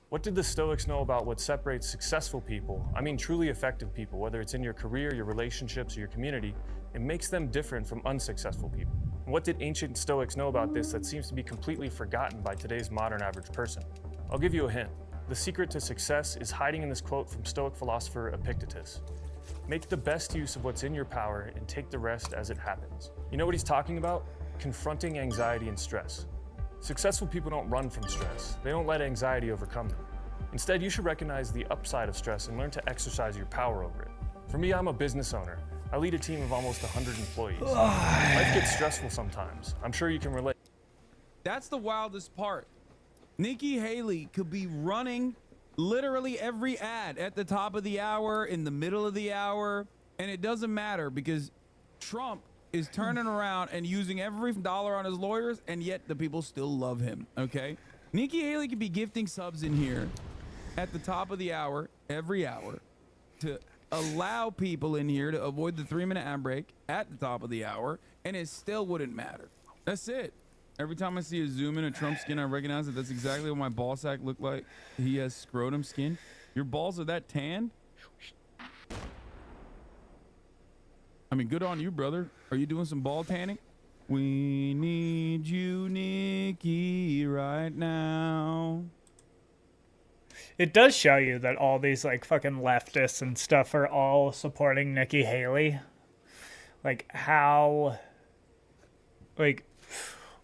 Speaker 4: What did the Stoics know about what separates successful people, I mean truly effective people, whether it's in your career, your relationships, or your community, it makes them different from unsuccessful people? And what did ancient Stoics know about this that seems to be completely forgotten by today's modern average person? I'll give you a hint. The secret to success is hiding in this quote from Stoic philosopher Epictetus. Make the best use of what's in your power and take the rest as it happens. You know what he's talking about? Confronting anxiety and stress. Successful people don't run from stress. They don't let anxiety overcome them. Instead, you should recognize the upside of stress and learn to exercise your power over it. For me, I'm a business owner. I lead a team of almost 100 employees. Life gets stressful sometimes. I'm sure you can relate.
Speaker 10: That's the wildest part. Nikki Haley could be running literally every ad at the top of the hour, in the middle of the hour, and it doesn't matter because Trump is turning around and using every dollar on his lawyers, and yet the people still love him, okay? Nikki Haley could be gifting subs in here at the top of the hour, every hour, to allow people in here to avoid the 3-minute ad break at the top of the hour, and it still wouldn't matter. That's it. Every time I see a zoom in of Trump's skin, I recognize that that's exactly what my ball sack looked like. He has scrotum skin. Your balls are that tanned? I mean, good on you, brother. Are you doing some ball tanning? We need you, Nikki, right now.
Speaker 5: It does show you that all these like fucking leftists and stuff are all supporting Nikki Haley. Like how, like,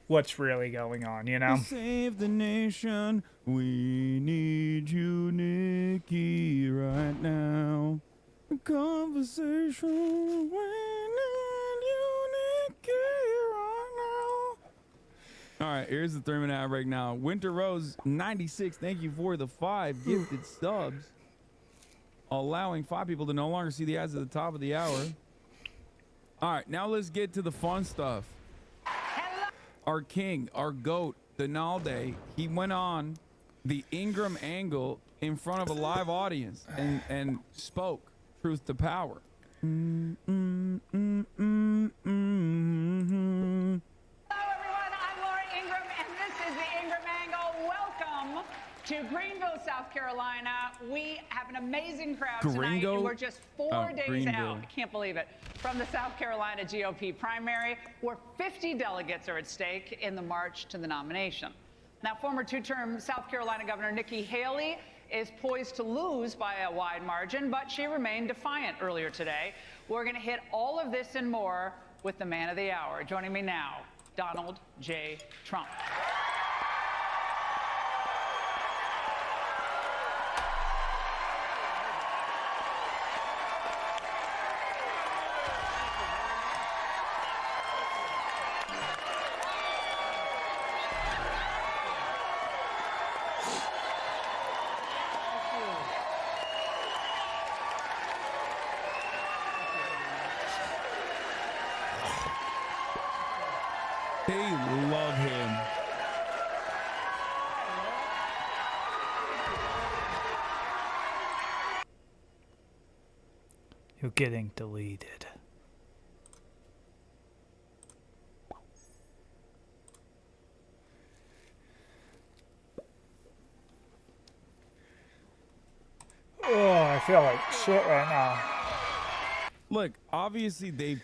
Speaker 5: what's really going on, you know?
Speaker 10: To save the nation, we need you, Nikki, right now. A conversation, we need you, Nikki, right now. All right, here's the 3-minute break now. Winter Rose 96, thank you for the 5 gifted subs, allowing 5 people to no longer see the ads at the top of the hour. All right, now let's get to the fun stuff. Our king, our goat, Donalde, he went on the Ingram angle in front of a live audience and spoke truth to power.
Speaker 14: Hello, everyone. I'm Lori Ingram, and this is the Ingram Angle. Welcome to Greenville, South Carolina. We have an amazing crowd tonight, and we're just 4 days out. I can't believe it. From the South Carolina GOP primary, where 50 delegates are at stake in the march to the nomination. Now, former 2-term South Carolina Governor Nikki Haley is poised to lose by a wide margin, but she remained defiant earlier today. We're going to hit all of this and more with the man of the hour. Joining me now, Donald J. Trump.
Speaker 10: They love him.
Speaker 5: You're getting deleted. Oh, I feel like shit right now.
Speaker 10: Look, obviously they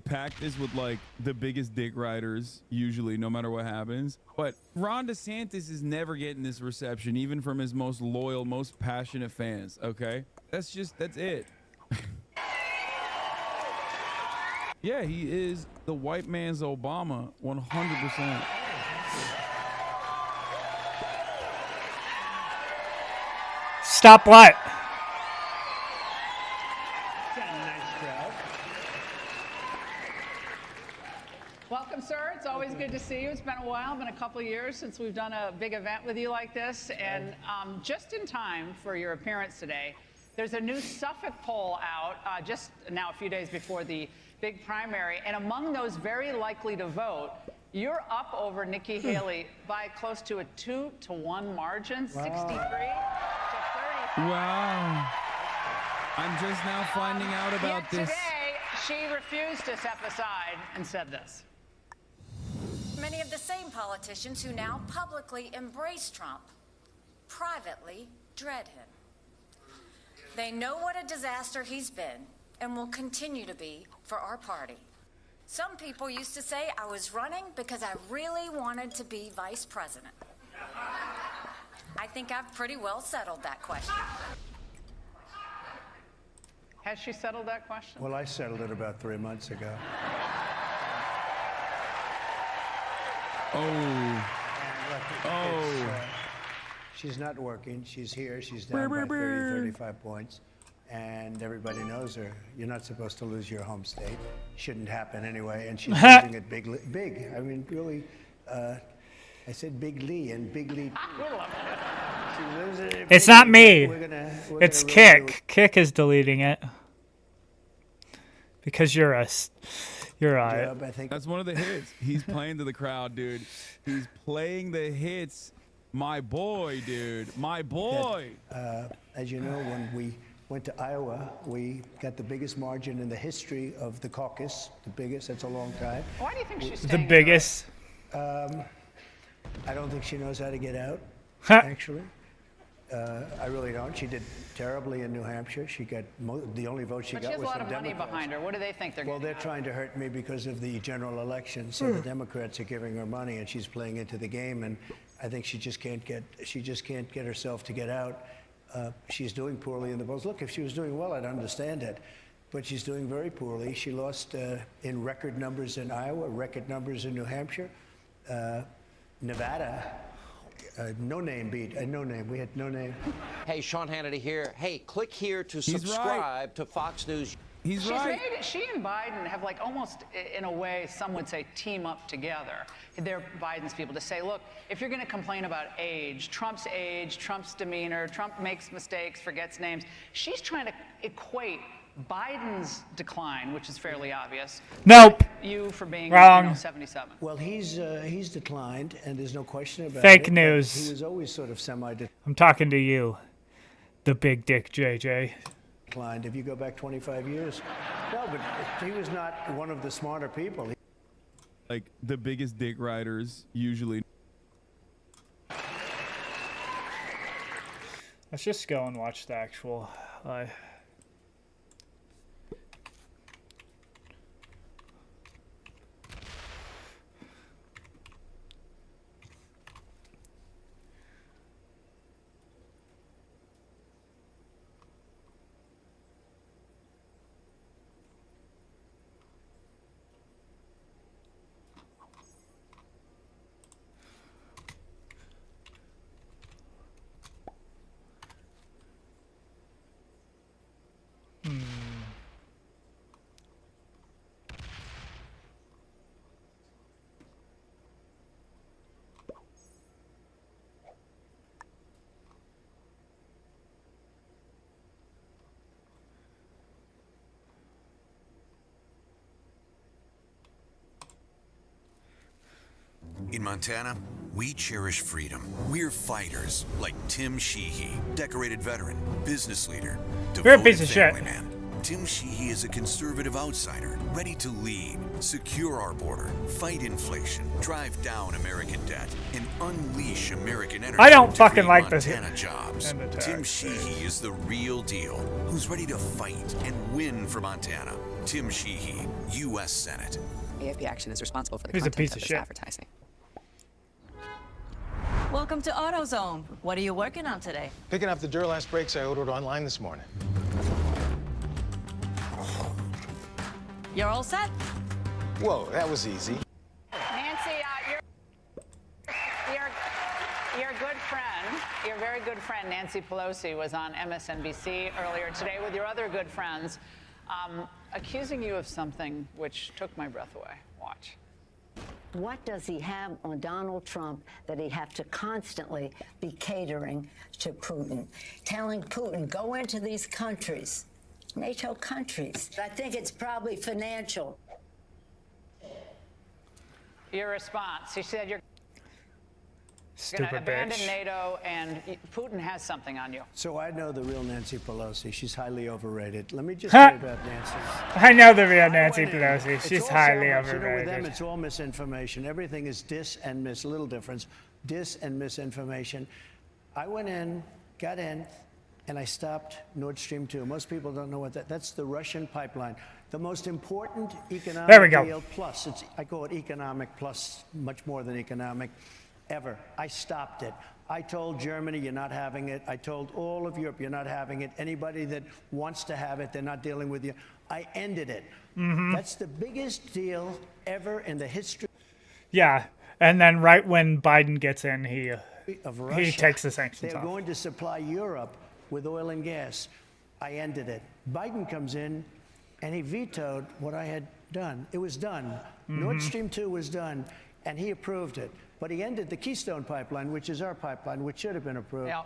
Speaker 10: packed this with like the biggest dick riders usually, no matter what happens. But Ron DeSantis is never getting this reception, even from his most loyal, most passionate fans. Okay, that's it. Yeah, he is the white man's Obama, 100%.
Speaker 5: Stop what?
Speaker 14: Welcome, sir. It's always good to see you. It's been a while, been a couple of years since we've done a big event with you like this. And just in time for your appearance today, there's a new Suffolk poll out just now a few days before the big primary. And among those very likely to vote, you're up over Nikki Haley by close to a 2-to-1 margin, 63 to 30.
Speaker 10: Wow. I'm just now finding out about
Speaker 14: Yet
Speaker 10: this.
Speaker 14: Today, she refused to step aside and said this.
Speaker 17: Many of the same politicians who now publicly embrace Trump privately dread him. They know what a disaster he's been and will continue to be for our party. Some people used to say I was running because I really wanted to be vice president. I think I've pretty well settled that question.
Speaker 14: Has she settled that question?
Speaker 15: Well, I settled it about 3 months ago. She's not working. She's here. She's down by 30, 35 points. And everybody knows her. You're not supposed to lose your home state. Shouldn't happen anyway. And she's losing it big. I mean, really, I said Big Lee and Big Lee.
Speaker 5: It's not me. It's Kick. Kick is deleting it. Because you're a...
Speaker 10: That's one of the hits. He's playing to the crowd, dude. He's playing the hits. My boy, dude. My boy.
Speaker 15: As you know, when we went to Iowa, we got the biggest margin in the history of the caucus. The biggest. That's a long time.
Speaker 14: Why do you think she's
Speaker 5: the biggest?
Speaker 15: I don't think she knows how to get out, actually. I really don't. She did terribly in New Hampshire. She got the only vote she
Speaker 14: But
Speaker 15: got
Speaker 14: she has a
Speaker 15: was
Speaker 14: lot
Speaker 15: from
Speaker 14: of money
Speaker 15: Democrats.
Speaker 14: behind her. What do they think they're
Speaker 15: Well,
Speaker 14: getting?
Speaker 15: they're trying to hurt me because of the general election. So the Democrats are giving her money, and she's playing into the game. And I think she just can't get herself to get out. She's doing poorly in the polls. Look, if she was doing well, I'd understand it. But she's doing very poorly. She lost in record numbers in Iowa, record numbers in New Hampshire, Nevada. No name beat. No name. We had no name.
Speaker 18: Hey, Sean Hannity here. Hey, click here to subscribe to Fox News.
Speaker 14: She and Biden have like almost, in a way, some would say team up together. They're Biden's people to say, look, if you're going to complain about age, Trump's demeanor, Trump makes mistakes, forgets names. She's trying to equate Biden's decline, which is fairly obvious.
Speaker 5: Nope.
Speaker 14: You for being
Speaker 5: Wrong.
Speaker 14: 77.
Speaker 15: Well, he's declined, and there's no question about it.
Speaker 5: Fake news.
Speaker 15: He was always sort of
Speaker 5: I'm talking to you, the big dick JJ.
Speaker 15: declined. If you go back 25 years, no, but he was not one of the smarter people.
Speaker 10: Like the biggest dick riders usually.
Speaker 5: Let's just go and watch the actual.
Speaker 21: In Montana, we cherish freedom. We're fighters like Tim Sheehy, decorated veteran, business leader,
Speaker 5: You're a
Speaker 21: devoted
Speaker 5: piece of shit.
Speaker 21: family man. Tim Sheehy is a conservative outsider, ready to lead, secure our border, fight inflation, drive down American debt, and unleash American energy.
Speaker 5: I don't
Speaker 21: to
Speaker 5: fucking
Speaker 21: create
Speaker 5: like this.
Speaker 21: Montana jobs.
Speaker 5: And the
Speaker 21: Tim
Speaker 5: tax.
Speaker 21: Sheehy is the real deal, who's ready to fight and win for Montana. Tim Sheehy, U.S. Senate.
Speaker 22: AFP Action is responsible for the
Speaker 5: He's a
Speaker 22: content
Speaker 5: piece
Speaker 22: of
Speaker 5: of
Speaker 22: this
Speaker 5: shit.
Speaker 22: advertising.
Speaker 23: Welcome to AutoZone. What are you working on today?
Speaker 24: Picking up the Duralast brakes I ordered online this morning.
Speaker 23: You're all set?
Speaker 24: Whoa, that was easy.
Speaker 14: Nancy, your good friend, your very good friend Nancy Pelosi was on MSNBC earlier today with your other good friends, accusing you of something which took my breath away. Watch.
Speaker 25: What does he have on Donald Trump that he have to constantly be catering to Putin, telling Putin, go into these countries, NATO countries? I think it's probably financial.
Speaker 14: Your response. She said you're going to
Speaker 5: Stupid
Speaker 14: abandon
Speaker 5: bitch.
Speaker 14: NATO and Putin has something on you.
Speaker 15: So I know the real Nancy Pelosi. She's highly overrated. Let me just
Speaker 5: Huh.
Speaker 15: say about Nancy.
Speaker 5: I know the real Nancy Pelosi.
Speaker 15: It's
Speaker 5: She's
Speaker 15: all
Speaker 5: highly
Speaker 15: so much. You know, with them,
Speaker 5: overrated.
Speaker 15: it's all misinformation. Everything is dis and mis. Little difference. Dis and misinformation. I went in, got in, and I stopped Nord Stream 2. Most people don't know what that's the Russian pipeline. The most important economic
Speaker 5: There we go.
Speaker 15: deal plus. I call it economic plus, much more than economic, ever. I stopped it. I told Germany, you're not having it. I told all of Europe, you're not having it. Anybody that wants to have it, they're not dealing with you. I ended it.
Speaker 5: Mhm.
Speaker 15: That's the biggest deal ever in the history
Speaker 5: Yeah, and then right when Biden gets in, he
Speaker 15: of
Speaker 5: takes the sanctions
Speaker 15: They're
Speaker 5: off.
Speaker 15: going to supply Europe with oil and gas. I ended it. Biden comes in, and he vetoed what I had done. It was done. Nord
Speaker 5: Mhm.
Speaker 15: Stream 2 was done, and he approved it. But he ended the Keystone Pipeline, which is our pipeline, which should have been approved.
Speaker 14: Yeah.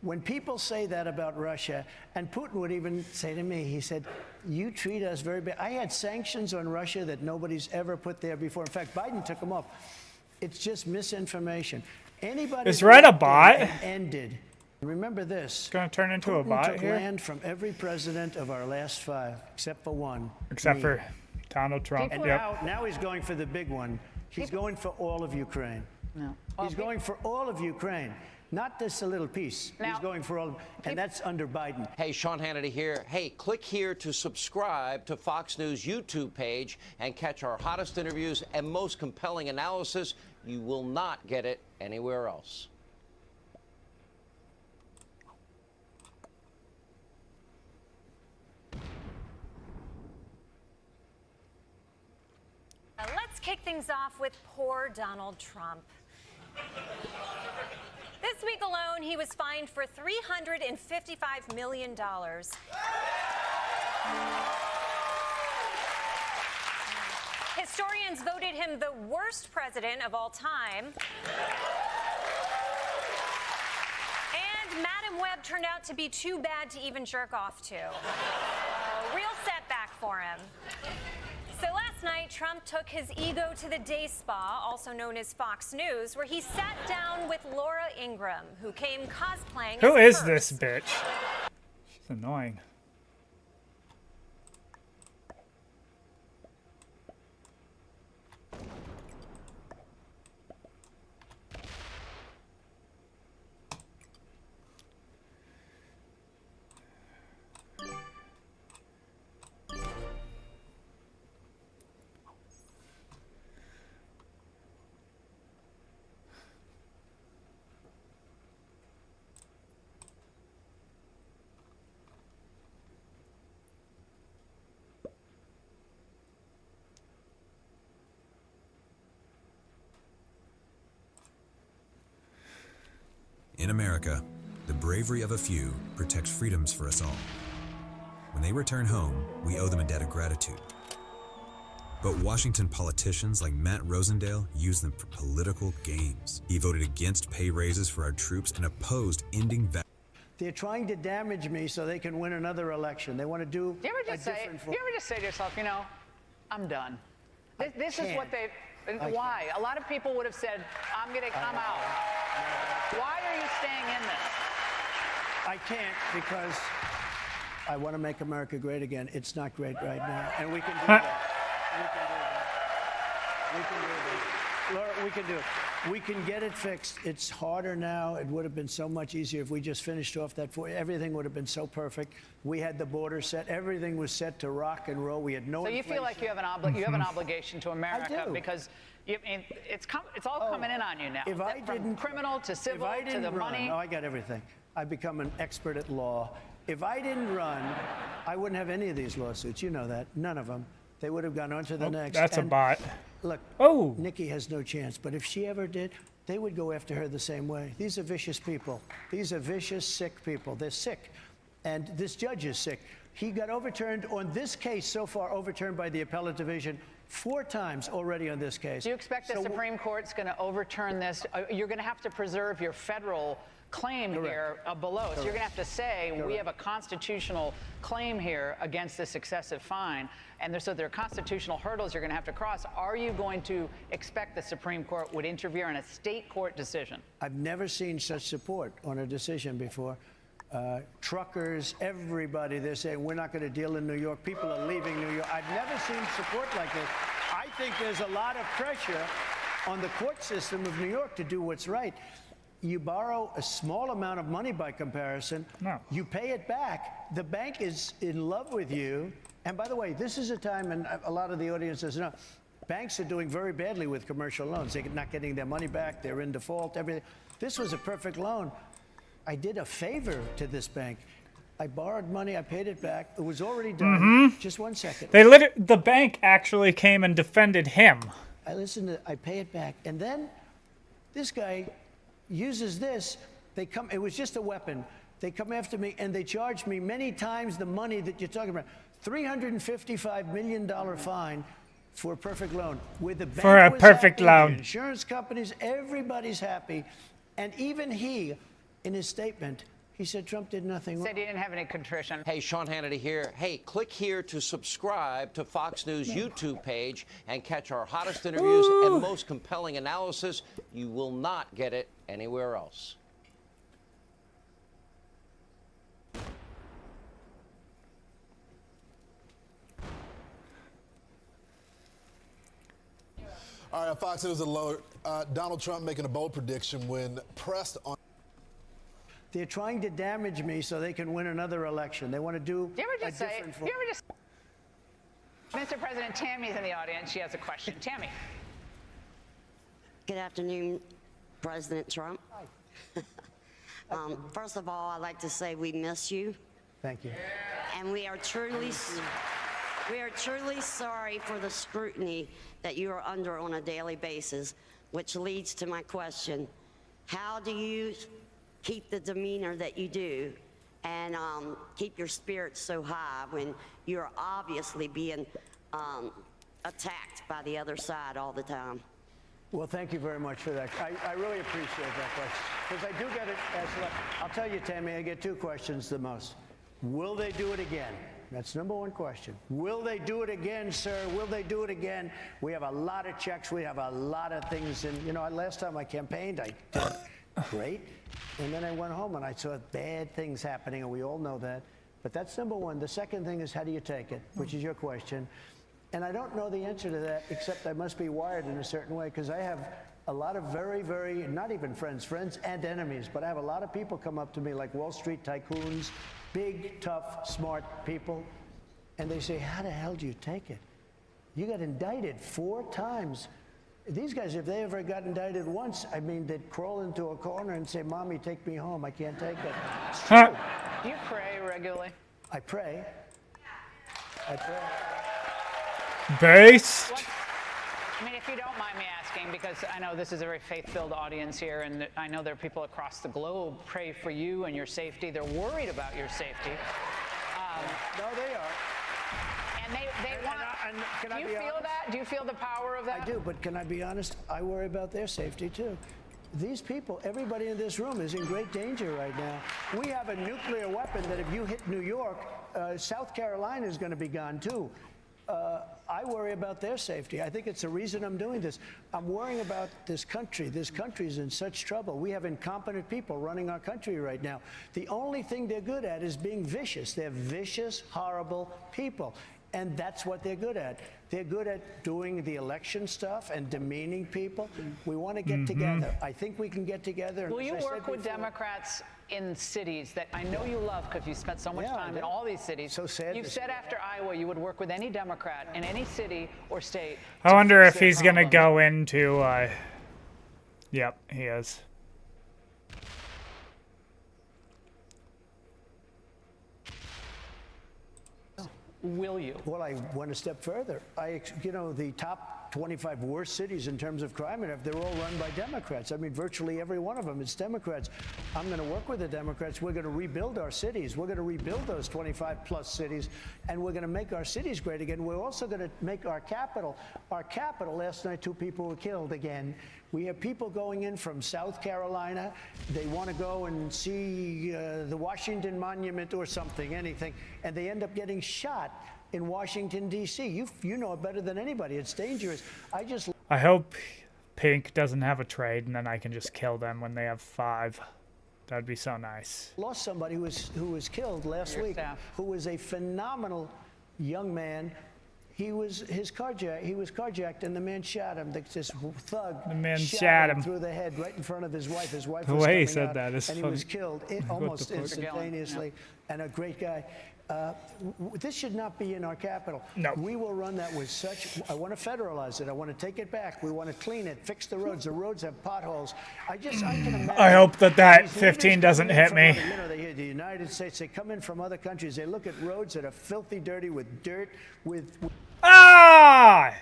Speaker 15: When people say that about Russia, and Putin would even say to me, he said, you treat us very bad. I had sanctions on Russia that nobody's ever put there before. In fact, Biden took them off. It's just misinformation. Anybody
Speaker 5: Is
Speaker 15: that
Speaker 5: Red a
Speaker 15: looked
Speaker 5: bot?
Speaker 15: and ended. Remember this.
Speaker 5: It's going to turn into a
Speaker 15: Putin
Speaker 5: bot
Speaker 15: took
Speaker 5: here?
Speaker 15: land from every president of our last 5, except for one.
Speaker 5: Except
Speaker 15: me.
Speaker 5: for Donald Trump.
Speaker 15: And
Speaker 5: Yep.
Speaker 15: now he's going for the big one. He's going for all of Ukraine.
Speaker 14: No.
Speaker 15: He's going for all of Ukraine. Not just a little piece.
Speaker 14: Now,
Speaker 15: he's going for all, and that's under Biden.
Speaker 18: Hey, Sean Hannity here. Hey, click here to subscribe to Fox News YouTube page and catch our hottest interviews and most compelling analysis. You will not get it anywhere else.
Speaker 1: Let's kick things off with poor Donald Trump. This week alone, he was fined for $355 million. Historians voted him the worst president of all time. And Madam Web turned out to be too bad to even jerk off to. A real setback for him. So last night, Trump took his ego to the day spa, also known as Fox News, where he sat down with Laura Ingraham, who came cosplaying
Speaker 5: Who
Speaker 1: as
Speaker 5: is
Speaker 1: a
Speaker 5: this
Speaker 1: nurse.
Speaker 5: bitch? She's annoying.
Speaker 2: In America, the bravery of a few protects freedoms for us all. When they return home, we owe them a debt of gratitude. But Washington politicians like Matt Rosendale use them for political games. He voted against pay raises for our troops and opposed ending
Speaker 15: They're trying to damage me so they can win another election. They want to do
Speaker 14: You ever just say to yourself, you know, I'm done. This is what they. Why? A lot of people would have said, I'm going to come out. Why are you staying in this?
Speaker 15: I can't because I want to make America great again. It's not great right now, and we can do that. We can do that. Laura, we can do it. We can get it fixed. It's harder now. It would have been so much easier if we just finished off that. Everything would have been so perfect. We had the border set. Everything was set to rock and roll. We had no.
Speaker 14: So you feel like you have an obligation to America
Speaker 15: I do.
Speaker 14: because it's all coming in on you now.
Speaker 15: If I
Speaker 14: From
Speaker 15: didn't
Speaker 14: criminal to civil
Speaker 15: if I
Speaker 14: to
Speaker 15: didn't
Speaker 14: the
Speaker 15: run,
Speaker 14: money.
Speaker 15: no, I got everything. I've become an expert at law. If I didn't run, I wouldn't have any of these lawsuits. You know that. None of them. They would have gone on to the next.
Speaker 5: That's a bot.
Speaker 15: Look, Nikki has no chance. But if she ever did, they would go after her the same way. These are vicious people. These are vicious, sick people. They're sick. And this judge is sick. He got overturned on this case so far, overturned by the appellate division 4 times already on this case.
Speaker 14: Do you expect the Supreme Court's going to overturn this? You're going to have to preserve your federal claim here below. So you're going to have to say we have a constitutional claim here against this excessive fine. And so there are constitutional hurdles you're going to have to cross. Are you going to expect the Supreme Court would interfere in a state court decision?
Speaker 15: I've never seen such support on a decision before. Truckers, everybody, they're saying we're not going to deal in New York. People are leaving New York. I've never seen support like this. I think there's a lot of pressure on the court system of New York to do what's right. You borrow a small amount of money by comparison.
Speaker 5: No.
Speaker 15: You pay it back. The bank is in love with you. And by the way, this is a time, and a lot of the audience doesn't know, banks are doing very badly with commercial loans. They're not getting their money back. They're in default, everything. This was a perfect loan. I did a favor to this bank. I borrowed money. I paid it back. It was already done. Just 1 second.
Speaker 5: The bank actually came and defended him.
Speaker 15: I pay it back. And then this guy uses this. It was just a weapon. They come after me and they charge me many times the money that you're talking about. $355 million fine for a perfect loan. Where the bank
Speaker 5: For a
Speaker 15: was
Speaker 5: perfect
Speaker 15: happy,
Speaker 5: loan.
Speaker 15: the insurance companies, everybody's happy. And even he, in his statement, he said Trump did nothing wrong.
Speaker 14: Said he didn't have any contrition.
Speaker 18: Hey, Sean Hannity here. Hey, click here to subscribe to Fox News YouTube page and catch our hottest interviews and most compelling analysis. You will not get it anywhere else.
Speaker 6: All right, Fox News alert. Donald Trump making a bold prediction when pressed on.
Speaker 15: They're trying to damage me so they can win another election. They want to do
Speaker 14: You ever
Speaker 15: a
Speaker 14: just say,
Speaker 15: different
Speaker 14: you ever just, Mr. President, Tammy's in the audience. She has a question. Tammy.
Speaker 3: Good afternoon, President Trump. First of all, I'd like to say we miss you.
Speaker 15: Thank you.
Speaker 3: And we are truly sorry for the scrutiny that you are under on a daily basis, which leads to my question. How do you keep the demeanor that you do and keep your spirits so high when you're obviously being attacked by the other side all the time?
Speaker 15: Well, thank you very much for that. I really appreciate that question, because I do get it asked a lot. I'll tell you, Tammy, I get two questions the most. Will they do it again? That's number one question. Will they do it again, sir? Will they do it again? We have a lot of checks. We have a lot of things. And, you know, last time I campaigned, I did great. And then I went home and I saw bad things happening, and we all know that. But that's number one. The second thing is, how do you take it, which is your question. And I don't know the answer to that, except I must be wired in a certain way, because I have a lot of very, very, not even friends and enemies, but I have a lot of people come up to me, like Wall Street tycoons, big, tough, smart people, and they say, how the hell do you take it? You got indicted 4 times. These guys, if they ever got indicted once, I mean, they'd crawl into a corner and say, Mommy, take me home. I can't take it. It's true.
Speaker 14: Do you pray regularly?
Speaker 15: I pray. I pray.
Speaker 5: Based.
Speaker 14: I mean, if you don't mind me asking, because I know this is a very faith-filled audience here, and I know there are people across the globe pray for you and your safety. They're worried about your safety.
Speaker 15: No, they are.
Speaker 14: And they want.
Speaker 15: Can
Speaker 14: Do
Speaker 15: I
Speaker 14: you
Speaker 15: be
Speaker 14: feel
Speaker 15: honest?
Speaker 14: that? Do you feel the power of that?
Speaker 15: I do, but can I be honest? I worry about their safety too. These people, everybody in this room is in great danger right now. We have a nuclear weapon that if you hit New York, South Carolina is going to be gone too. I worry about their safety. I think it's the reason I'm doing this. I'm worrying about this country. This country is in such trouble. We have incompetent people running our country right now. The only thing they're good at is being vicious. They're vicious, horrible people. And that's what they're good at. They're good at doing the election stuff and demeaning people. We want to get together. I think we can get together.
Speaker 14: Will you work with Democrats in cities that I know you love, because you spent so much time in all these cities?
Speaker 15: So sad.
Speaker 14: You've said after Iowa you would work with any Democrat in any city or state.
Speaker 5: I wonder if he's going to go into... Yep, he is.
Speaker 14: Will you?
Speaker 15: Well, I went a step further. You know, the top 25 worst cities in terms of crime, and they're all run by Democrats. I mean, virtually every one of them is Democrats. I'm going to work with the Democrats. We're going to rebuild our cities. We're going to rebuild those 25 plus cities, and we're going to make our cities great again. We're also going to make our capital. Our capital, last night 2 people were killed again. We have people going in from South Carolina. They want to go and see the Washington Monument or something, anything, and they end up getting shot in Washington, D.C. You know it better than anybody. It's dangerous.
Speaker 5: I hope Pink doesn't have a trade, and then I can just kill them when they have 5. That'd be so nice.
Speaker 15: Lost somebody who was killed last week, who was a phenomenal young man. He was carjacked, and the man shot him. This thug.
Speaker 5: The man shot him
Speaker 15: through the head, right in front of his wife. His wife
Speaker 5: the
Speaker 15: was
Speaker 5: way he
Speaker 15: coming
Speaker 5: said
Speaker 15: out,
Speaker 5: that is
Speaker 15: and
Speaker 5: funny.
Speaker 15: he was killed almost instantaneously. And a great guy. This should not be in our capital.
Speaker 5: No.
Speaker 15: We will run that with such. I want to federalize it. I want to take it back. We want to clean it, fix the roads. The roads have potholes. I can imagine.
Speaker 5: I hope that
Speaker 15: these
Speaker 5: 15
Speaker 15: leaders
Speaker 5: doesn't
Speaker 15: come in
Speaker 5: hit
Speaker 15: from
Speaker 5: me.
Speaker 15: other- You know, they hear the United States. They come in from other countries. They look at roads that are filthy dirty with dirt, with
Speaker 5: Ah!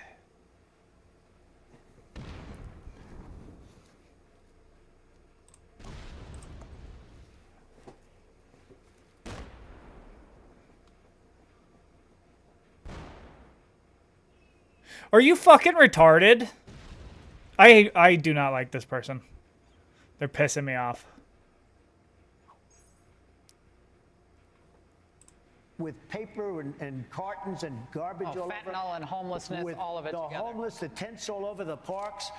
Speaker 5: Are you fucking retarded? I do not like this person. They're pissing me off.
Speaker 15: with paper and cartons and garbage all over.
Speaker 14: Fentanyl and homelessness, all of it
Speaker 15: the
Speaker 14: together.
Speaker 15: homeless, the tents all over the parks.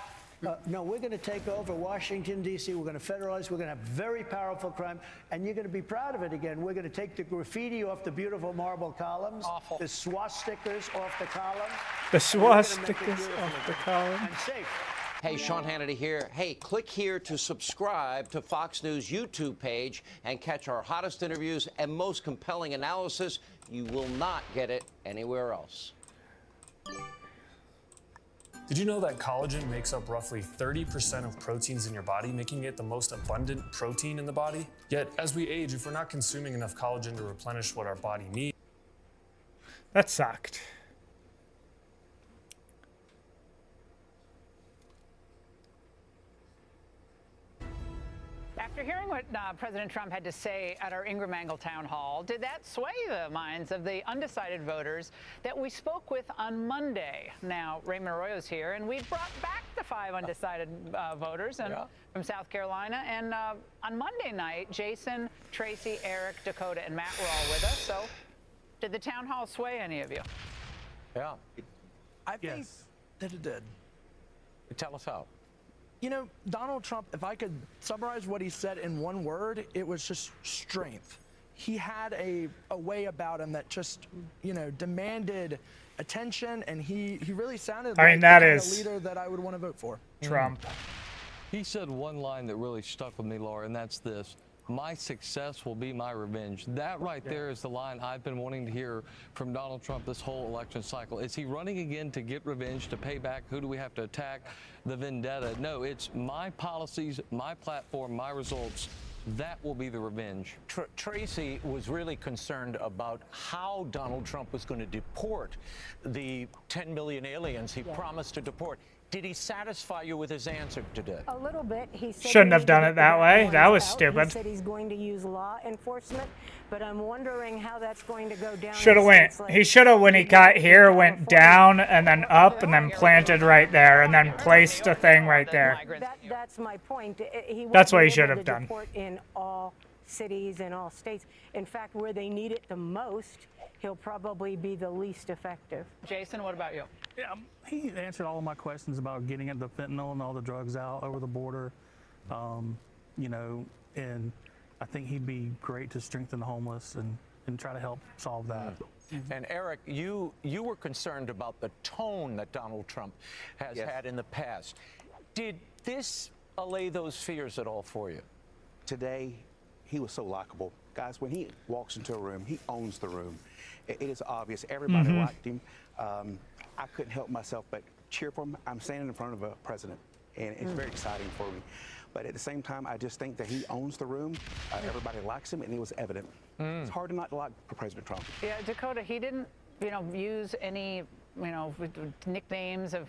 Speaker 15: No, we're going to take over Washington, D.C. We're going to federalize. We're going to have very powerful crime, and you're going to be proud of it again. We're going to take the graffiti off the beautiful marble columns, the swastikas off the columns.
Speaker 5: The swastikas off the columns.
Speaker 15: And safe.
Speaker 18: Hey, Sean Hannity here. Hey, click here to subscribe to Fox News YouTube page and catch our hottest interviews and most compelling analysis. You will not get it anywhere else.
Speaker 4: Did you know that collagen makes up roughly 30% of proteins in your body, making it the most abundant protein in the body? Yet, as we age, if we're not consuming enough collagen to replenish what our body needs...
Speaker 5: That sucked.
Speaker 14: After hearing what President Trump had to say at our Ingram Angle town hall, did that sway the minds of the undecided voters that we spoke with on Monday? Now, Raymond Arroyo's here, and we brought back the 5 undecided voters from South Carolina. And on Monday night, Jason, Tracy, Eric, Dakota, and Matt were all with us. So did the town hall sway any of you?
Speaker 18: Yeah.
Speaker 6: I think that it did.
Speaker 18: Tell us how.
Speaker 6: You know, Donald Trump, if I could summarize what he said in one word, it was just strength. He had a way about him that just, you know, demanded attention, and he really sounded like the kind of leader that I would want to vote for.
Speaker 5: Trump.
Speaker 7: He said one line that really stuck with me, Laura, and that's this: my success will be my revenge. That right there is the line I've been wanting to hear from Donald Trump this whole election cycle. Is he running again to get revenge, to pay back? Who do we have to attack? The vendetta? No, it's my policies, my platform, my results. That will be the revenge.
Speaker 8: Tracy was really concerned about how Donald Trump was going to deport the 10 million aliens he promised to deport. Did he satisfy you with his answer today?
Speaker 9: A little bit. He said
Speaker 5: shouldn't have done it that way. That was
Speaker 9: out.
Speaker 5: stupid.
Speaker 9: He said he's going to use law enforcement, but I'm wondering how that's going to go down.
Speaker 5: Should have went. He should have, when he got here, went down and then up and then planted right there and then placed a thing right there.
Speaker 9: That's my point.
Speaker 5: That's what he should have done.
Speaker 9: Deport in all cities and all states. In fact, where they need it the most, he'll probably be the least effective.
Speaker 14: Jason, what about you?
Speaker 16: Yeah, he answered all of my questions about getting the fentanyl and all the drugs out over the border. You know, and I think he'd be great to strengthen the homeless and try to help solve that.
Speaker 8: And Eric, you were concerned about the tone that Donald Trump has had in the past. Did this allay those fears at all for you?
Speaker 26: Today, he was so likable. Guys, when he walks into a room, he owns the room. It is obvious. Everybody liked him. I couldn't help myself but cheer for him. I'm standing in front of a president, and it's very exciting for me. But at the same time, I just think that he owns the room. Everybody likes him, and it was evident. It's hard to not like President Trump.
Speaker 14: Yeah, Dakota, he didn't, use any, nicknames of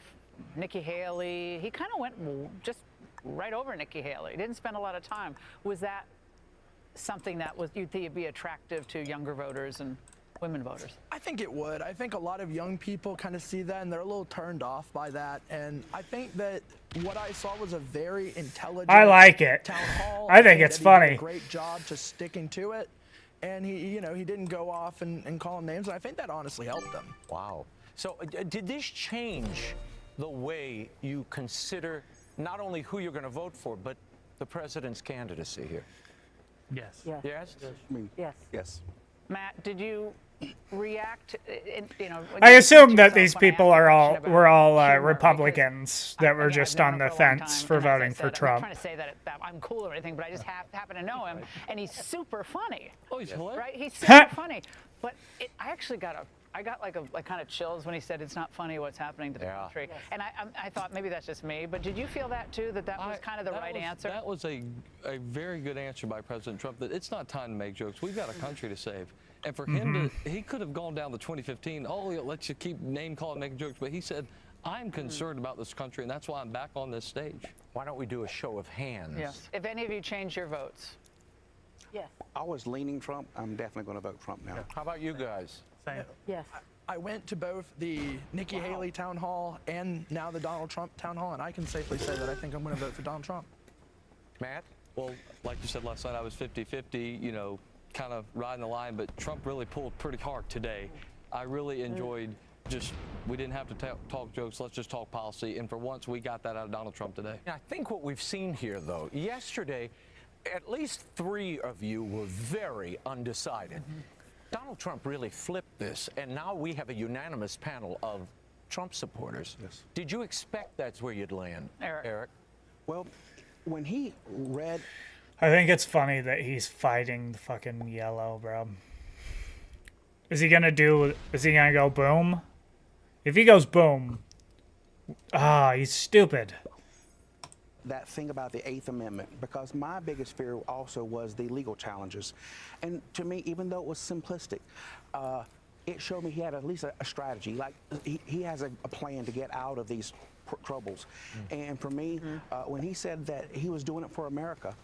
Speaker 14: Nikki Haley. He kind of went just right over Nikki Haley. He didn't spend a lot of time. Was that something that you think would be attractive to younger voters and women voters?
Speaker 6: I think it would. I think a lot of young people kind of see that and they're a little turned off by that. And I think that what I saw was a very intelligent
Speaker 5: I like it.
Speaker 6: town hall.
Speaker 5: I think it's
Speaker 6: that he
Speaker 5: funny.
Speaker 6: did a great job just sticking to it. And he didn't go off and call him names. And I think that honestly helped him.
Speaker 8: Wow. So did this change the way you consider not only who you're going to vote for, but the president's candidacy here?
Speaker 16: Yes.
Speaker 9: Yes.
Speaker 8: Yes?
Speaker 9: Yes.
Speaker 26: Yes.
Speaker 14: Matt, did you react,
Speaker 5: I assume that these people were all Republicans that were just on the fence for voting for Trump.
Speaker 14: I'm not trying to say that I'm cool or anything, but I just happen to know him, and he's super funny.
Speaker 7: Oh, he's hilarious.
Speaker 14: Right? He's super funny. But I actually got like kind of chills when he said it's not funny what's happening to the country. Yes. And I thought maybe that's just me, but did you feel that too, that was kind of the right answer?
Speaker 7: That was a very good answer by President Trump, that it's not time to make jokes. We've got a country to save. And for him he could have gone down to 2015, let's just keep name calling, making jokes, but he said, I'm concerned about this country, and that's why I'm back on this stage.
Speaker 8: Why don't we do a show of hands?
Speaker 14: Yes. If any of you change your votes.
Speaker 9: Yes.
Speaker 26: I was leaning Trump. I'm definitely going to vote Trump now.
Speaker 8: How about you guys?
Speaker 16: Same.
Speaker 9: Yes.
Speaker 6: I went to both the Nikki Haley town hall and now the Donald Trump town hall, and I can safely say that I think I'm going to vote for Donald Trump.
Speaker 8: Matt?
Speaker 7: Well, like you said last night, I was 50-50, kind of riding the line, but Trump really pulled pretty hard today. I really enjoyed we didn't have to talk jokes, let's just talk policy, and for once we got that out of Donald Trump today.
Speaker 8: I think what we've seen here, though, yesterday, at least 3 of you were very undecided. Donald Trump really flipped this, and now we have a unanimous panel of Trump supporters.
Speaker 26: Yes.
Speaker 8: Did you expect that's where you'd land, Eric?
Speaker 26: Well, when he read...
Speaker 5: I think it's funny that he's fighting the fucking yellow, bro. Is he gonna go boom? If he goes boom, he's stupid.
Speaker 26: That thing about the Eighth Amendment, because my biggest fear also was the legal challenges. And to me, even though it was simplistic, it showed me he had at least a strategy. Like he has a plan to get out of these troubles. And for me, when he said that he was doing it for America,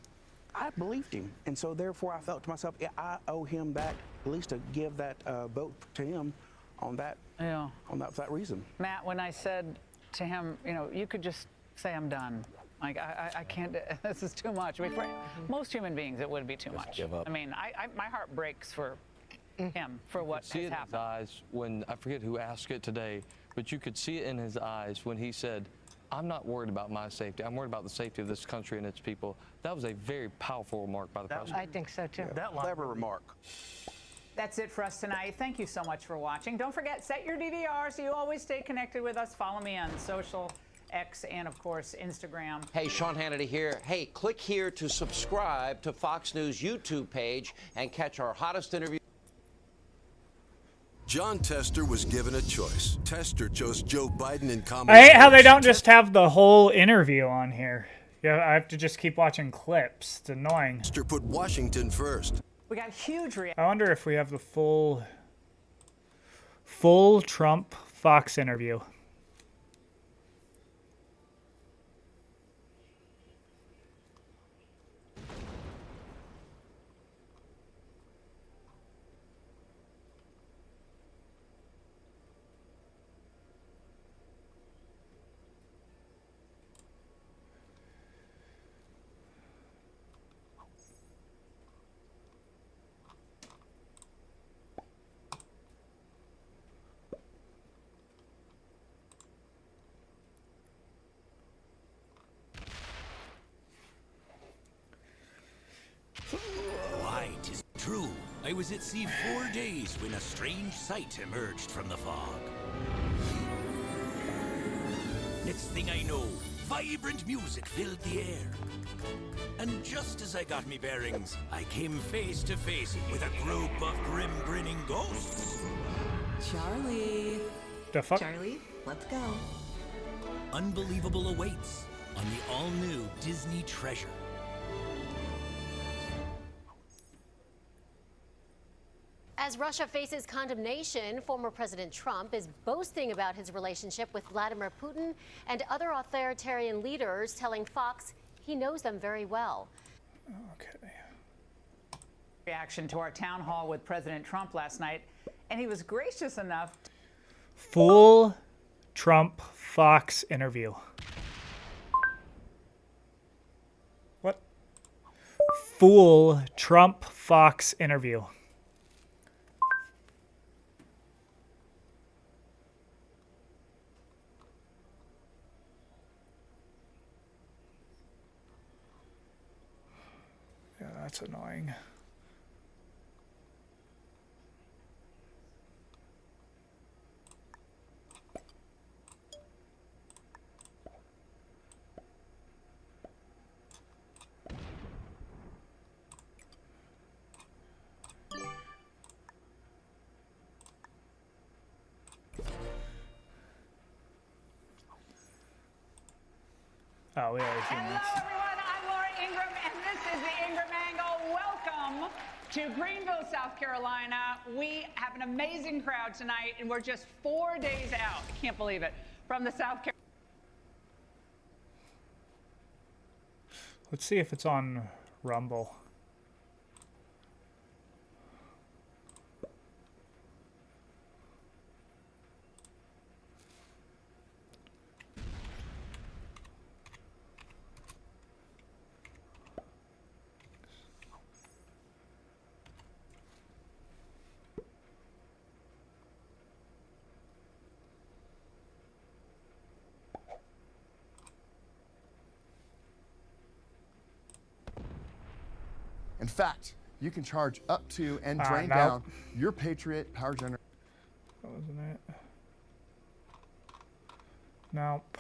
Speaker 26: I believed him. And so therefore I felt to myself, I owe him that, at least to give that vote to him on that, that reason.
Speaker 14: Matt, when I said to him, you know, you could just say I'm done. Like, I can't, this is too much. I mean, for most human beings, it would be too much.
Speaker 7: Give up.
Speaker 14: I mean, my heart breaks for him, for what
Speaker 7: See
Speaker 14: has
Speaker 7: it in his eyes when, I forget who asked it today, but you could see it in his eyes when he said, I'm not worried about my safety. I'm worried about the safety of this country and its people. That was a very powerful remark by the president.
Speaker 9: I think so, too.
Speaker 26: That clever remark.
Speaker 14: That's it for us tonight. Thank you so much for watching. Don't forget, set your DVR so you always stay connected with us. Follow me on social, X, and of course, Instagram.
Speaker 18: Hey, Sean Hannity here. Hey, click here to subscribe to Fox News YouTube page and catch our hottest interview.
Speaker 11: John Tester was given a choice. Tester chose Joe Biden in common.
Speaker 5: I hate how they don't just have the whole interview on here. Yeah, I have to just keep watching clips. It's annoying.
Speaker 11: Tester put Washington first.
Speaker 14: We got huge reaction.
Speaker 5: I wonder if we have the full Trump Fox interview.
Speaker 12: Why, 'tis true. I was at sea 4 days when a strange sight emerged from the fog. Next thing I know, vibrant music filled the air. And just as I got me bearings, I came face to face with a group of grim grinning ghosts.
Speaker 23: Charlie.
Speaker 5: The fuck?
Speaker 23: Charlie, let's go.
Speaker 12: Unbelievable awaits on the all-new Disney Treasure.
Speaker 13: As Russia faces condemnation, former President Trump is boasting about his relationship with Vladimir Putin and other authoritarian leaders, telling Fox he knows them very well.
Speaker 5: Okay.
Speaker 14: Reaction to our town hall with President Trump last night, and he was gracious enough.
Speaker 5: Full Trump Fox interview. What? Full Trump Fox interview. Yeah, that's annoying. Oh, we already seen this.
Speaker 14: Hello, everyone. I'm Laura Ingraham, and this is the Ingraham Angle. Welcome to Greenville, South Carolina. We have an amazing crowd tonight, and we're just 4 days out. I can't believe it. From the South Carolina.
Speaker 5: Let's see if it's on Rumble.
Speaker 17: In fact, you can charge up to and drain
Speaker 5: no.
Speaker 17: down your Patriot power generator.
Speaker 5: Wasn't it? Nope.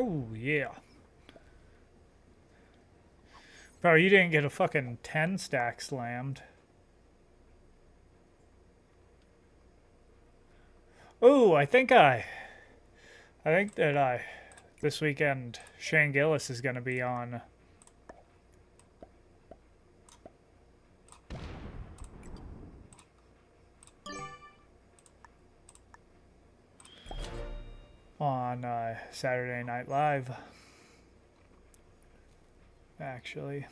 Speaker 5: Oh, yeah. Bro, you didn't get a fucking 10 stack slammed. Oh, I think that this weekend, Shane Gillis is going to be on. Saturday Night Live, actually.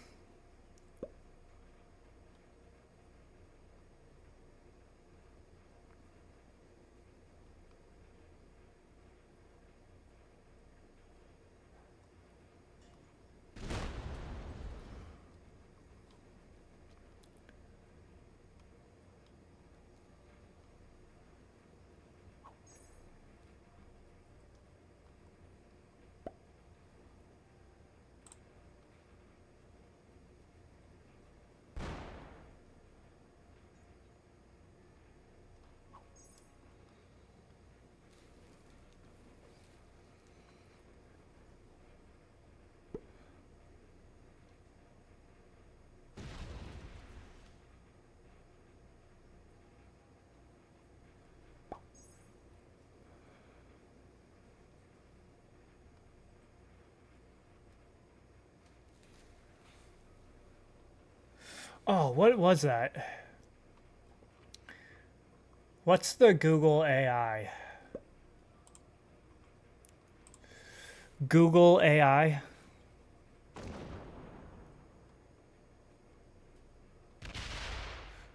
Speaker 5: Oh, what was that? What's the Google AI? Google AI?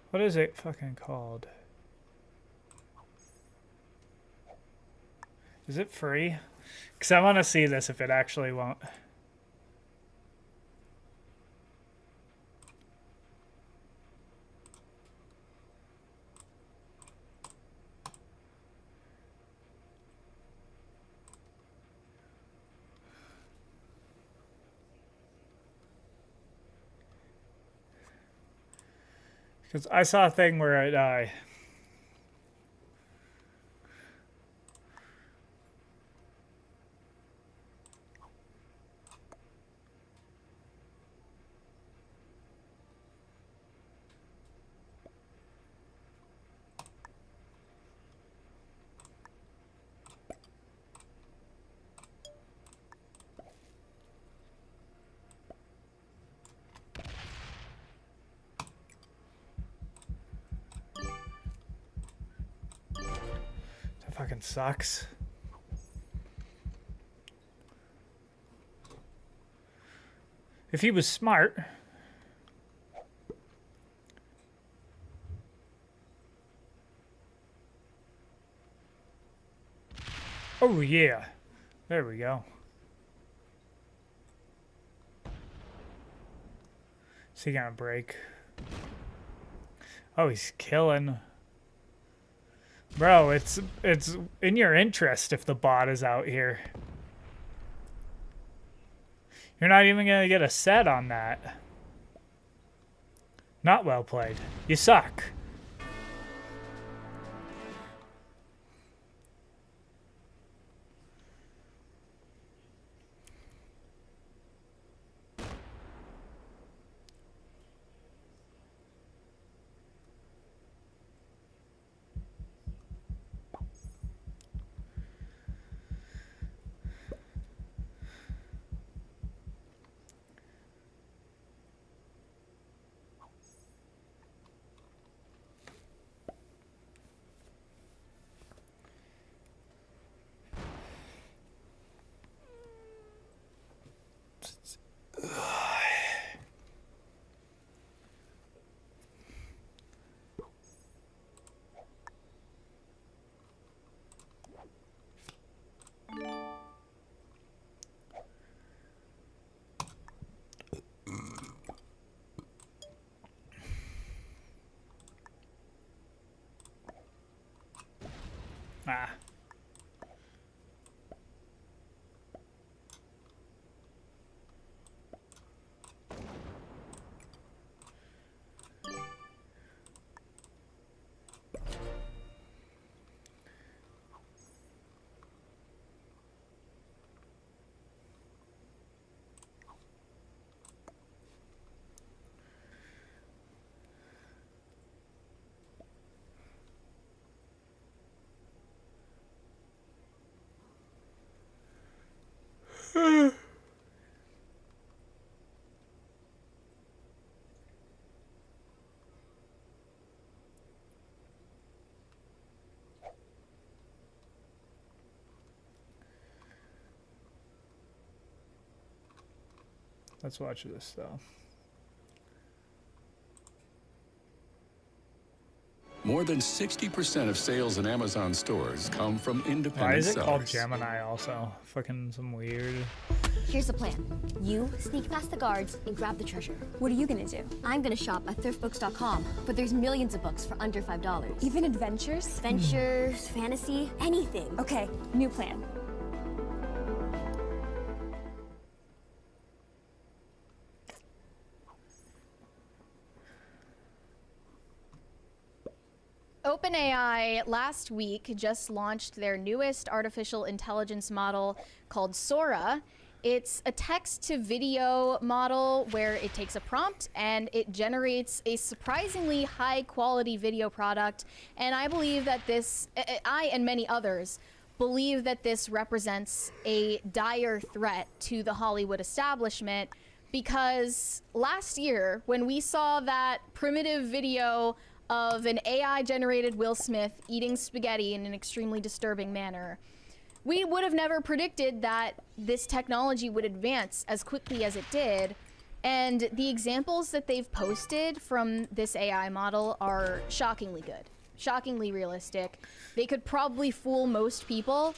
Speaker 5: What is it fucking called? Is it free? Because I want to see this if it actually won't. Because I saw a thing where it, that fucking sucks. If he was smart. Oh yeah. There we go. Is he gonna break? Oh, he's killing. Bro, it's in your interest if the bot is out here. You're not even gonna get a set on that. Not well played. You suck. Ah. Let's watch this though.
Speaker 10: More than 60% of sales in Amazon stores come from independent
Speaker 5: Why is it
Speaker 10: sellers.
Speaker 5: called Gemini also? Fucking some weird.
Speaker 19: Here's the plan. You sneak past the guards and grab the treasure. What are you gonna do? I'm gonna shop at thriftbooks.com, but there's millions of books for under $5.
Speaker 20: Even adventures?
Speaker 19: Adventures, fantasy, anything.
Speaker 20: Okay, new plan.
Speaker 21: OpenAI last week just launched their newest artificial intelligence model called Sora. It's a text-to-video model where it takes a prompt and it generates a surprisingly high-quality video product. And I believe that I and many others believe that this represents a dire threat to the Hollywood establishment, because last year when we saw that primitive video of an AI-generated Will Smith eating spaghetti in an extremely disturbing manner, we would have never predicted that this technology would advance as quickly as it did. And the examples that they've posted from this AI model are shockingly good, shockingly realistic. They could probably fool most people,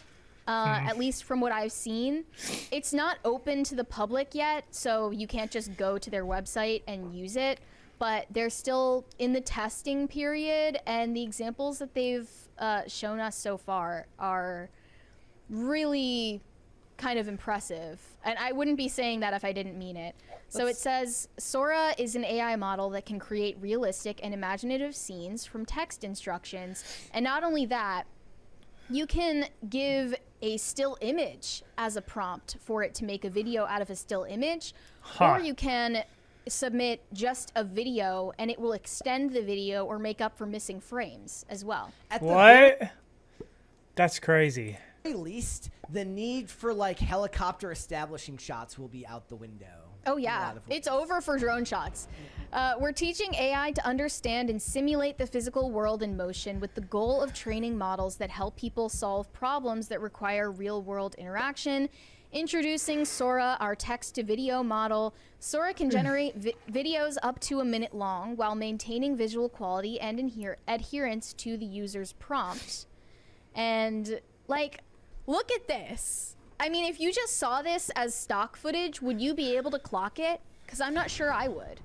Speaker 21: at least from what I've seen. It's not open to the public yet, so you can't just go to their website and use it. But they're still in the testing period, and the examples that they've shown us so far are really kind of impressive. And I wouldn't be saying that if I didn't mean it. So it says, Sora is an AI model that can create realistic and imaginative scenes from text instructions. And not only that, you can give a still image as a prompt for it to make a video out of a still image, or you can submit just a video and it will extend the video or make up for missing frames as well.
Speaker 5: What? That's crazy.
Speaker 22: At the very least, the need for like helicopter establishing shots will be out the window.
Speaker 21: Oh yeah, it's over for drone shots. We're teaching AI to understand and simulate the physical world in motion with the goal of training models that help people solve problems that require real-world interaction. Introducing Sora, our text-to-video model. Sora can generate videos up to a minute long while maintaining visual quality and adherence to the user's prompt. And, like, look at this. I mean, if you just saw this as stock footage, would you be able to clock it? Because I'm not sure I would.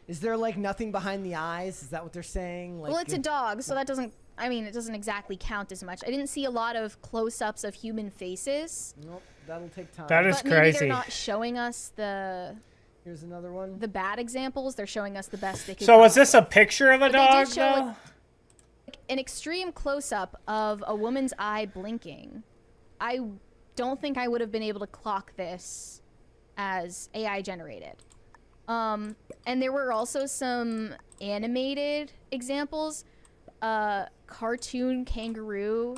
Speaker 22: Is there, like, nothing behind the eyes? Is that what they're saying? Like,
Speaker 21: Well, it's a dog, so that doesn't... I mean, it doesn't exactly count as much. I didn't see a lot of close-ups of human faces.
Speaker 22: Nope, that'll take time.
Speaker 5: That is
Speaker 21: but maybe
Speaker 5: crazy.
Speaker 21: they're not showing us the...
Speaker 22: Here's another one.
Speaker 21: The bad examples. They're showing us the best they could.
Speaker 5: So is this a picture of a
Speaker 21: But they
Speaker 5: dog
Speaker 21: did show,
Speaker 5: though?
Speaker 21: like, an extreme close-up of a woman's eye blinking. I don't think I would have been able to clock this as AI generated. And there were also some animated examples. Cartoon kangaroo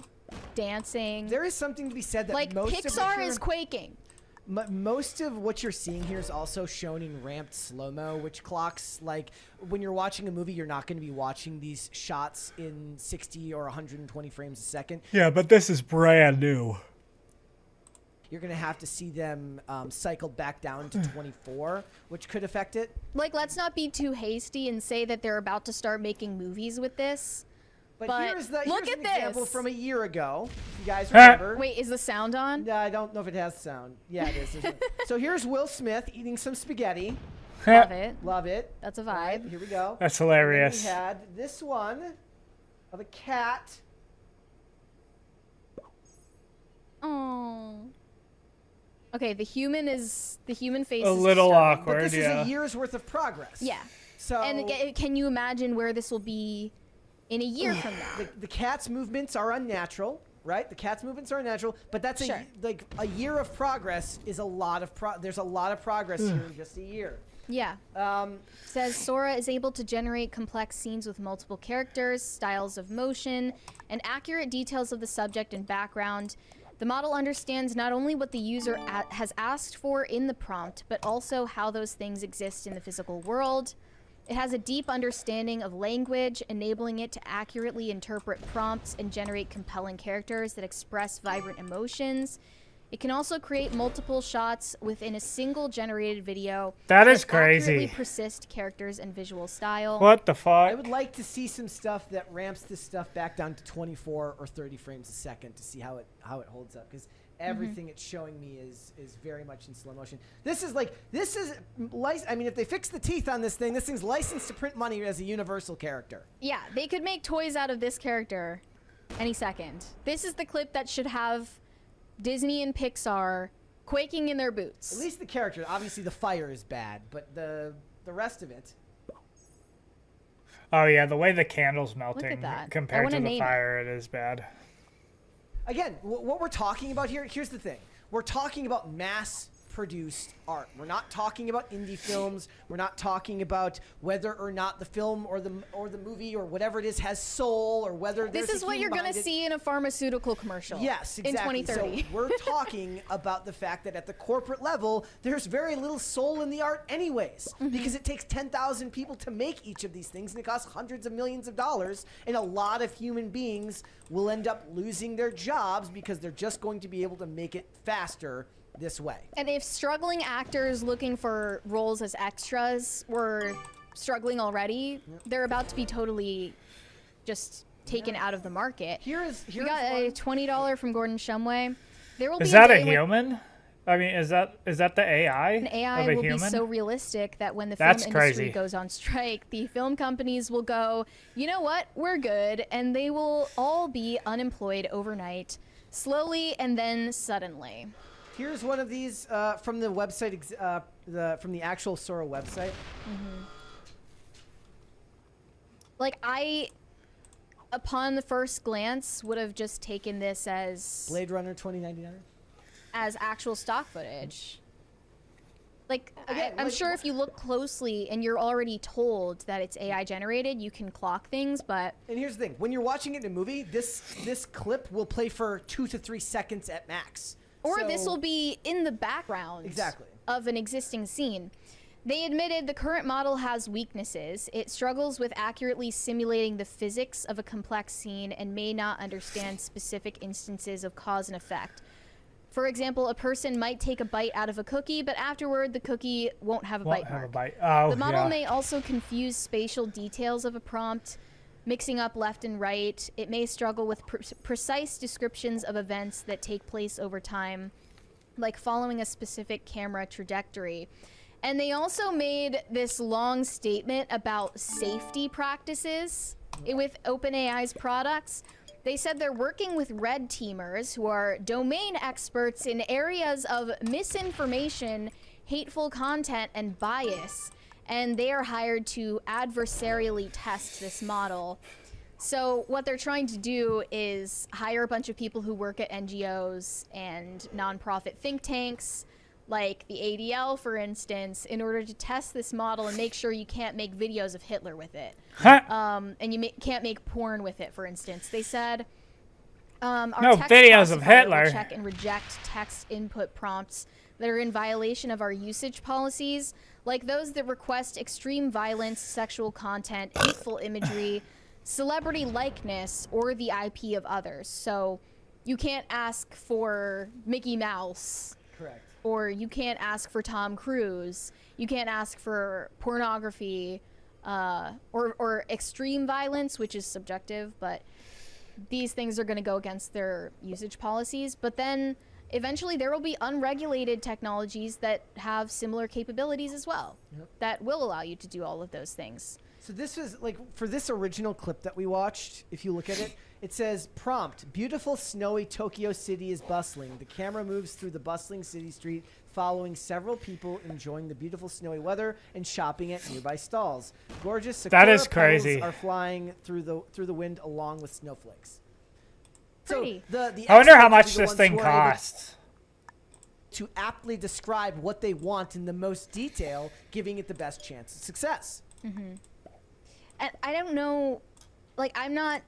Speaker 21: dancing.
Speaker 22: There is something to be said that
Speaker 21: like
Speaker 22: most
Speaker 21: Pixar is quaking.
Speaker 22: Most of what you're seeing here is also shown in ramped slow-mo, which clocks, like, when you're watching a movie, you're not going to be watching these shots in 60 or 120 frames a second.
Speaker 5: Yeah, but this is brand new.
Speaker 22: You're going to have to see them cycled back down to 24, which could affect it.
Speaker 21: Like, let's not be too hasty and say that they're about to start making movies with this.
Speaker 22: But here's an
Speaker 21: look at
Speaker 22: example
Speaker 21: this
Speaker 22: from a year ago. If you guys remember.
Speaker 21: Wait, is the sound on?
Speaker 22: Yeah, I don't know if it has sound. Yeah, it is. So here's Will Smith eating some spaghetti.
Speaker 21: Love it.
Speaker 22: Love it.
Speaker 21: That's a vibe.
Speaker 22: All right, here we go.
Speaker 5: That's hilarious.
Speaker 22: And then we had this one of a cat
Speaker 21: Oh. Okay, the human face
Speaker 5: A
Speaker 21: is
Speaker 5: little
Speaker 21: disturbing.
Speaker 5: awkward,
Speaker 22: But this
Speaker 5: yeah.
Speaker 22: is a year's worth of progress.
Speaker 21: Yeah.
Speaker 22: So
Speaker 21: And can you imagine where this will be in a year from now?
Speaker 22: The cat's movements are unnatural, right? The cat's movements are unnatural, but that's
Speaker 21: Sure.
Speaker 22: a year of progress is a lot of there's a lot of progress here in just a year.
Speaker 21: Yeah. Says Sora is able to generate complex scenes with multiple characters, styles of motion, and accurate details of the subject and background. The model understands not only what the user has asked for in the prompt, but also how those things exist in the physical world. It has a deep understanding of language, enabling it to accurately interpret prompts and generate compelling characters that express vibrant emotions. It can also create multiple shots within a single generated video.
Speaker 5: That is
Speaker 22: crazy.
Speaker 21: Accurately persist characters and visual style.
Speaker 5: What the fuck?
Speaker 22: I would like to see some stuff that ramps this stuff back down to 24 or 30 frames a second to see how it holds up, because everything it's showing me is very much in slow motion. This is I mean, if they fix the teeth on this thing's licensed to print money as a universal character.
Speaker 21: Yeah, they could make toys out of this character any second. This is the clip that should have Disney and Pixar quaking in their boots.
Speaker 22: At least the character. Obviously, the fire is bad, but the rest of it.
Speaker 5: Oh yeah, the way the candle's melting
Speaker 21: that. I
Speaker 5: compared
Speaker 21: wanna
Speaker 5: to the
Speaker 21: name it.
Speaker 5: fire, it is bad.
Speaker 22: Again, what we're talking about here's the thing. We're talking about mass-produced art. We're not talking about indie films. We're not talking about whether or not the film or the movie or whatever it is has soul, or whether
Speaker 21: This is what you're going to see in a pharmaceutical commercial.
Speaker 22: Yes, exactly.
Speaker 21: In 2030.
Speaker 22: So we're talking about the fact that at the corporate level, there's very little soul in the art anyways, because it takes 10,000 people to make each of these things, and it costs hundreds of millions of dollars, and a lot of human beings will end up losing their jobs because they're just going to be able to make it faster this way.
Speaker 21: And if struggling actors looking for roles as extras were struggling already, they're about to be totally just taken out of the market. We got a $20 from Gordon Shumway. There will
Speaker 5: Is
Speaker 21: be
Speaker 5: that a
Speaker 21: day when
Speaker 5: human? I mean, is that the AI?
Speaker 21: an AI
Speaker 5: of a
Speaker 21: will
Speaker 5: human?
Speaker 21: be so realistic that when the
Speaker 5: That's
Speaker 21: film industry
Speaker 5: crazy.
Speaker 21: goes on strike, the film companies will go, you know what, we're good, and they will all be unemployed overnight, slowly and then suddenly.
Speaker 22: Here's one of these from the website, from the actual Sora website.
Speaker 21: Like, I, upon the first glance, would have just taken this as
Speaker 22: Blade Runner 2099.
Speaker 21: as actual stock footage. Like,
Speaker 22: Again,
Speaker 21: I'm
Speaker 22: like,
Speaker 21: sure if you look closely and you're already told that it's AI generated, you can clock things, but
Speaker 22: And here's the thing: when you're watching it in a movie, this clip will play for 2 to 3 seconds at max.
Speaker 21: or
Speaker 22: So-
Speaker 21: this will be in the background
Speaker 22: Exactly.
Speaker 21: of an existing scene. They admitted the current model has weaknesses. It struggles with accurately simulating the physics of a complex scene and may not understand specific instances of cause and effect. For example, a person might take a bite out of a cookie, but afterward the cookie won't have a
Speaker 5: Won't
Speaker 21: bite
Speaker 5: have a
Speaker 21: mark.
Speaker 5: bite. Oh,
Speaker 21: The model
Speaker 5: yeah.
Speaker 21: may also confuse spatial details of a prompt, mixing up left and right. It may struggle with precise descriptions of events that take place over time, like following a specific camera trajectory. And they also made this long statement about safety practices with OpenAI's products. They said they're working with red teamers, who are domain experts in areas of misinformation, hateful content, and bias. And they are hired to adversarially test this model. So what they're trying to do is hire a bunch of people who work at NGOs and nonprofit think tanks, like the ADL, for instance, in order to test this model and make sure you can't make videos of Hitler with it. And you can't make porn with it, for instance. They said, our
Speaker 5: No
Speaker 21: text
Speaker 5: videos of
Speaker 21: classifier will
Speaker 5: Hitler.
Speaker 21: check and reject text input prompts that are in violation of our usage policies, like those that request extreme violence, sexual content, hateful imagery, celebrity likeness, or the IP of others. So you can't ask for Mickey Mouse.
Speaker 22: Correct.
Speaker 21: Or you can't ask for Tom Cruise. You can't ask for pornography or extreme violence, which is subjective, but these things are going to go against their usage policies. But then eventually there will be unregulated technologies that have similar capabilities as well, that will allow you to do all of those things.
Speaker 22: So this was like, for this original clip that we watched, if you look at it, it says, prompt, beautiful snowy Tokyo City is bustling. The camera moves through the bustling city street, following several people enjoying the beautiful snowy weather and shopping at nearby stalls. Gorgeous sakura
Speaker 5: That is
Speaker 22: petals
Speaker 5: crazy.
Speaker 22: are flying through the wind along with snowflakes.
Speaker 21: Pretty.
Speaker 22: So the
Speaker 5: I wonder how
Speaker 22: experts will
Speaker 5: much
Speaker 22: be the
Speaker 5: this
Speaker 22: ones
Speaker 5: thing
Speaker 22: who are able
Speaker 5: costs.
Speaker 22: to aptly describe what they want in the most detail, giving it the best chance of success.
Speaker 21: Mm-hmm. And I don't know, like, I'm not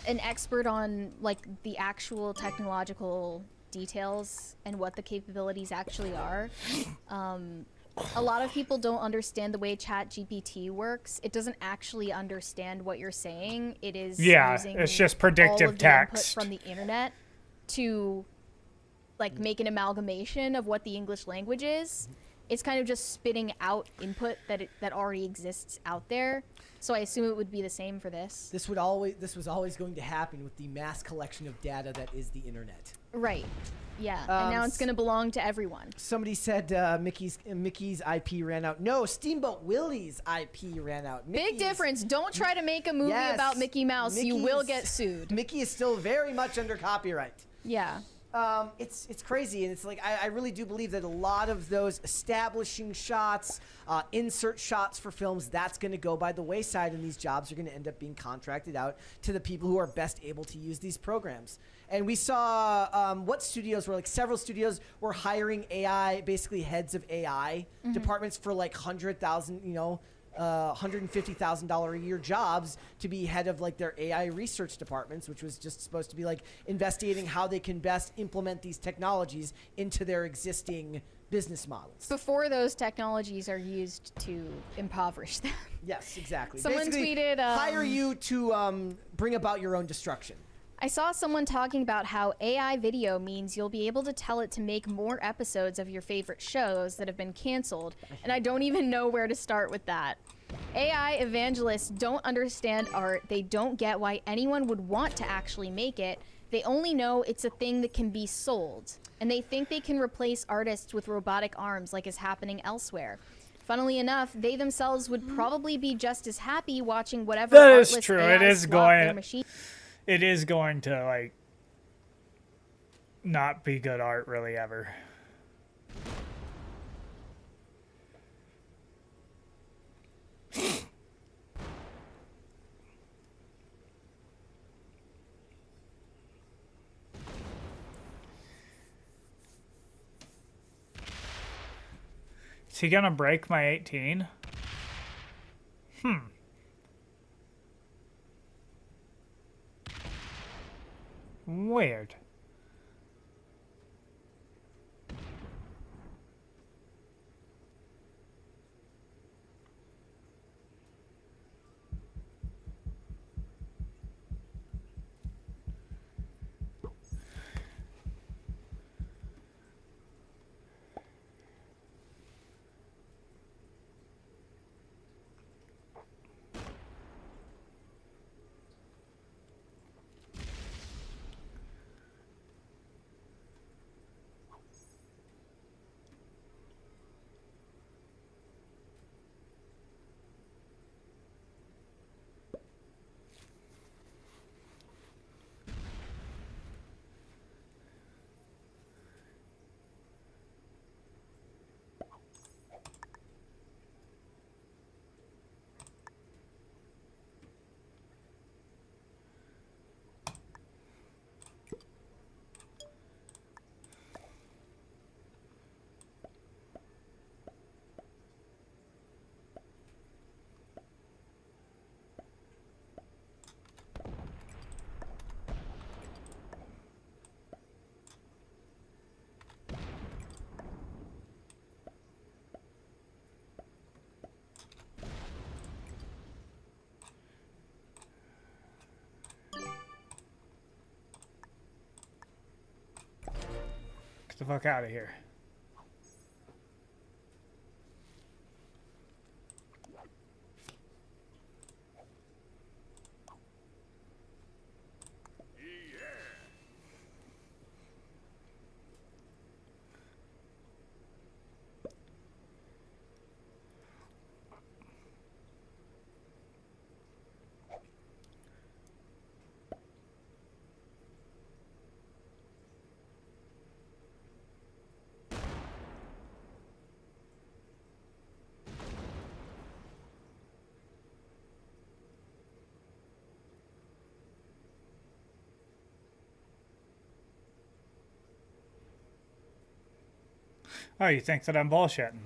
Speaker 21: an expert on, like, the actual technological details and what the capabilities actually are. A lot of people don't understand the way ChatGPT works. It doesn't actually understand what you're saying. It is using
Speaker 5: it's just
Speaker 21: all
Speaker 5: predictive
Speaker 21: of the input
Speaker 5: text.
Speaker 21: from the internet to, like, make an amalgamation of what the English language is. It's kind of just spitting out input that already exists out there. So I assume it would be the same for this.
Speaker 22: This was always going to happen with the mass collection of data that is the internet.
Speaker 21: Right. Yeah. And now it's going to belong to everyone.
Speaker 22: Somebody said Mickey's IP ran out. No, Steamboat Willie's IP ran out.
Speaker 21: Big difference. Don't try to make a movie about Mickey Mouse. You will get sued.
Speaker 22: Mickey is still very much under copyright.
Speaker 21: Yeah.
Speaker 22: It's crazy, and it's like I really do believe that a lot of those establishing shots, insert shots for films, that's going to go by the wayside, and these jobs are going to end up being contracted out to the people who are best able to use these programs. And we saw what studios were, like, several studios were hiring AI, basically heads of AI departments for like $150,000 a year jobs to be head of, like, their AI research departments, which was just supposed to be like investigating how they can best implement these technologies into their existing business models.
Speaker 21: Before those technologies are used to impoverish them.
Speaker 22: Yes, exactly.
Speaker 21: Someone
Speaker 22: Basically,
Speaker 21: tweeted,
Speaker 22: hire you to bring about your own destruction.
Speaker 21: I saw someone talking about how AI video means you'll be able to tell it to make more episodes of your favorite shows that have been canceled, and I don't even know where to start with that. AI evangelists don't understand art. They don't get why anyone would want to actually make it. They only know it's a thing that can be sold, and they think they can replace artists with robotic arms like is happening elsewhere. Funnily enough, they themselves would probably be just as happy watching whatever
Speaker 5: That is
Speaker 21: artless
Speaker 5: true.
Speaker 21: AI
Speaker 5: It is
Speaker 21: swap their
Speaker 5: going.
Speaker 21: machine.
Speaker 5: It is going to, like, not be good art really ever. Is he gonna break my 18? Weird. Get the fuck out of here. Oh, you think that I'm bullshitting?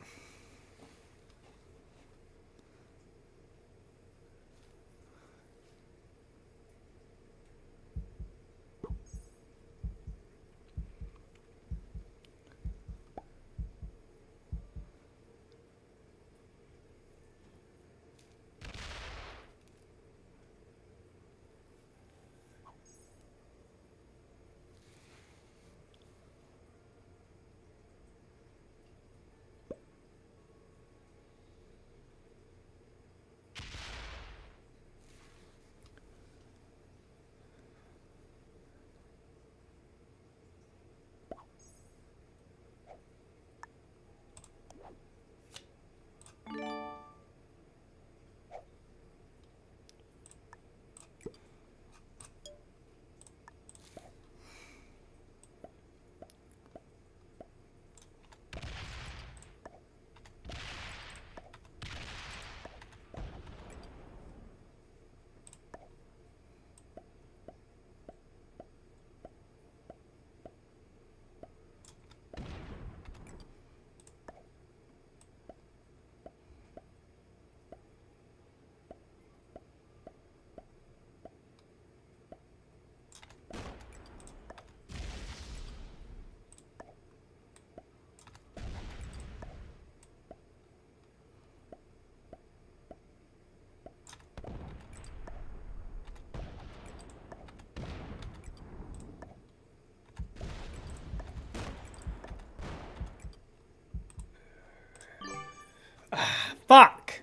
Speaker 5: Fuck!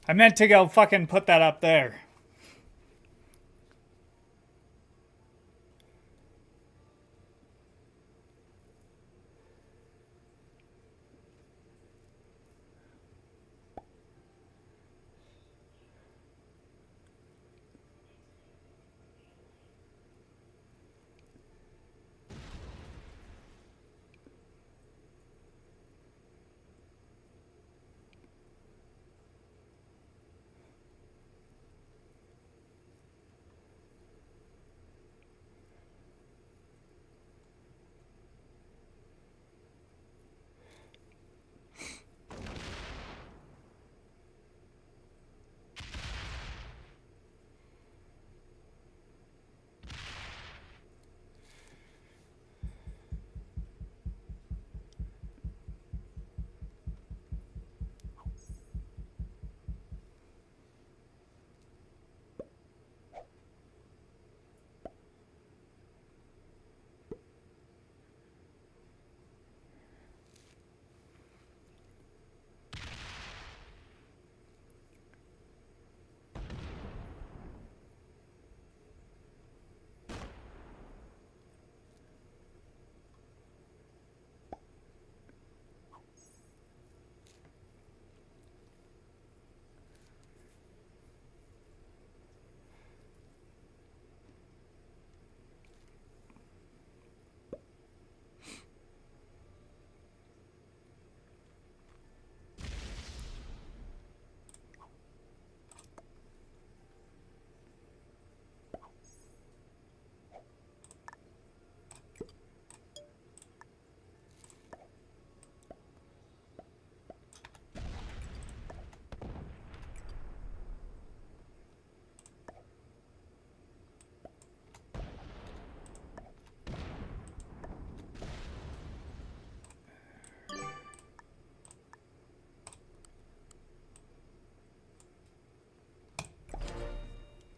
Speaker 5: I meant to go fucking put that up there.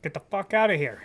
Speaker 5: Get the fuck out of here.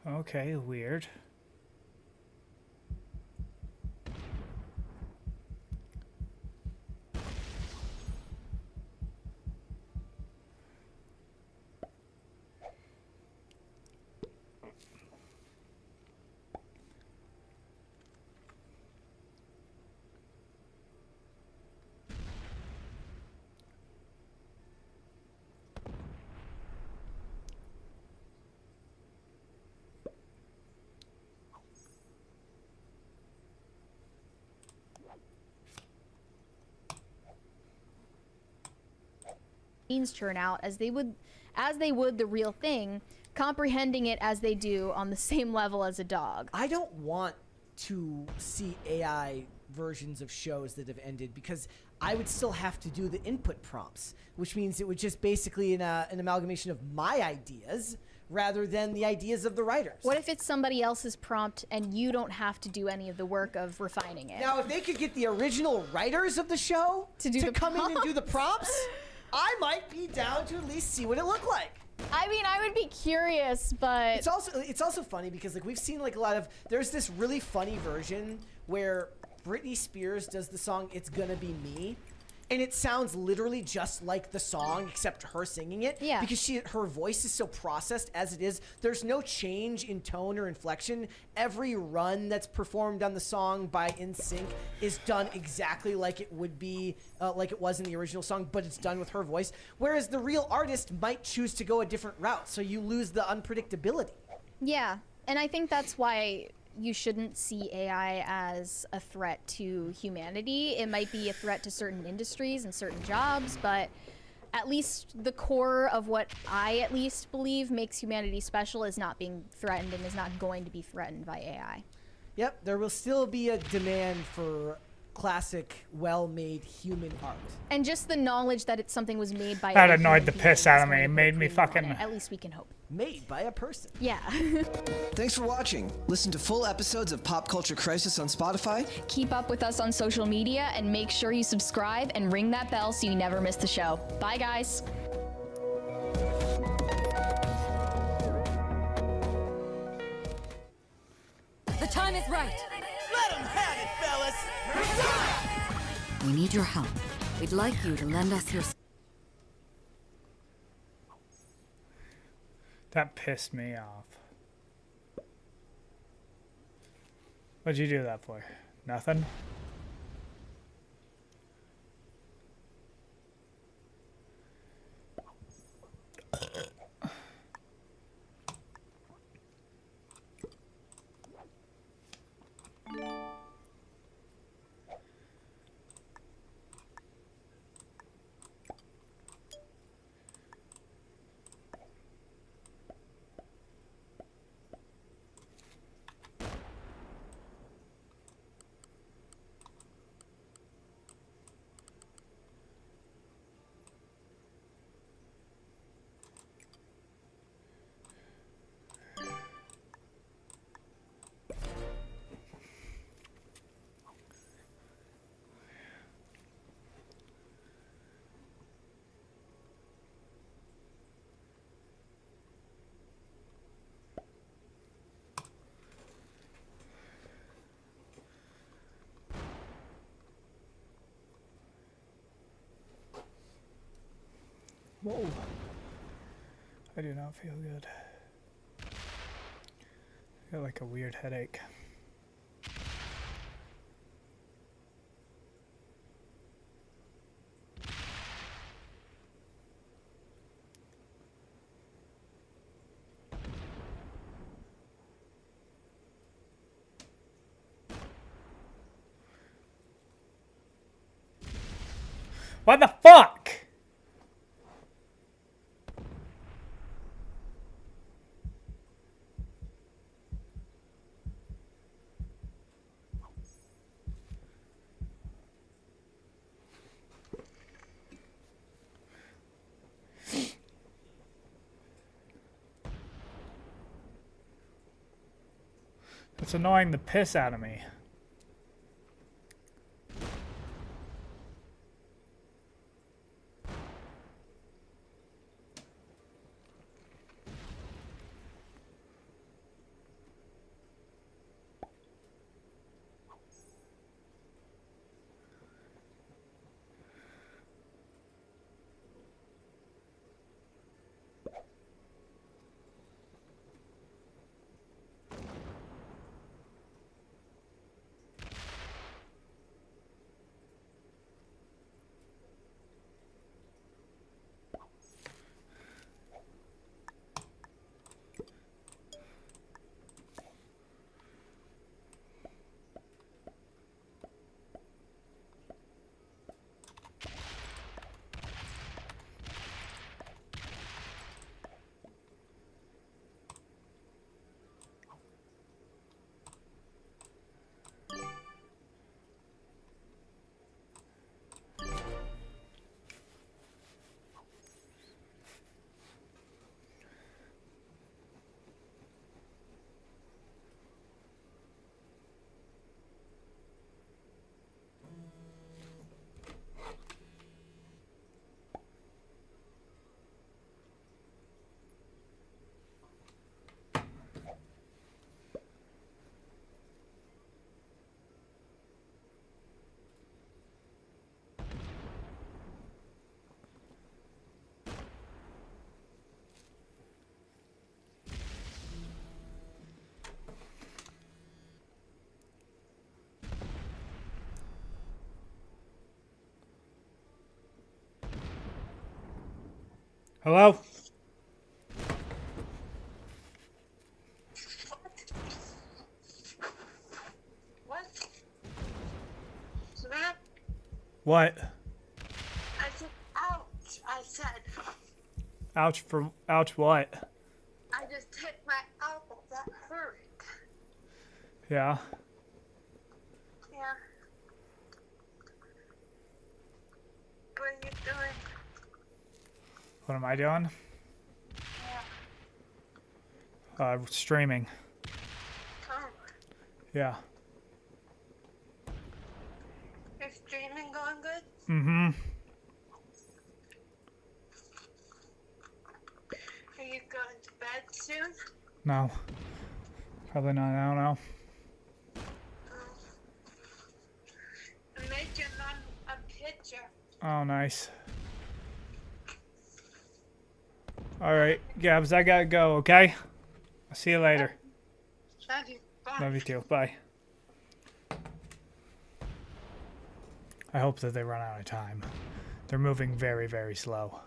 Speaker 5: Okay, weird.
Speaker 21: Turn out as they would the real thing, comprehending it as they do on the same level as a dog.
Speaker 22: I don't want to see AI versions of shows that have ended because I would still have to do the input prompts, which means it would just basically an amalgamation of my ideas rather than the ideas of the writers.
Speaker 21: What if it's somebody else's prompt and you don't have to do any of the work of refining it?
Speaker 22: Now, if they could get the original writers of the show to come in and do the prompts, I might be down to at least see what it looked like.
Speaker 21: I mean, I would be curious, but
Speaker 22: it's also funny because like we've seen like a lot of there's this really funny version where Britney Spears does the song "It's Gonna Be Me," and it sounds literally just like the song except her singing it.
Speaker 21: Yeah.
Speaker 22: Because her voice is so processed as it is. There's no change in tone or inflection. Every run that's performed on the song by NSYNC is done exactly like it would be, like it was in the original song, but it's done with her voice. Whereas the real artist might choose to go a different route, so you lose the unpredictability.
Speaker 21: yeah, and I think that's why you shouldn't see AI as a threat to humanity. It might be a threat to certain industries and certain jobs, but at least the core of what I at least believe makes humanity special is not being threatened and is not going to be threatened by AI.
Speaker 22: Yep, there will still be a demand for classic, well-made human art.
Speaker 21: And just the knowledge that something was made by
Speaker 5: That
Speaker 21: a
Speaker 5: annoyed
Speaker 21: human
Speaker 5: the
Speaker 21: being
Speaker 5: piss out
Speaker 21: is
Speaker 5: of me.
Speaker 21: going
Speaker 5: It
Speaker 21: to
Speaker 5: made me
Speaker 21: put cream on
Speaker 5: fucking...
Speaker 21: it. At least we can hope.
Speaker 22: Made by a person.
Speaker 21: Yeah.
Speaker 1: Thanks for watching. Listen to full episodes of Pop Culture Crisis on Spotify.
Speaker 2: Keep up with us on social media and make sure you subscribe and ring that bell so you never miss the show. Bye, guys.
Speaker 3: The time is right.
Speaker 12: Let 'em have it, fellas!
Speaker 3: We need your help. We'd like you to lend us your...
Speaker 5: That pissed me off. What'd you do that for? Nothing? Whoa. I do not feel good. I got like a weird headache. What the fuck? It's annoying the piss out of me. Hello?
Speaker 4: What? Snap?
Speaker 5: What?
Speaker 4: I said, ouch, I said.
Speaker 5: Ouch what?
Speaker 4: I just hit my elbow. That hurt.
Speaker 5: Yeah.
Speaker 4: Yeah. What are you doing?
Speaker 5: What am I doing? Streaming.
Speaker 4: Oh,
Speaker 5: Yeah.
Speaker 4: your streaming going good?
Speaker 5: Mm-hmm.
Speaker 4: Are you going to bed soon?
Speaker 5: No. Probably not now, no.
Speaker 4: I made your mom a picture.
Speaker 5: Oh, nice. Alright, Gabs, I gotta go, okay? I'll see you later.
Speaker 4: Love you. Bye.
Speaker 5: Love you too. Bye. I hope that they run out of time. They're moving very, very slow.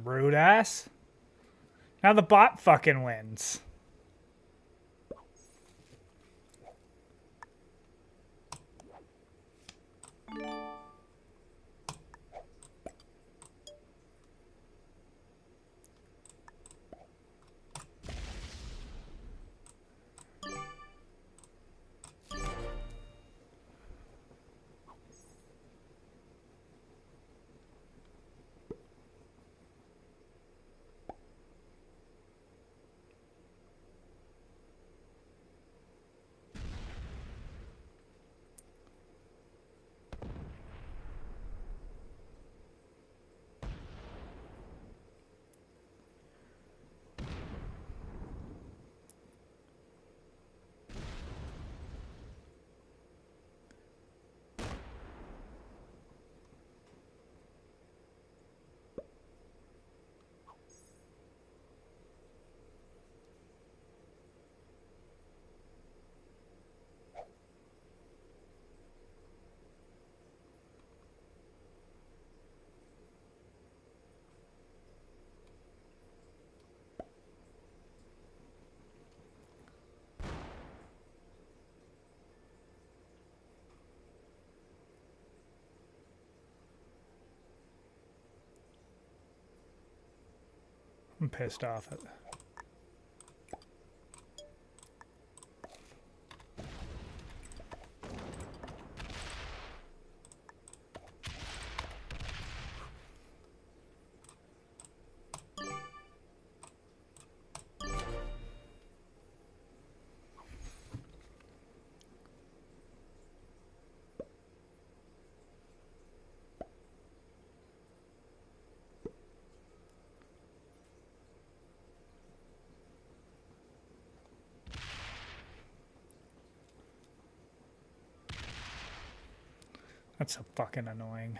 Speaker 5: Rude ass. Now the bot fucking wins. I'm pissed off at That's so fucking annoying.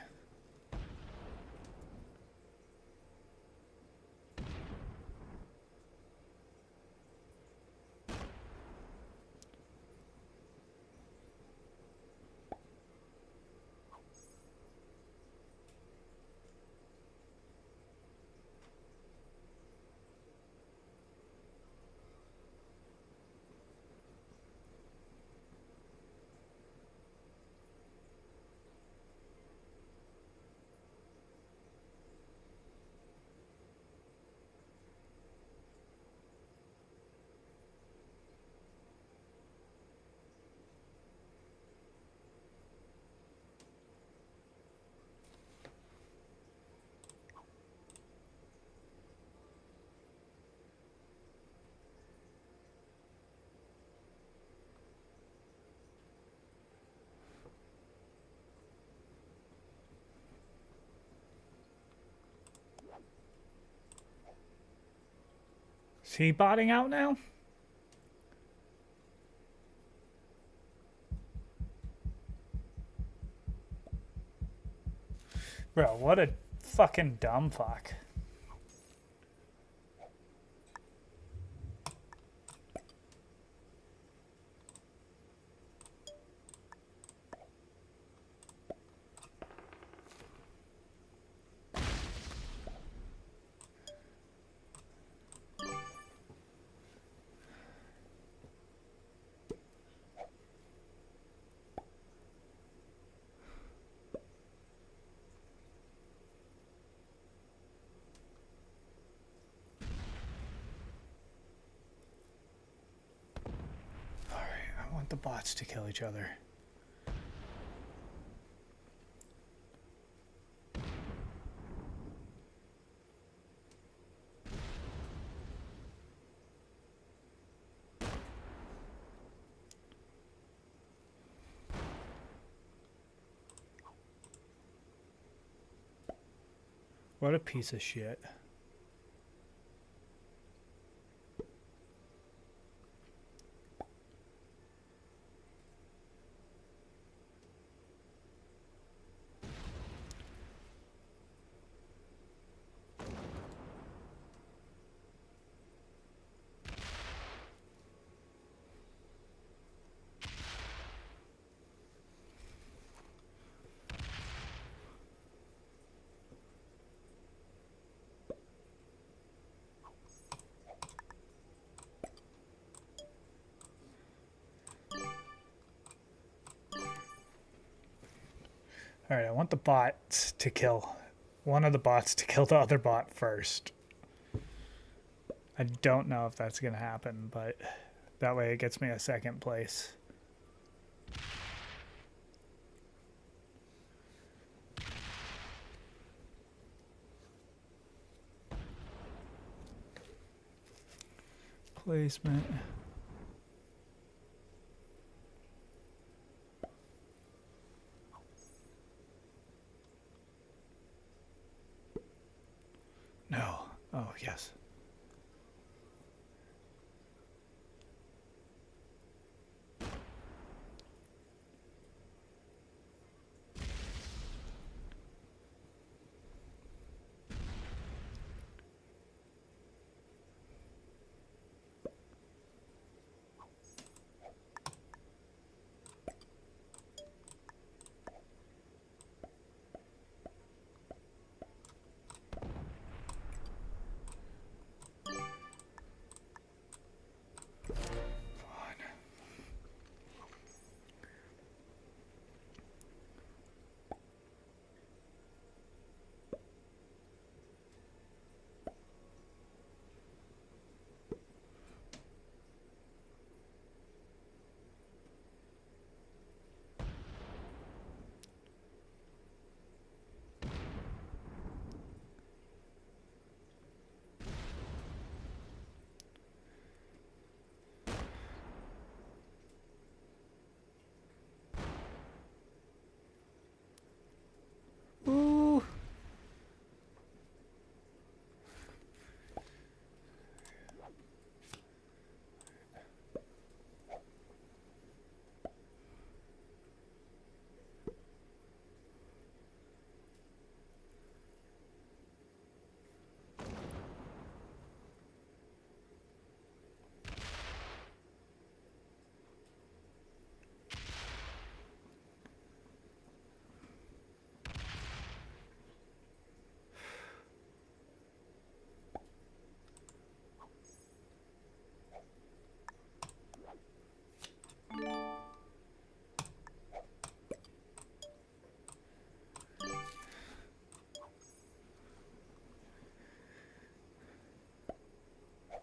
Speaker 5: Is he botting out now? Bro, what a fucking dumb fuck. I want the bots to kill each other. What a piece of shit. Alright, I want the bots to kill one of the bots to kill the other bot first. I don't know if that's going to happen, but that way it gets me a second place. Placement. No. Oh, yes.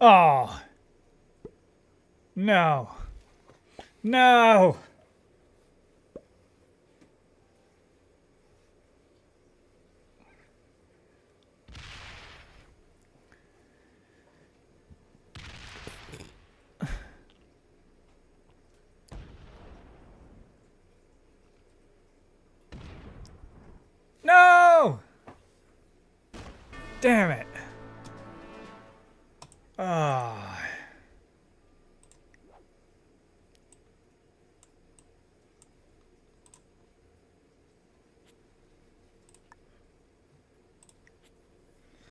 Speaker 5: Oh. No. No. No! Damn it. Ah.